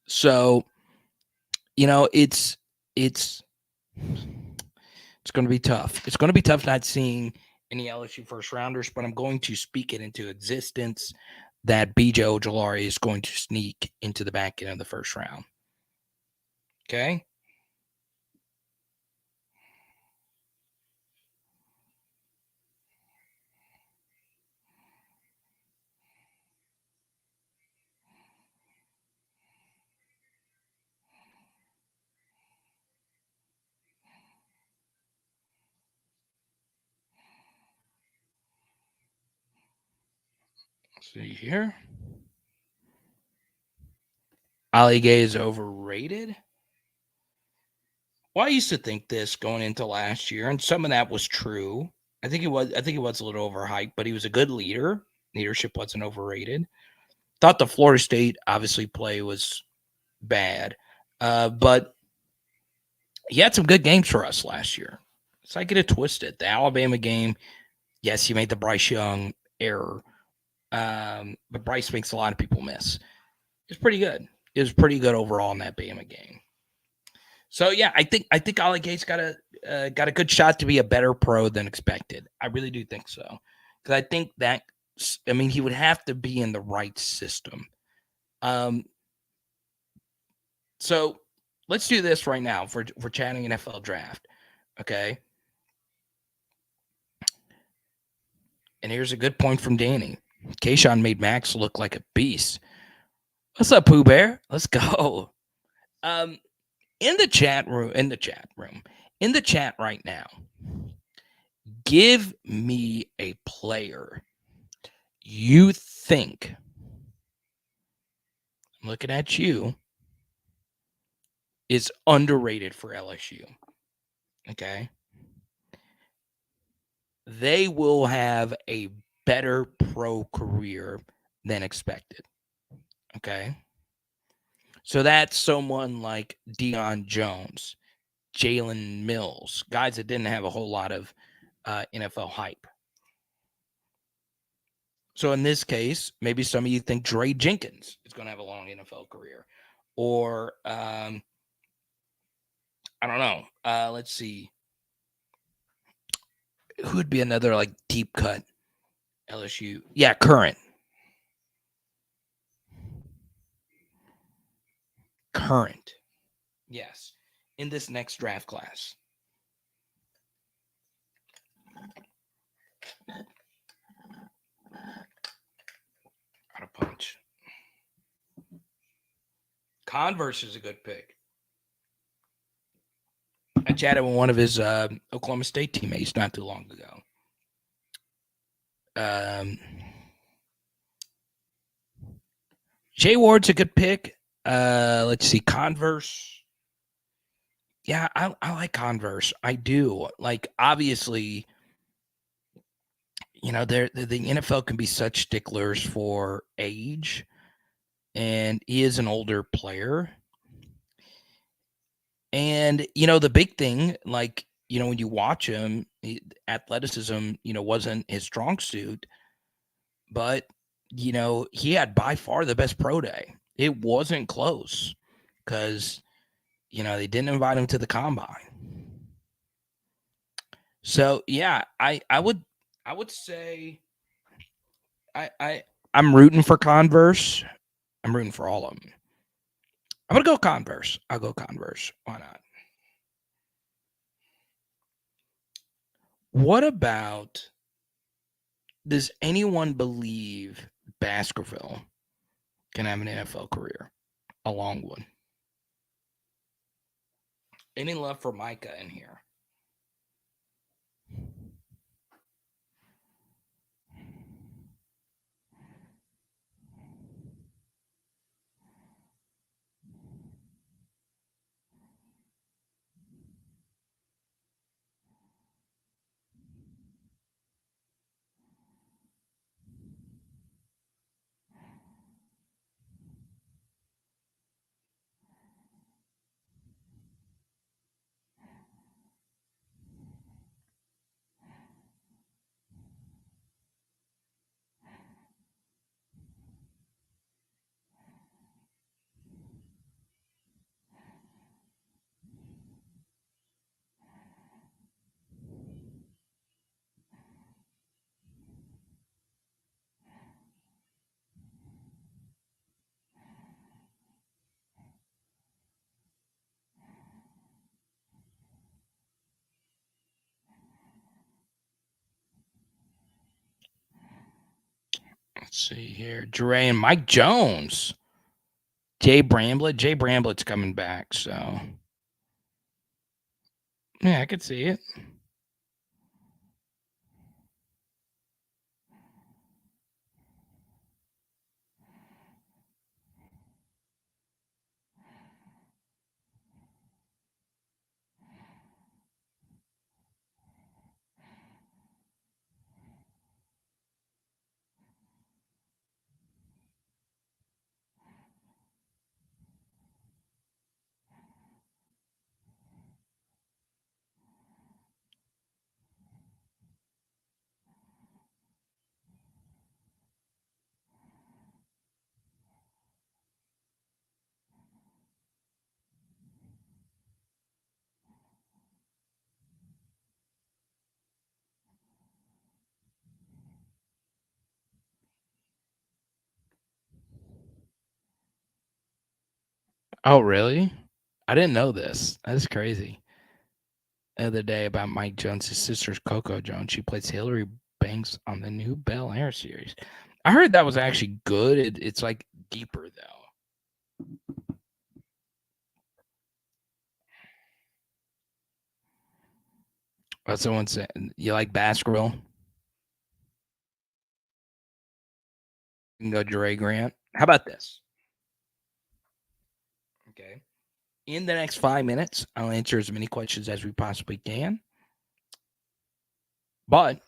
A: so it's going to be tough. It's going to be tough not seeing any LSU first rounders, but I'm going to speak it into existence that BJ Ojolari is going to sneak into the back end of the first round. Okay. See here. Ali Gay is overrated. Well, I used to think this going into last year, and some of that was true. I think it was a little overhyped, but he was a good leader. Leadership wasn't overrated. Thought the Florida State obviously play was bad, but he had some good games for us last year. So I get it twisted. The Alabama game, yes, he made the Bryce Young error, but Bryce makes a lot of people miss. It's pretty good. It was pretty good overall in that Bama game. So yeah, I think Ollie Gates got a good shot to be a better pro than expected. I really do think so, because I think that he would have to be in the right system. So let's do this right now for chatting NFL draft, okay? And here's a good point from Danny. Kayshawn made Max look like a beast. What's up, Pooh Bear? Let's go. In the chat right now, give me a player you think, I'm looking at you, is underrated for LSU. Okay. They will have a better pro career than expected. Okay. So that's someone like Deion Jones, Jalen Mills, guys that didn't have a whole lot of NFL hype. So in this case, maybe some of you think Dre Jenkins is going to have a long NFL career, or I don't know. Let's see, who would be another like deep cut LSU? Yeah, current. Yes, in this next draft class. Out of punch. Converse is a good pick. I chatted with one of his Oklahoma State teammates not too long ago. Jay Ward's a good pick. Let's see, Converse. Yeah, I like Converse. I do. Like, obviously, the NFL can be such sticklers for age, and he is an older player. And the big thing, like, when you watch him, athleticism, wasn't his strong suit, but he had by far the best pro day. It wasn't close because they didn't invite him to the combine. So yeah, I would say I'm rooting for Converse. I'm rooting for all of them. I'm gonna go Converse. I'll go Converse. Why not? What about, does anyone believe Baskerville can have an NFL career? A long one. Any love for Micah in here? Let's see here. Dre and Mike Jones. Jay Bramblett's coming back, so yeah, I could see it. Oh, really? I didn't know this. That's crazy. The other day about Mike Jones' sister's Coco Jones. She plays Hillary Banks on the new Bel Air series. I heard that was actually good. It's like deeper though. But someone said you like basketball. You can go Dre Grant. How about this? Okay. In the next 5 minutes, I'll answer as many questions as we possibly can. But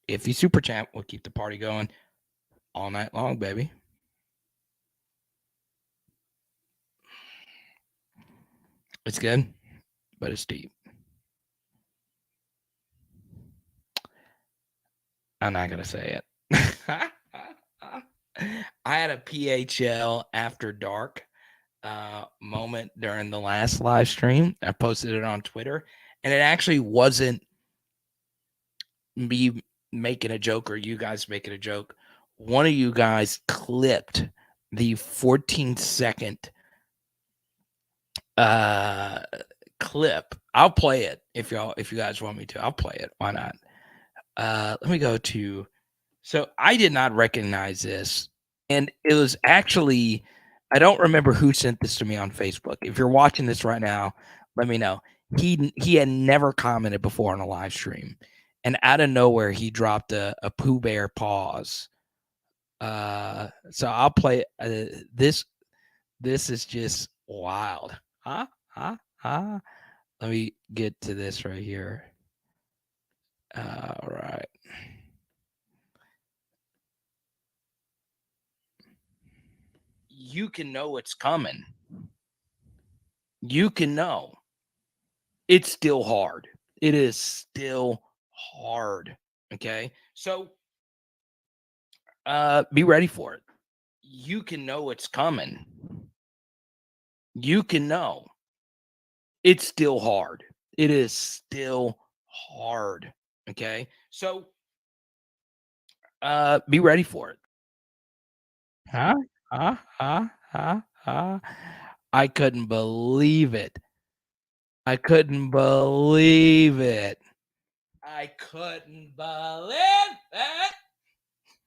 A: if you super chat, we'll keep the party going all night long, baby. It's good, but it's deep. I'm not gonna say it. I had a PHL After Dark moment during the last live stream. I posted it on Twitter, and it actually wasn't me making a joke or you guys making a joke. One of you guys clipped the 14-second clip. I'll play it if you guys want me to. I'll play it. Why not? Let me go to. So I did not recognize this, and it was actually. I don't remember who sent this to me on Facebook. If you're watching this right now, let me know. He had never commented before on a live stream, and out of nowhere he dropped a Pooh Bear pause. So I'll play this. This is just wild. Huh? Huh? Huh? Let me get to this right here. All right. You can know it's coming. You can know. It's still hard. It is still hard. Okay. So be ready for it. You can know it's coming. You can know. It's still hard. It is still hard. Okay. So be ready for it. Huh? Huh? Huh? Huh? Huh? I couldn't believe it. I couldn't believe it. I couldn't believe it.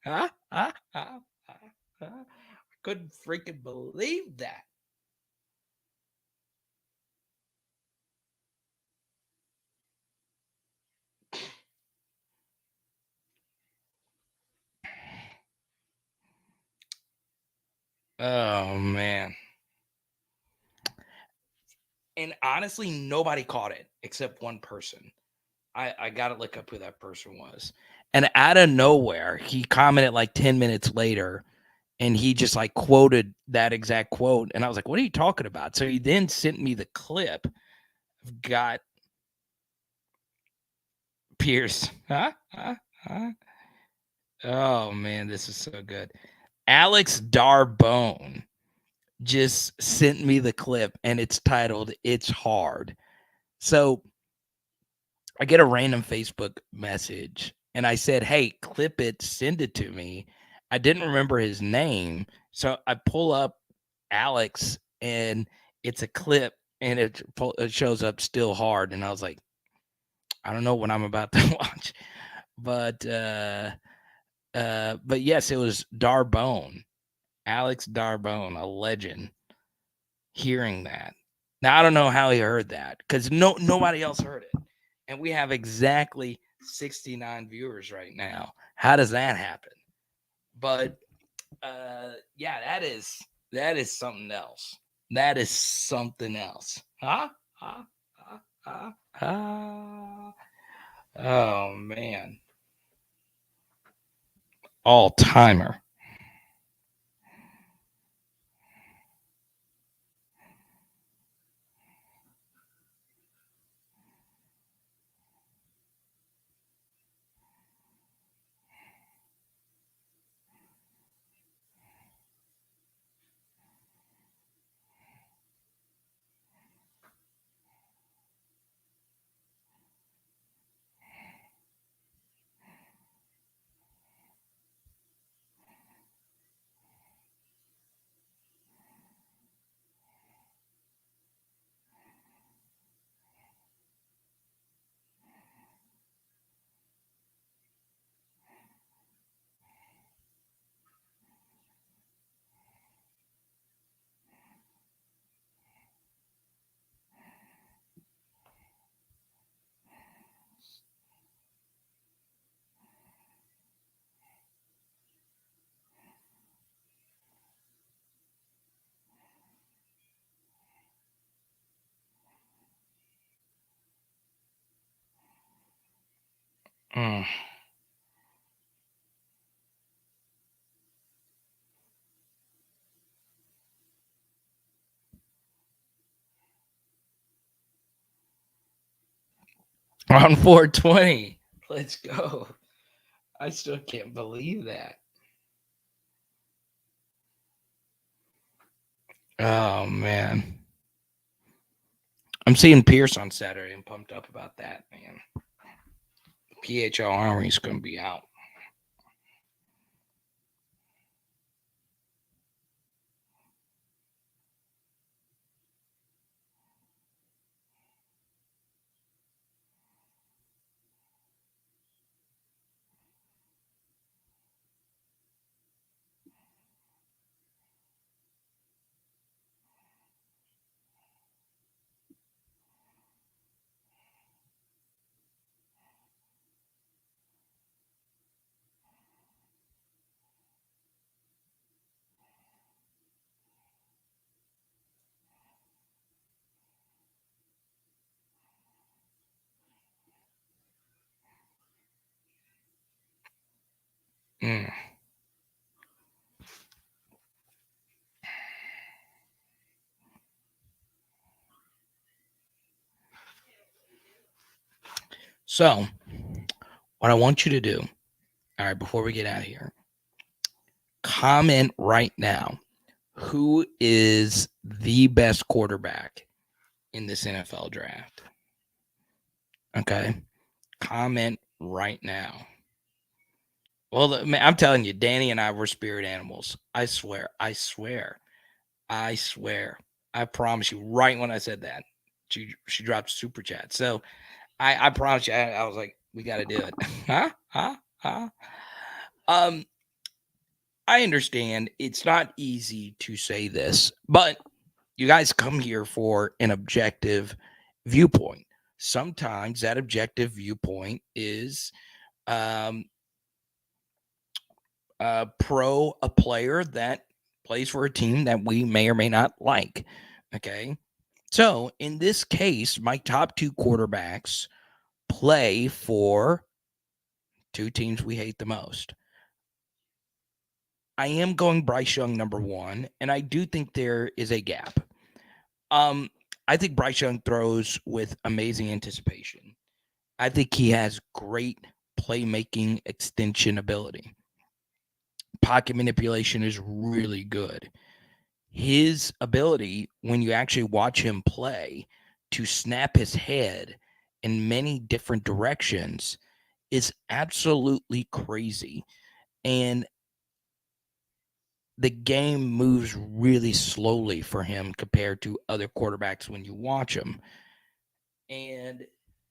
A: Huh? Huh? Huh? Huh? Huh? I couldn't freaking believe that. Oh man. And honestly, nobody caught it except one person. I gotta look up who that person was. And out of nowhere, he commented like 10 minutes later and he just like quoted that exact quote. And I was like, what are you talking about? So he then sent me the clip. I've got Pierce. Huh? Huh? Huh? Oh man, this is so good. Alex Darbone just sent me the clip and it's titled It's Hard. So I get a random Facebook message and I said, "Hey, clip it, send it to me." I didn't remember his name, so I pull up Alex and it's a clip and it shows up Still Hard and I was like, I don't know what I'm about to watch. But but yes, it was Darbone. Alex Darbone, a legend, hearing that. Now I don't know how he heard that because nobody else heard it. And we have exactly 69 viewers right now. How does that happen? But yeah, that is something else. That is something else. Huh? Huh? Huh? Huh? Huh? Oh man. All timer. On 420. Let's go. I still can't believe that. Oh, man. I'm seeing Pierce on Saturday. I'm pumped up about that, man. PHL Army is going to be out. Mm. So, what I want you to do, all right, before we get out of here, comment right now who is the best quarterback in this NFL draft. Okay. Comment right now. Well, I'm telling you, Danny and I were spirit animals. I swear. I promise you, right when I said that, she dropped a super chat. So I promise you, I was like, we got to do it. Huh? I understand it's not easy to say this, but you guys come here for an objective viewpoint. Sometimes that objective viewpoint is pro a player that plays for a team that we may or may not like. Okay. So in this case, my top two quarterbacks play for two teams we hate the most. I am going Bryce Young number one, and I do think there is a gap. I think Bryce Young throws with amazing anticipation. I think he has great playmaking extension ability. Pocket manipulation is really good. His ability, when you actually watch him play, to snap his head in many different directions is absolutely crazy. And the game moves really slowly for him compared to other quarterbacks when you watch him. And,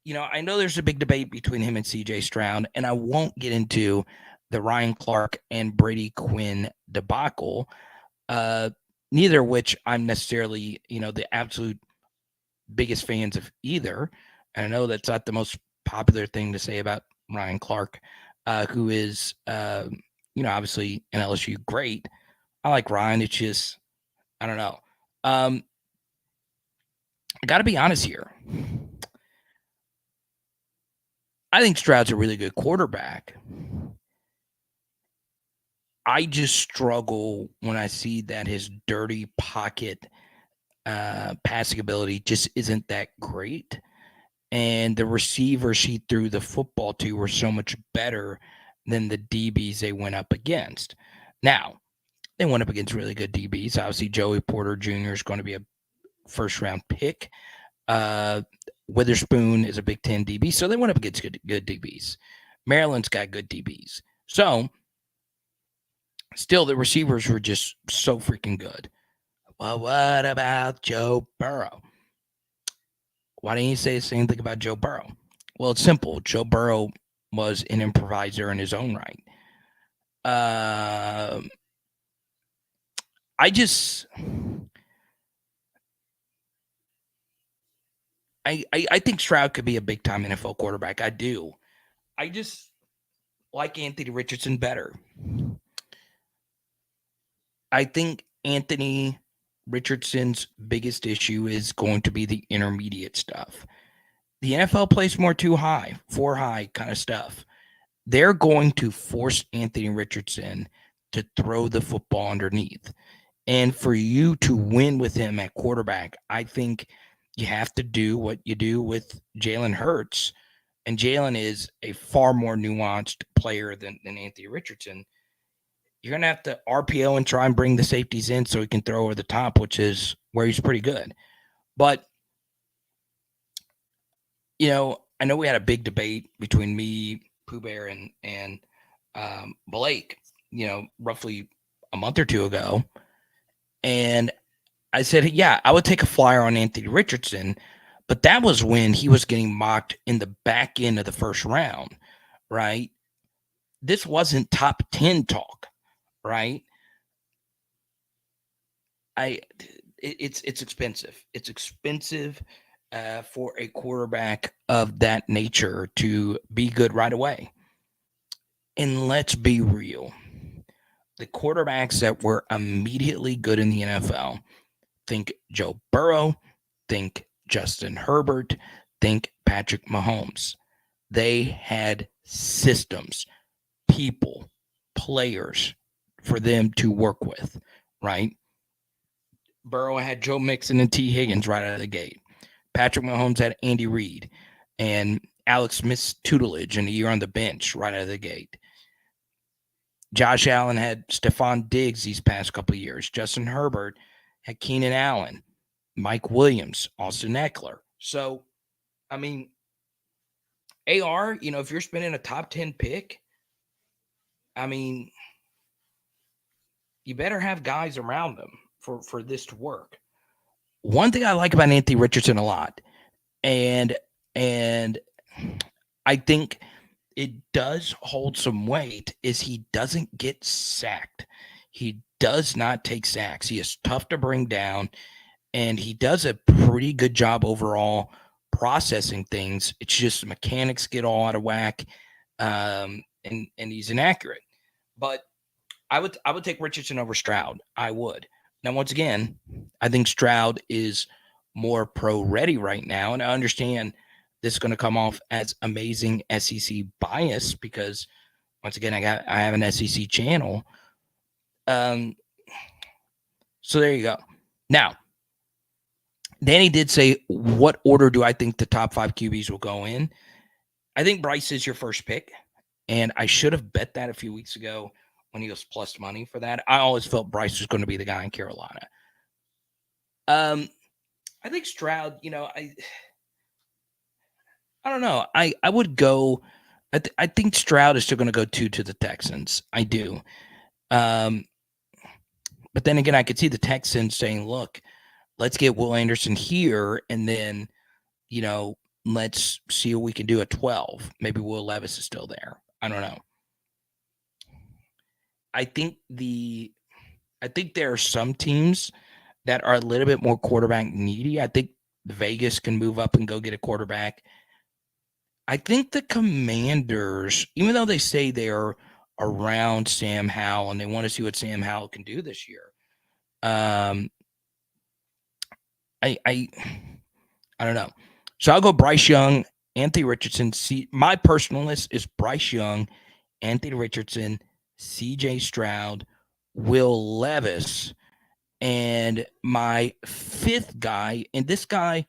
A: I know there's a big debate between him and CJ Stroud, and I won't get into the Ryan Clark and Brady Quinn debacle, neither of which I'm necessarily, the absolute biggest fans of either. And I know that's not the most popular thing to say about Ryan Clark, who is, obviously an LSU great. I like Ryan. It's just, I don't know. I got to be honest here. I think Stroud's a really good quarterback. I just struggle when I see that his dirty pocket passing ability just isn't that great. And the receivers he threw the football to were so much better than the DBs they went up against. Now, they went up against really good DBs. Obviously, Joey Porter Jr. is going to be a first-round pick. Witherspoon is a Big Ten DB, so they went up against good DBs. Maryland's got good DBs. So, still, the receivers were just so freaking good. Well, what about Joe Burrow? Why didn't you say the same thing about Joe Burrow? Well, it's simple. Joe Burrow was an improviser in his own right. I think Stroud could be a big-time NFL quarterback. I do. I just like Anthony Richardson better. I think Anthony Richardson's biggest issue is going to be the intermediate stuff. The NFL plays more 2 high, 4 high kind of stuff. they're going to force Anthony Richardson to throw the football underneath. And for you to win with him at quarterback, I think you have to do what you do with Jalen Hurts. And Jalen is a far more nuanced player than Anthony Richardson. You're going to have to RPO and try and bring the safeties in so he can throw over the top, which is where he's pretty good. But, I know we had a big debate between me, Pooh Bear, and Blake, roughly a month or two ago. And I said, yeah, I would take a flyer on Anthony Richardson, but that was when he was getting mocked in the back end of the first round, right? This wasn't top 10 talk, right? It's expensive. It's expensive for a quarterback of that nature to be good right away. And let's be real. The quarterbacks that were immediately good in the NFL, think Joe Burrow, think Justin Herbert, think Patrick Mahomes. They had systems, people, players for them to work with, right? Burrow had Joe Mixon and T. Higgins right out of the gate. Patrick Mahomes had Andy Reid and Alex Smith's tutelage and a year on the bench right out of the gate. Josh Allen had Stephon Diggs these past couple of years. Justin Herbert had Keenan Allen, Mike Williams, Austin Eckler. So, I mean, AR, if you're spending a top 10 pick, I mean, you better have guys around them for this to work. One thing I like about Anthony Richardson a lot, and I think it does hold some weight, is he doesn't get sacked. He does not take sacks. He is tough to bring down, and he does a pretty good job overall processing things. It's just the mechanics get all out of whack, and he's inaccurate. But I would take Richardson over Stroud. I would. Now, once again, I think Stroud is more pro ready right now, and I understand this is going to come off as amazing SEC bias because, once again, I have an SEC channel. So there you go. Now, Danny did say, what order do I think the top 5 QBs will go in? I think Bryce is your first pick, and I should have bet that a few weeks ago when he was plus money for that. I always felt Bryce was going to be the guy in Carolina. I think Stroud, I don't know. I would go. I think Stroud is still going to go 2 to the Texans. I do. But then again, I could see the Texans saying, look, let's get Will Anderson here, and then, let's see what we can do at 12. Maybe Will Levis is still there. I don't know. I think there are some teams that are a little bit more quarterback needy. I think Vegas can move up and go get a quarterback. I think the Commanders, even though they say they're around Sam Howell and they want to see what Sam Howell can do this year, I don't know. So I'll go Bryce Young, Anthony Richardson. My personal list is Bryce Young, Anthony Richardson, CJ Stroud, Will Levis, and my 5th guy. And this guy,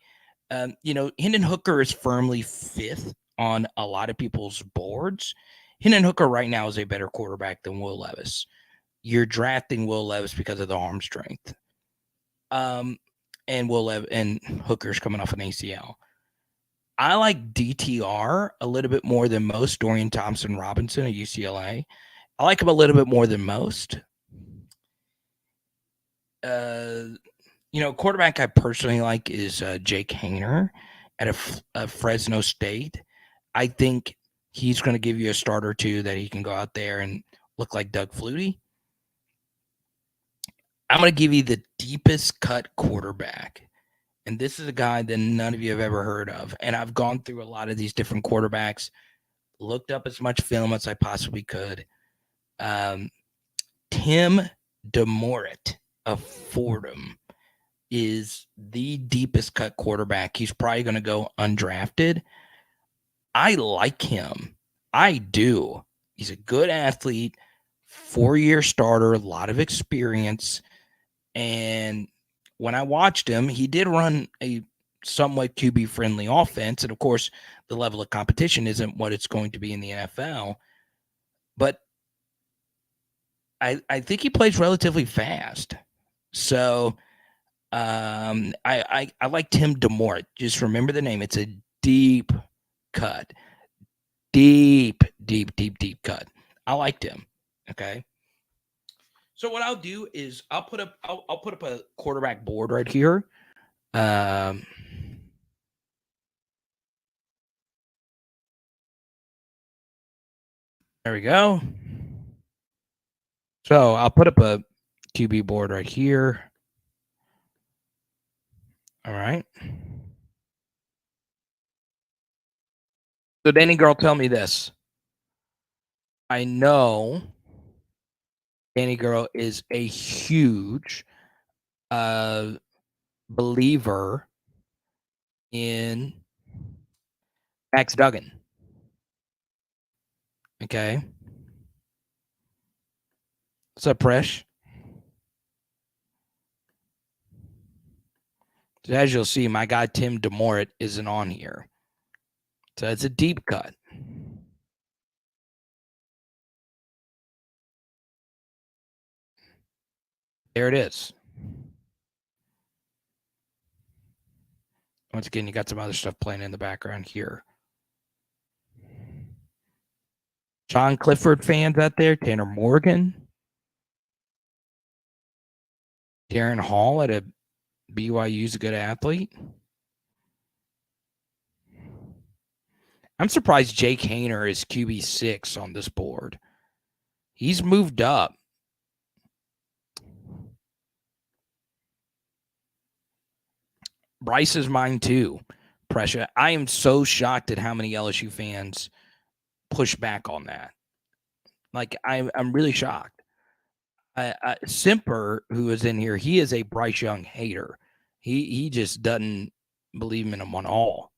A: Hendon Hooker is firmly 5th on a lot of people's boards. Hendon Hooker right now is a better quarterback than Will Levis. You're drafting Will Levis because of the arm strength. And Hooker's coming off an ACL. I like DTR a little bit more than most. Dorian Thompson-Robinson at UCLA. I like him a little bit more than most. Quarterback I personally like is Jake Hayner at a Fresno State. I think he's going to give you a start or two that he can go out there and look like Doug Flutie. I'm going to give you the deepest cut quarterback. And this is a guy that none of you have ever heard of. And I've gone through a lot of these different quarterbacks, looked up as much film as I possibly could. Tim DeMorit of Fordham is the deepest cut quarterback. He's probably going to go undrafted. I like him. I do. He's a good athlete, 4-year starter, a lot of experience. And when I watched him, he did run a somewhat QB friendly offense. And of course, the level of competition isn't what it's going to be in the NFL. But I think he plays relatively fast. So I like Tim DeMort. Just remember the name. It's a deep cut. Deep cut. I liked him. Okay. So what I'll do is I'll put up a quarterback board right here. There we go. So I'll put up a QB board right here. All right. So Danny Girl, tell me this. I know Danny Girl is a huge believer in Max Duggan. Okay. What's up, Presh? So as you'll see, my guy Tim DeMort isn't on here. So it's a deep cut. There it is. Once again, you got some other stuff playing in the background here. John Clifford fans out there, Tanner Morgan, Darren Hall at a BYU's a good athlete. I'm surprised Jake Hayner is QB6 on this board. He's moved up. Bryce is mine too. Pressure. I am so shocked at how many LSU fans push back on that. Like I'm really shocked. Simper, who is in here, he is a Bryce Young hater. He just doesn't believe in him on all.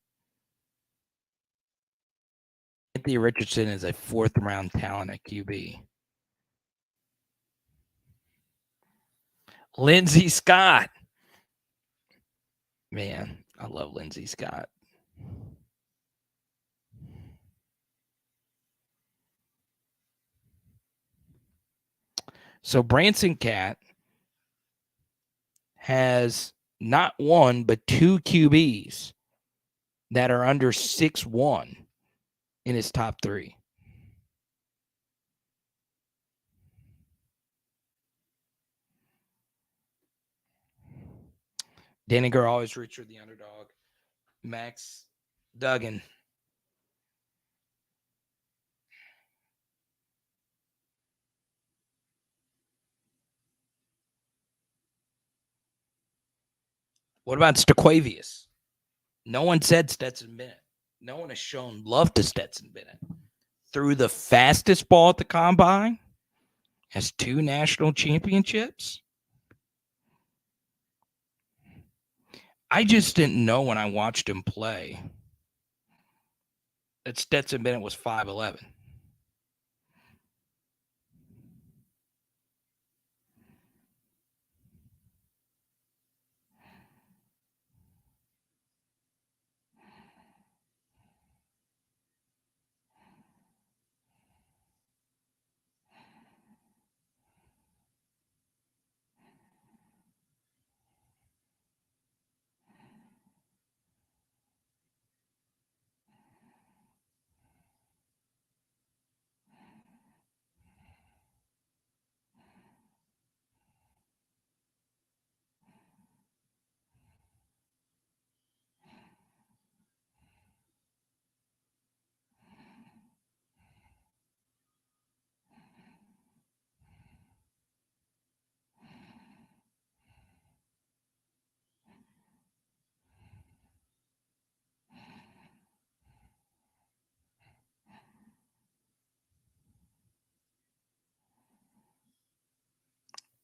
A: Anthony Richardson is a 4th round talent at QB. Lindsey Scott. Man, I love Lindsey Scott. So Branson Cat has not one, but 2 QBs that are under 6'1" in his top 3. Daniger always roots for the underdog. Max Duggan. What about Staquavius? No one said Stetson Bennett. No one has shown love to Stetson Bennett. Threw the fastest ball at the combine. Has 2 national championships. I just didn't know when I watched him play that Stetson Bennett was 5'11".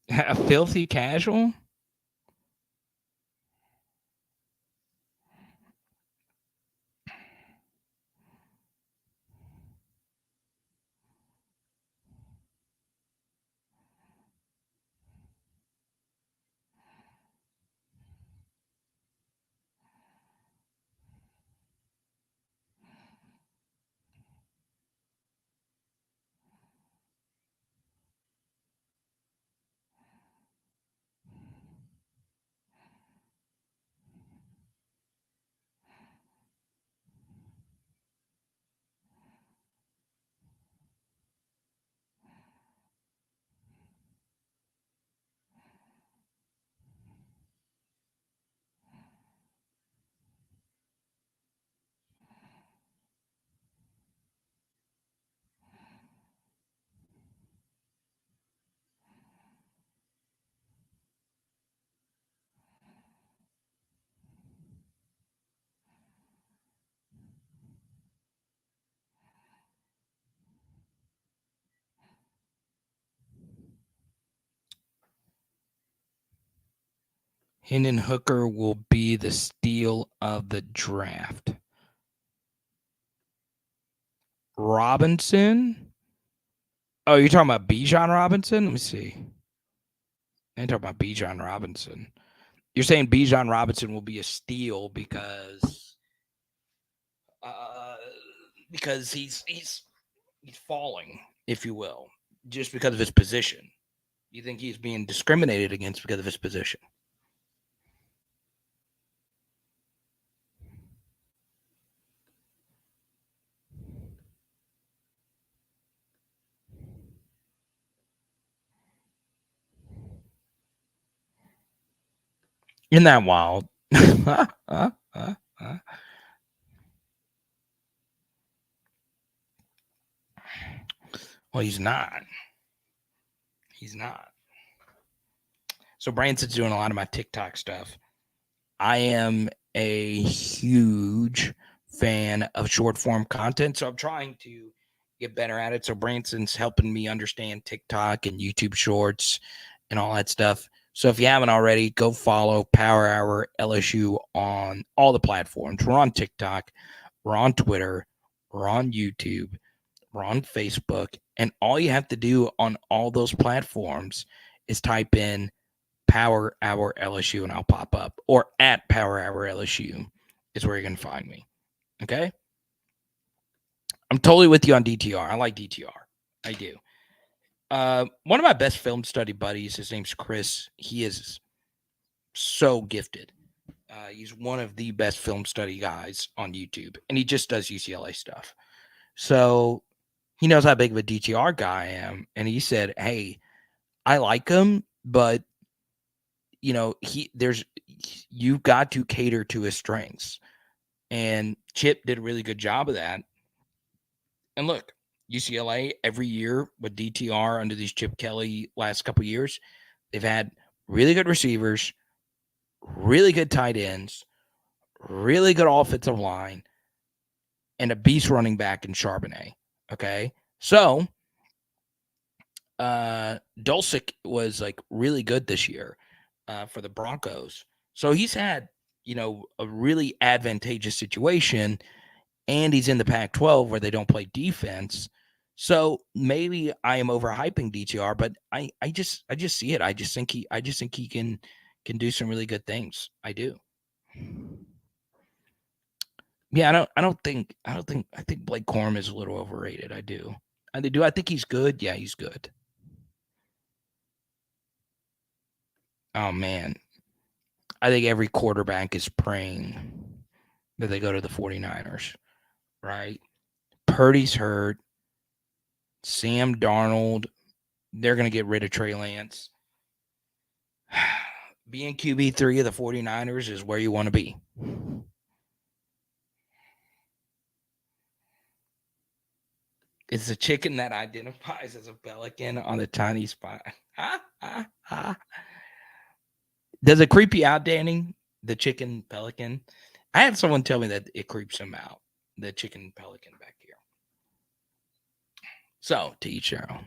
A: A filthy casual? Hendon Hooker will be the steal of the draft. Robinson? Oh, you're talking about Bijan Robinson? Let me see. I ain't talking about Bijan Robinson. You're saying Bijan Robinson will be a steal because he's falling, if you will, just because of his position. You think he's being discriminated against because of his position? Isn't that wild? Well, he's not. He's not. So Branson's doing a lot of my TikTok stuff. I am a huge fan of short form content, so I'm trying to get better at it. So Branson's helping me understand TikTok and YouTube Shorts and all that stuff. So if you haven't already, go follow Power Hour LSU on all the platforms. We're on TikTok, we're on Twitter, we're on YouTube, we're on Facebook, and all you have to do on all those platforms is type in Power Hour LSU and I'll pop up, or at Power Hour LSU is where you're going to find me. Okay. I'm totally with you on DTR. I like DTR. I do. One of my best film study buddies, his name's Chris. He is so gifted. He's one of the best film study guys on YouTube, and he just does UCLA stuff. So he knows how big of a DTR guy I am. And he said, hey, I like him, but you know, you've got to cater to his strengths. And Chip did a really good job of that. And look, UCLA every year with DTR under these Chip Kelly last couple of years, they've had really good receivers, really good tight ends, really good offensive line, and a beast running back in Charbonnet. Okay. So Dulcich was like really good this year for the Broncos. So he's had, a really advantageous situation, and he's in the Pac-12 where they don't play defense. So maybe I am overhyping DTR, but I just see it. I just think he can do some really good things. I do. Yeah, I think Blake Corum is a little overrated. I do. I think he's good. Yeah, he's good. Oh man. I think every quarterback is praying that they go to the 49ers, right? Purdy's hurt. Sam Darnold, they're going to get rid of Trey Lance. Being QB3 of the 49ers is where you want to be. It's a chicken that identifies as a pelican on a tiny spot. Does it creep you out, Danny? The chicken pelican? I had someone tell me that it creeps him out. The chicken pelican back here. So, to each their own.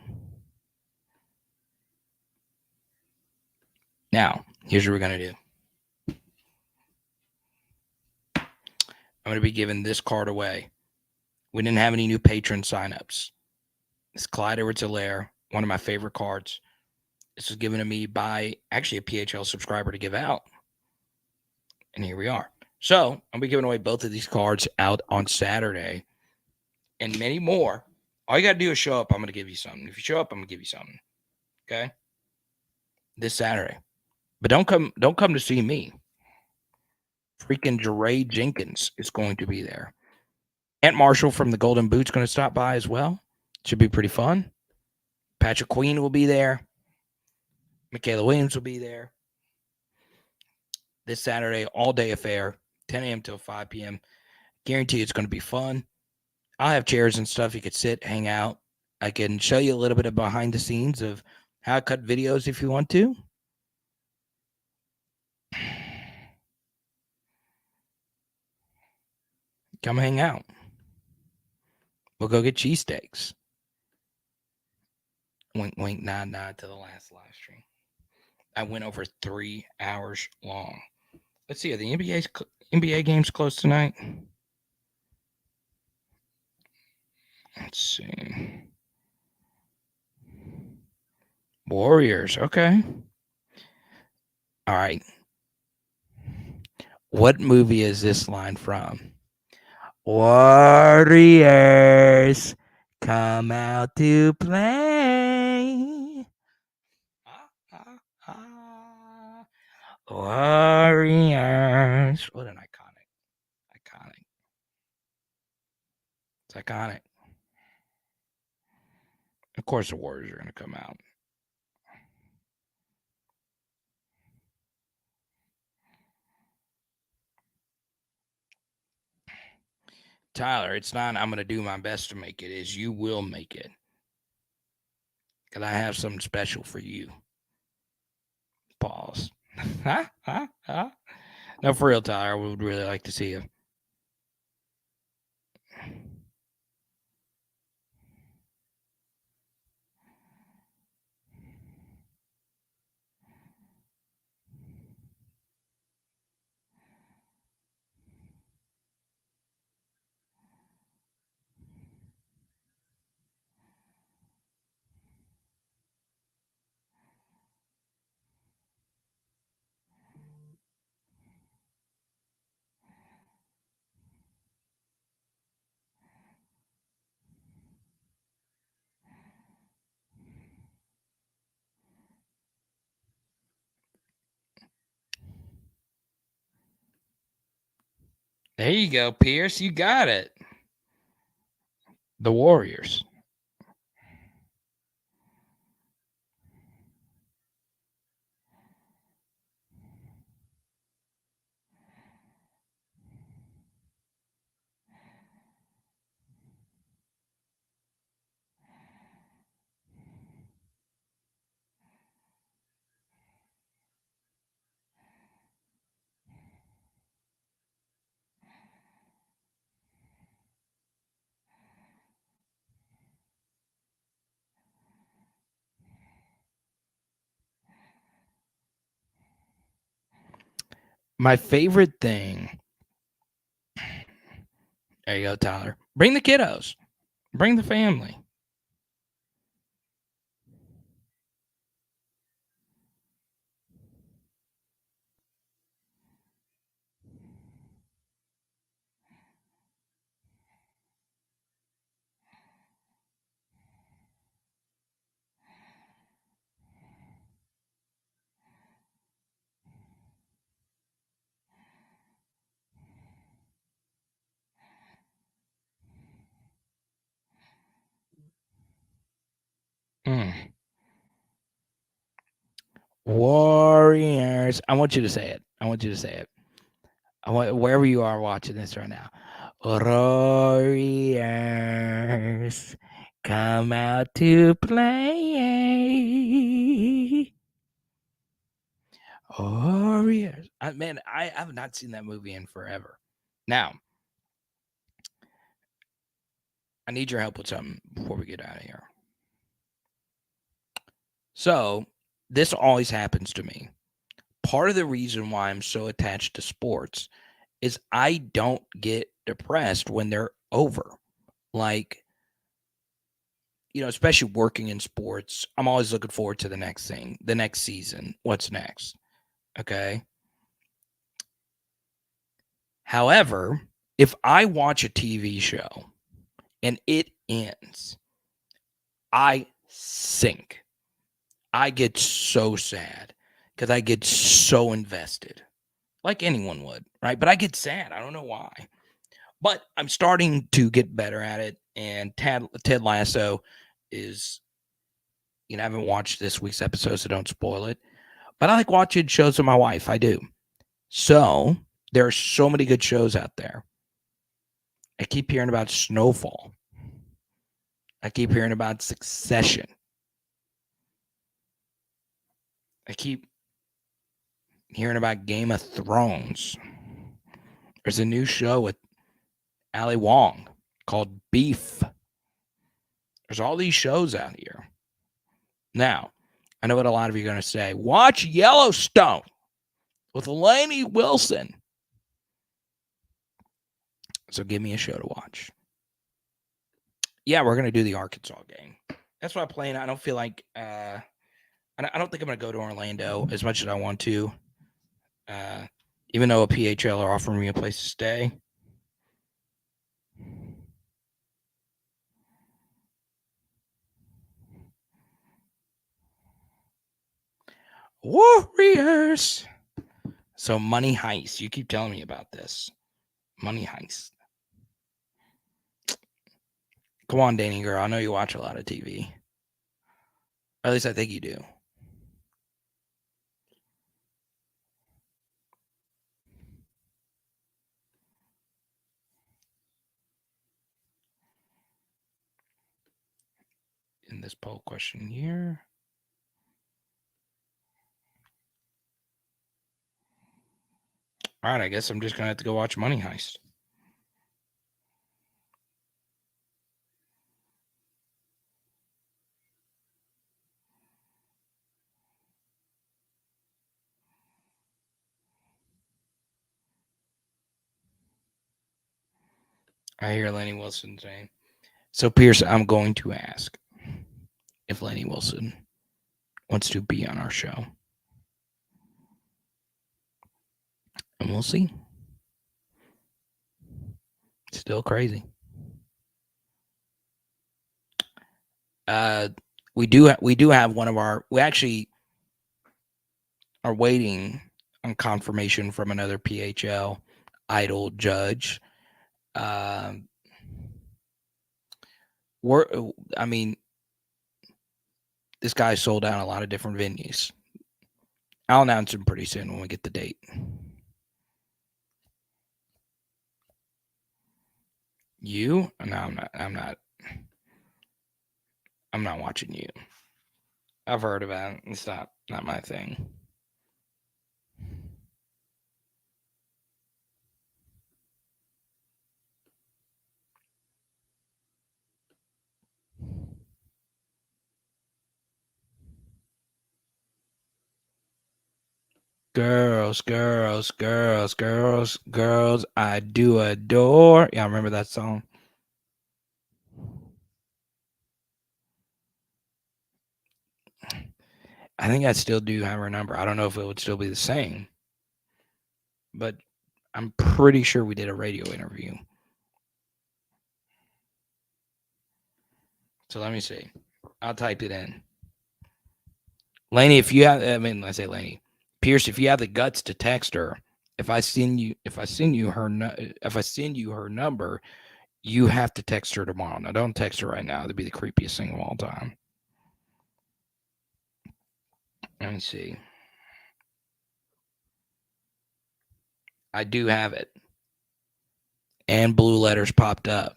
A: Now, here's what we're going to do. I'm going to be giving this card away. We didn't have any new patron signups. It's Clyde Edwards-Helaire, one of my favorite cards. This was given to me by actually a PHL subscriber to give out. And here we are. So I'll be giving away both of these cards out on Saturday and many more. All you got to do is show up. I'm going to give you something. If you show up, I'm going to give you something. Okay? This Saturday. But don't come to see me. Freaking Jeray Jenkins is going to be there. Ant Marshall from the Golden Boot's going to stop by as well. Should be pretty fun. Patrick Queen will be there. Michaela Williams will be there. This Saturday, all-day affair, 10 a.m. till 5 p.m. Guarantee it's going to be fun. I'll have chairs and stuff. You could sit, hang out. I can show you a little bit of behind the scenes of how I cut videos if you want to. Come hang out. We'll go get cheesesteaks. Wink, wink, nod, nod to the last live stream. I went over 3 hours long. Let's see. Are the NBA games close tonight? Let's see. Warriors. Okay. All right. What movie is this line from? Warriors come out to play. Warriors. What an iconic. It's iconic. Of course, the Warriors are going to come out. Tyler, it's not I'm going to do my best to make it. Is you will make it. Because I have something special for you. Pause. No, for real, Tyler, we would really like to see you. There you go, Pierce. You got it. The Warriors. My favorite thing. There you go, Tyler. Bring the kiddos. Bring the family. Warriors. I want you to say it. I want wherever you are watching this right now. Warriors come out to play. Warriors. I have not seen that movie in forever. Now, I need your help with something before we get out of here. So, this always happens to me. Part of the reason why I'm so attached to sports is I don't get depressed when they're over. Like, especially working in sports, I'm always looking forward to the next thing, the next season. What's next? Okay. However, if I watch a TV show and it ends, I sink. I get so sad because I get so invested, like anyone would, right? But I get sad. I don't know why. But I'm starting to get better at it. And Ted Lasso is, I haven't watched this week's episode, so don't spoil it. But I like watching shows with my wife. I do. So there are so many good shows out there. I keep hearing about Snowfall. I keep hearing about Succession. I keep hearing about Game of Thrones. There's a new show with Ali Wong called Beef. There's all these shows out here. Now, I know what a lot of you are going to say. Watch Yellowstone with Lainey Wilson. So give me a show to watch. Yeah, we're going to do the Arkansas game. That's what I'm playing. I don't feel like I don't think I'm going to go to Orlando as much as I want to. Even though a PHL are offering me a place to stay. Warriors. So Money Heist. You keep telling me about this. Money Heist. Come on, Danny girl. I know you watch a lot of TV. Or at least I think you do. In this poll question here. All right, I guess I'm just going to have to go watch Money Heist. I hear Lainey Wilson saying. So, Pierce, I'm going to ask if Lainey Wilson wants to be on our show. And we'll see. Still crazy. We do have one of our. We actually are waiting on confirmation from another PHL idol judge. This guy sold out a lot of different venues. I'll announce him pretty soon when we get the date. You? No, I'm not watching you. I've heard about it. It's not my thing. Girls, I do adore. Yeah, I remember that song. I think I still do have her number. I don't know if it would still be the same, but I'm pretty sure we did a radio interview. So let me see. I'll type it in. Lainey, if you have, I say Lainey, Pierce, if you have the guts to text her, if I send you her number, you have to text her tomorrow. Now, don't text her right now. That'd be the creepiest thing of all time. Let me see. I do have it. And blue letters popped up.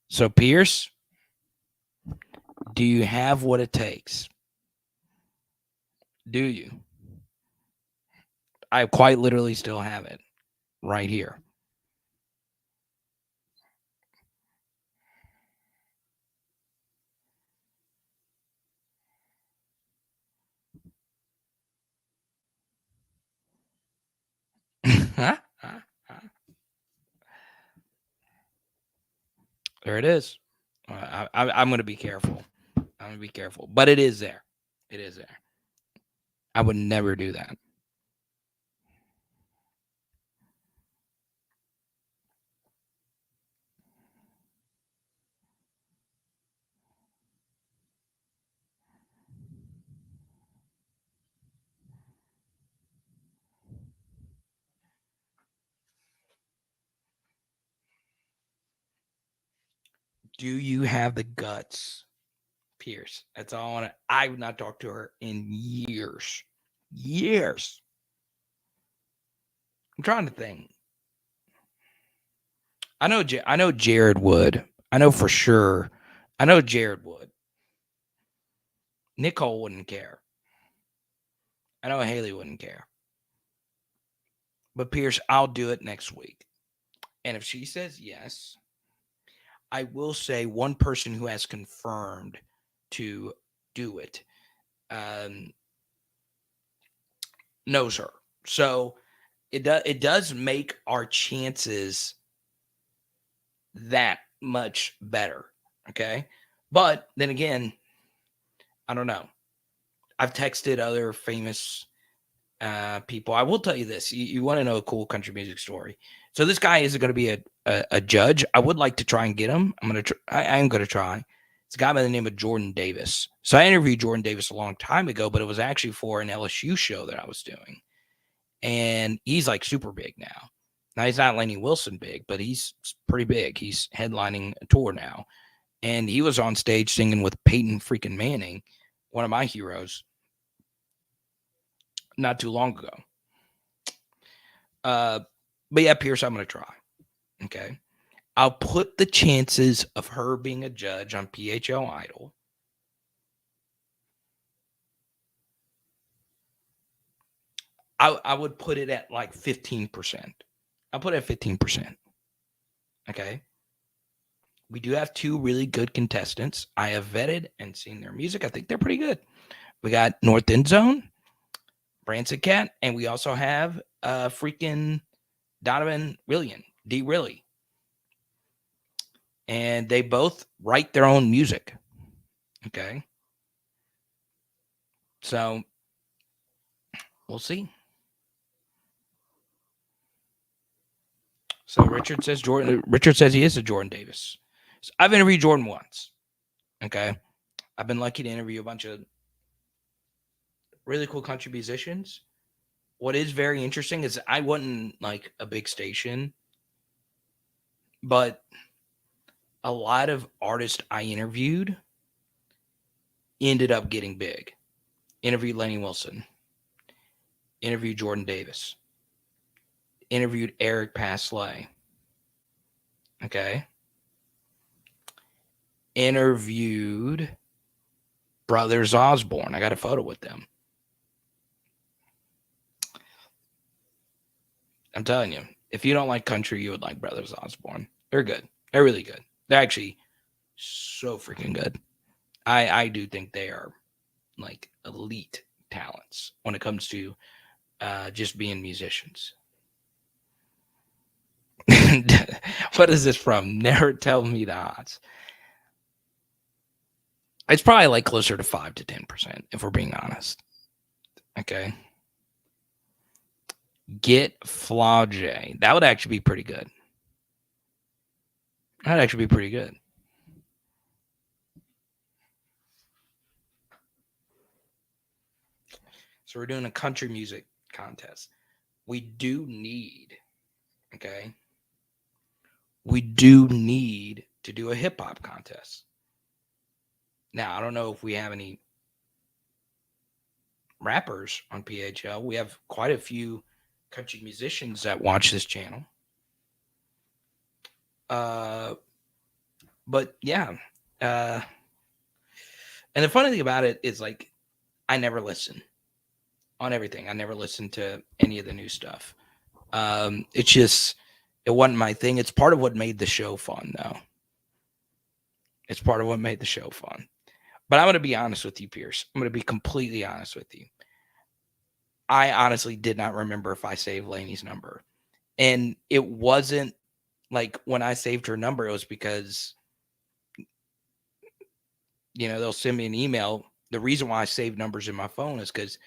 A: So, Pierce, do you have what it takes? Do you? I quite literally still have it right here. There it is. I'm going to be careful. I'm going to be careful. But it is there. It is there. I would never do that. Do you have the guts, Pierce? That's all I want to. I've not talked to her in years. Years. I'm trying to think. I know Jared would. I know for sure. I know Jared would. Nicole wouldn't care. I know Haley wouldn't care. But Pierce, I'll do it next week. And if she says yes, I will say one person who has confirmed to do it knows her. So it does make our chances that much better. Okay. But then again, I don't know. I've texted other famous people. I will tell you this. You want to know a cool country music story. So this guy isn't going to be a judge. I would like to try and get him. I am going to try. It's a guy by the name of Jordan Davis. So I interviewed Jordan Davis a long time ago, but it was actually for an LSU show that I was doing. And he's like super big now. Now he's not Lainey Wilson big, but he's pretty big. He's headlining a tour now. And he was on stage singing with Peyton freaking Manning, one of my heroes, not too long ago. But yeah, Pierce, I'm going to try. Okay. I'll put the chances of her being a judge on PHL Idol. I would put it at like 15%. I'll put it at 15%. Okay. We do have two really good contestants. I have vetted and seen their music. I think they're pretty good. We got North End Zone, Branson Cat, and we also have freaking Donovan Rillian, D. Riley. And they both write their own music. Okay. So we'll see. So Richard says he is a Jordan Davis. So I've interviewed Jordan once. Okay. I've been lucky to interview a bunch of really cool country musicians. What is very interesting is I wasn't like a big station, but a lot of artists I interviewed ended up getting big. Interviewed Lainey Wilson. Interviewed Jordan Davis. Interviewed Eric Pasley. Okay. Interviewed Brothers Osborne. I got a photo with them. I'm telling you, if you don't like country, you would like Brothers Osborne. They're good. They're really good. They're actually so freaking good. I do think they are like elite talents when it comes to just being musicians. What is this from? Never tell me the odds. It's probably like closer to 5 to 10%, if we're being honest. Okay. Get Flaugier. That would actually be pretty good. That'd actually be pretty good. So we're doing a country music contest. We do need, okay? We do need to do a hip hop contest. Now, I don't know if we have any rappers on PHL. We have quite a few country musicians that watch this channel. But yeah. And the funny thing about it is like I never listen on everything. I never listen to any of the new stuff. It's just it wasn't my thing. It's part of what made the show fun, though. It's part of what made the show fun. But I'm going to be honest with you, Pierce. I'm going to be completely honest with you. I honestly did not remember if I saved Lainey's number. And it wasn't like when I saved her number, it was because, they'll send me an email. The reason why I saved numbers in my phone is because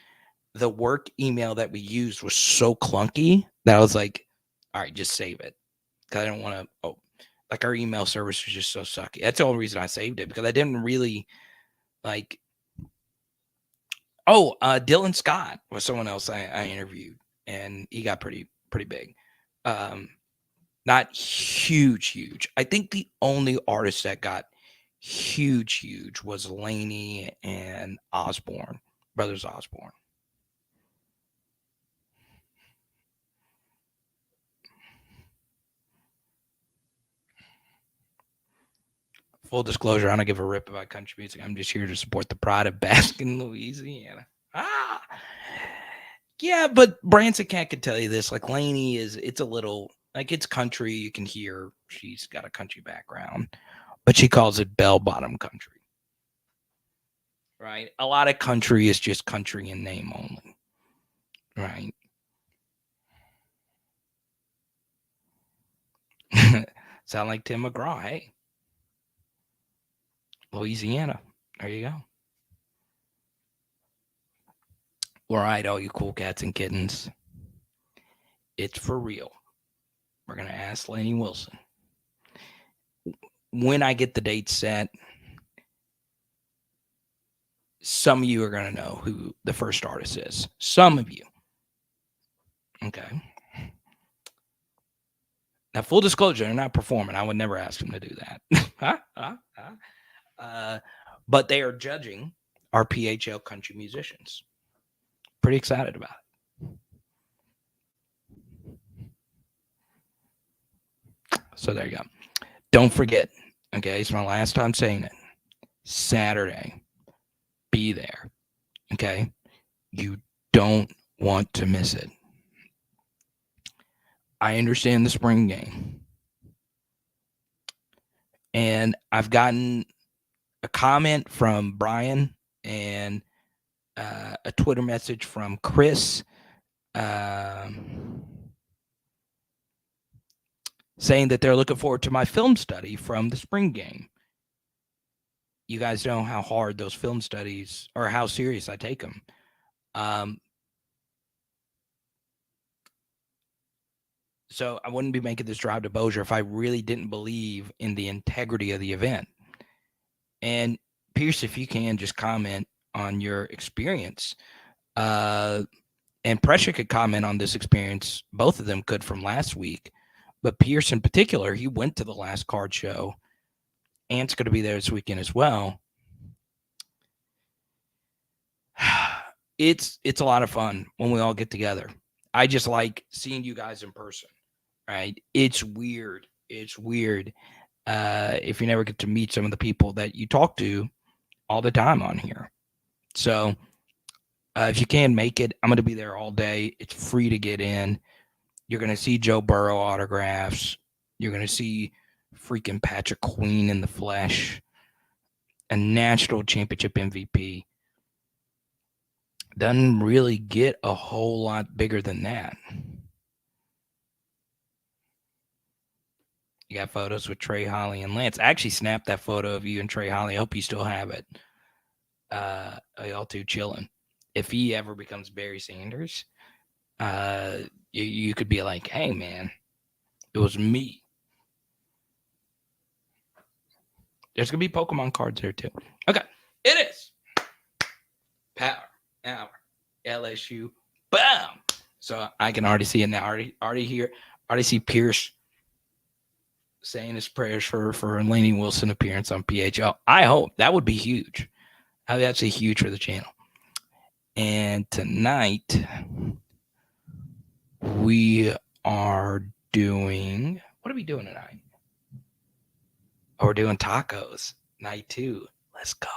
A: the work email that we used was so clunky that I was like, all right, just save it. Because I don't want to, like our email service was just so sucky. That's the only reason I saved it, because I didn't really like, Dylan Scott was someone else I interviewed, and he got pretty big. Not huge. I think the only artist that got huge was Lainey and Osborne, Brothers Osborne. Full disclosure, I don't give a rip about country music. I'm just here to support the pride of Baskin, Louisiana. Yeah, but Branson Cat could tell you this. Like Lainey it's a little Like, it's country. You can hear she's got a country background, but she calls it bell-bottom country. Right? A lot of country is just country in name only. Right? Sound like Tim McGraw. Hey, Louisiana. There you go. All right, all you cool cats and kittens. It's for real. We're going to ask Lainey Wilson. When I get the date set, some of you are going to know who the first artist is. Some of you. Okay. Now, full disclosure, they're not performing. I would never ask them to do that. But they are judging our PHL country musicians. Pretty excited about it. So there you go. Don't forget, okay, it's my last time saying it. Saturday, be there, okay? You don't want to miss it. I understand the spring game. And I've gotten a comment from Brian and a Twitter message from Chris saying that they're looking forward to my film study from the spring game. You guys know how hard those film studies, or how serious I take them. So I wouldn't be making this drive to Bossier if I really didn't believe in the integrity of the event. And Pierce, if you can just comment on your experience, and Pressure could comment on this experience. Both of them could from last week, but Pierce in particular, he went to the last card show. Ant's going to be there this weekend as well. It's a lot of fun when we all get together. I just like seeing you guys in person, right? It's weird. It's weird if you never get to meet some of the people that you talk to all the time on here. So if you can make it, I'm going to be there all day. It's free to get in. You're going to see Joe Burrow autographs. You're going to see freaking Patrick Queen in the flesh, a national championship MVP. Doesn't really get a whole lot bigger than that. You got photos with Trey, Holly, and Lance. I actually snapped that photo of you and Trey Holly. I hope you still have it. Y'all two chilling. If he ever becomes Barry Sanders, you could be like, hey, man, it was me. There's going to be Pokemon cards there, too. Okay, it is Power Hour LSU. Bam! So I can already see it now. Already see Pierce saying his prayers for Lainey Wilson appearance on PHL. I hope. That would be huge. That would be actually huge for the channel. And tonight, we are doing... What are we doing tonight? Oh, we're doing tacos. Night 2. Let's go.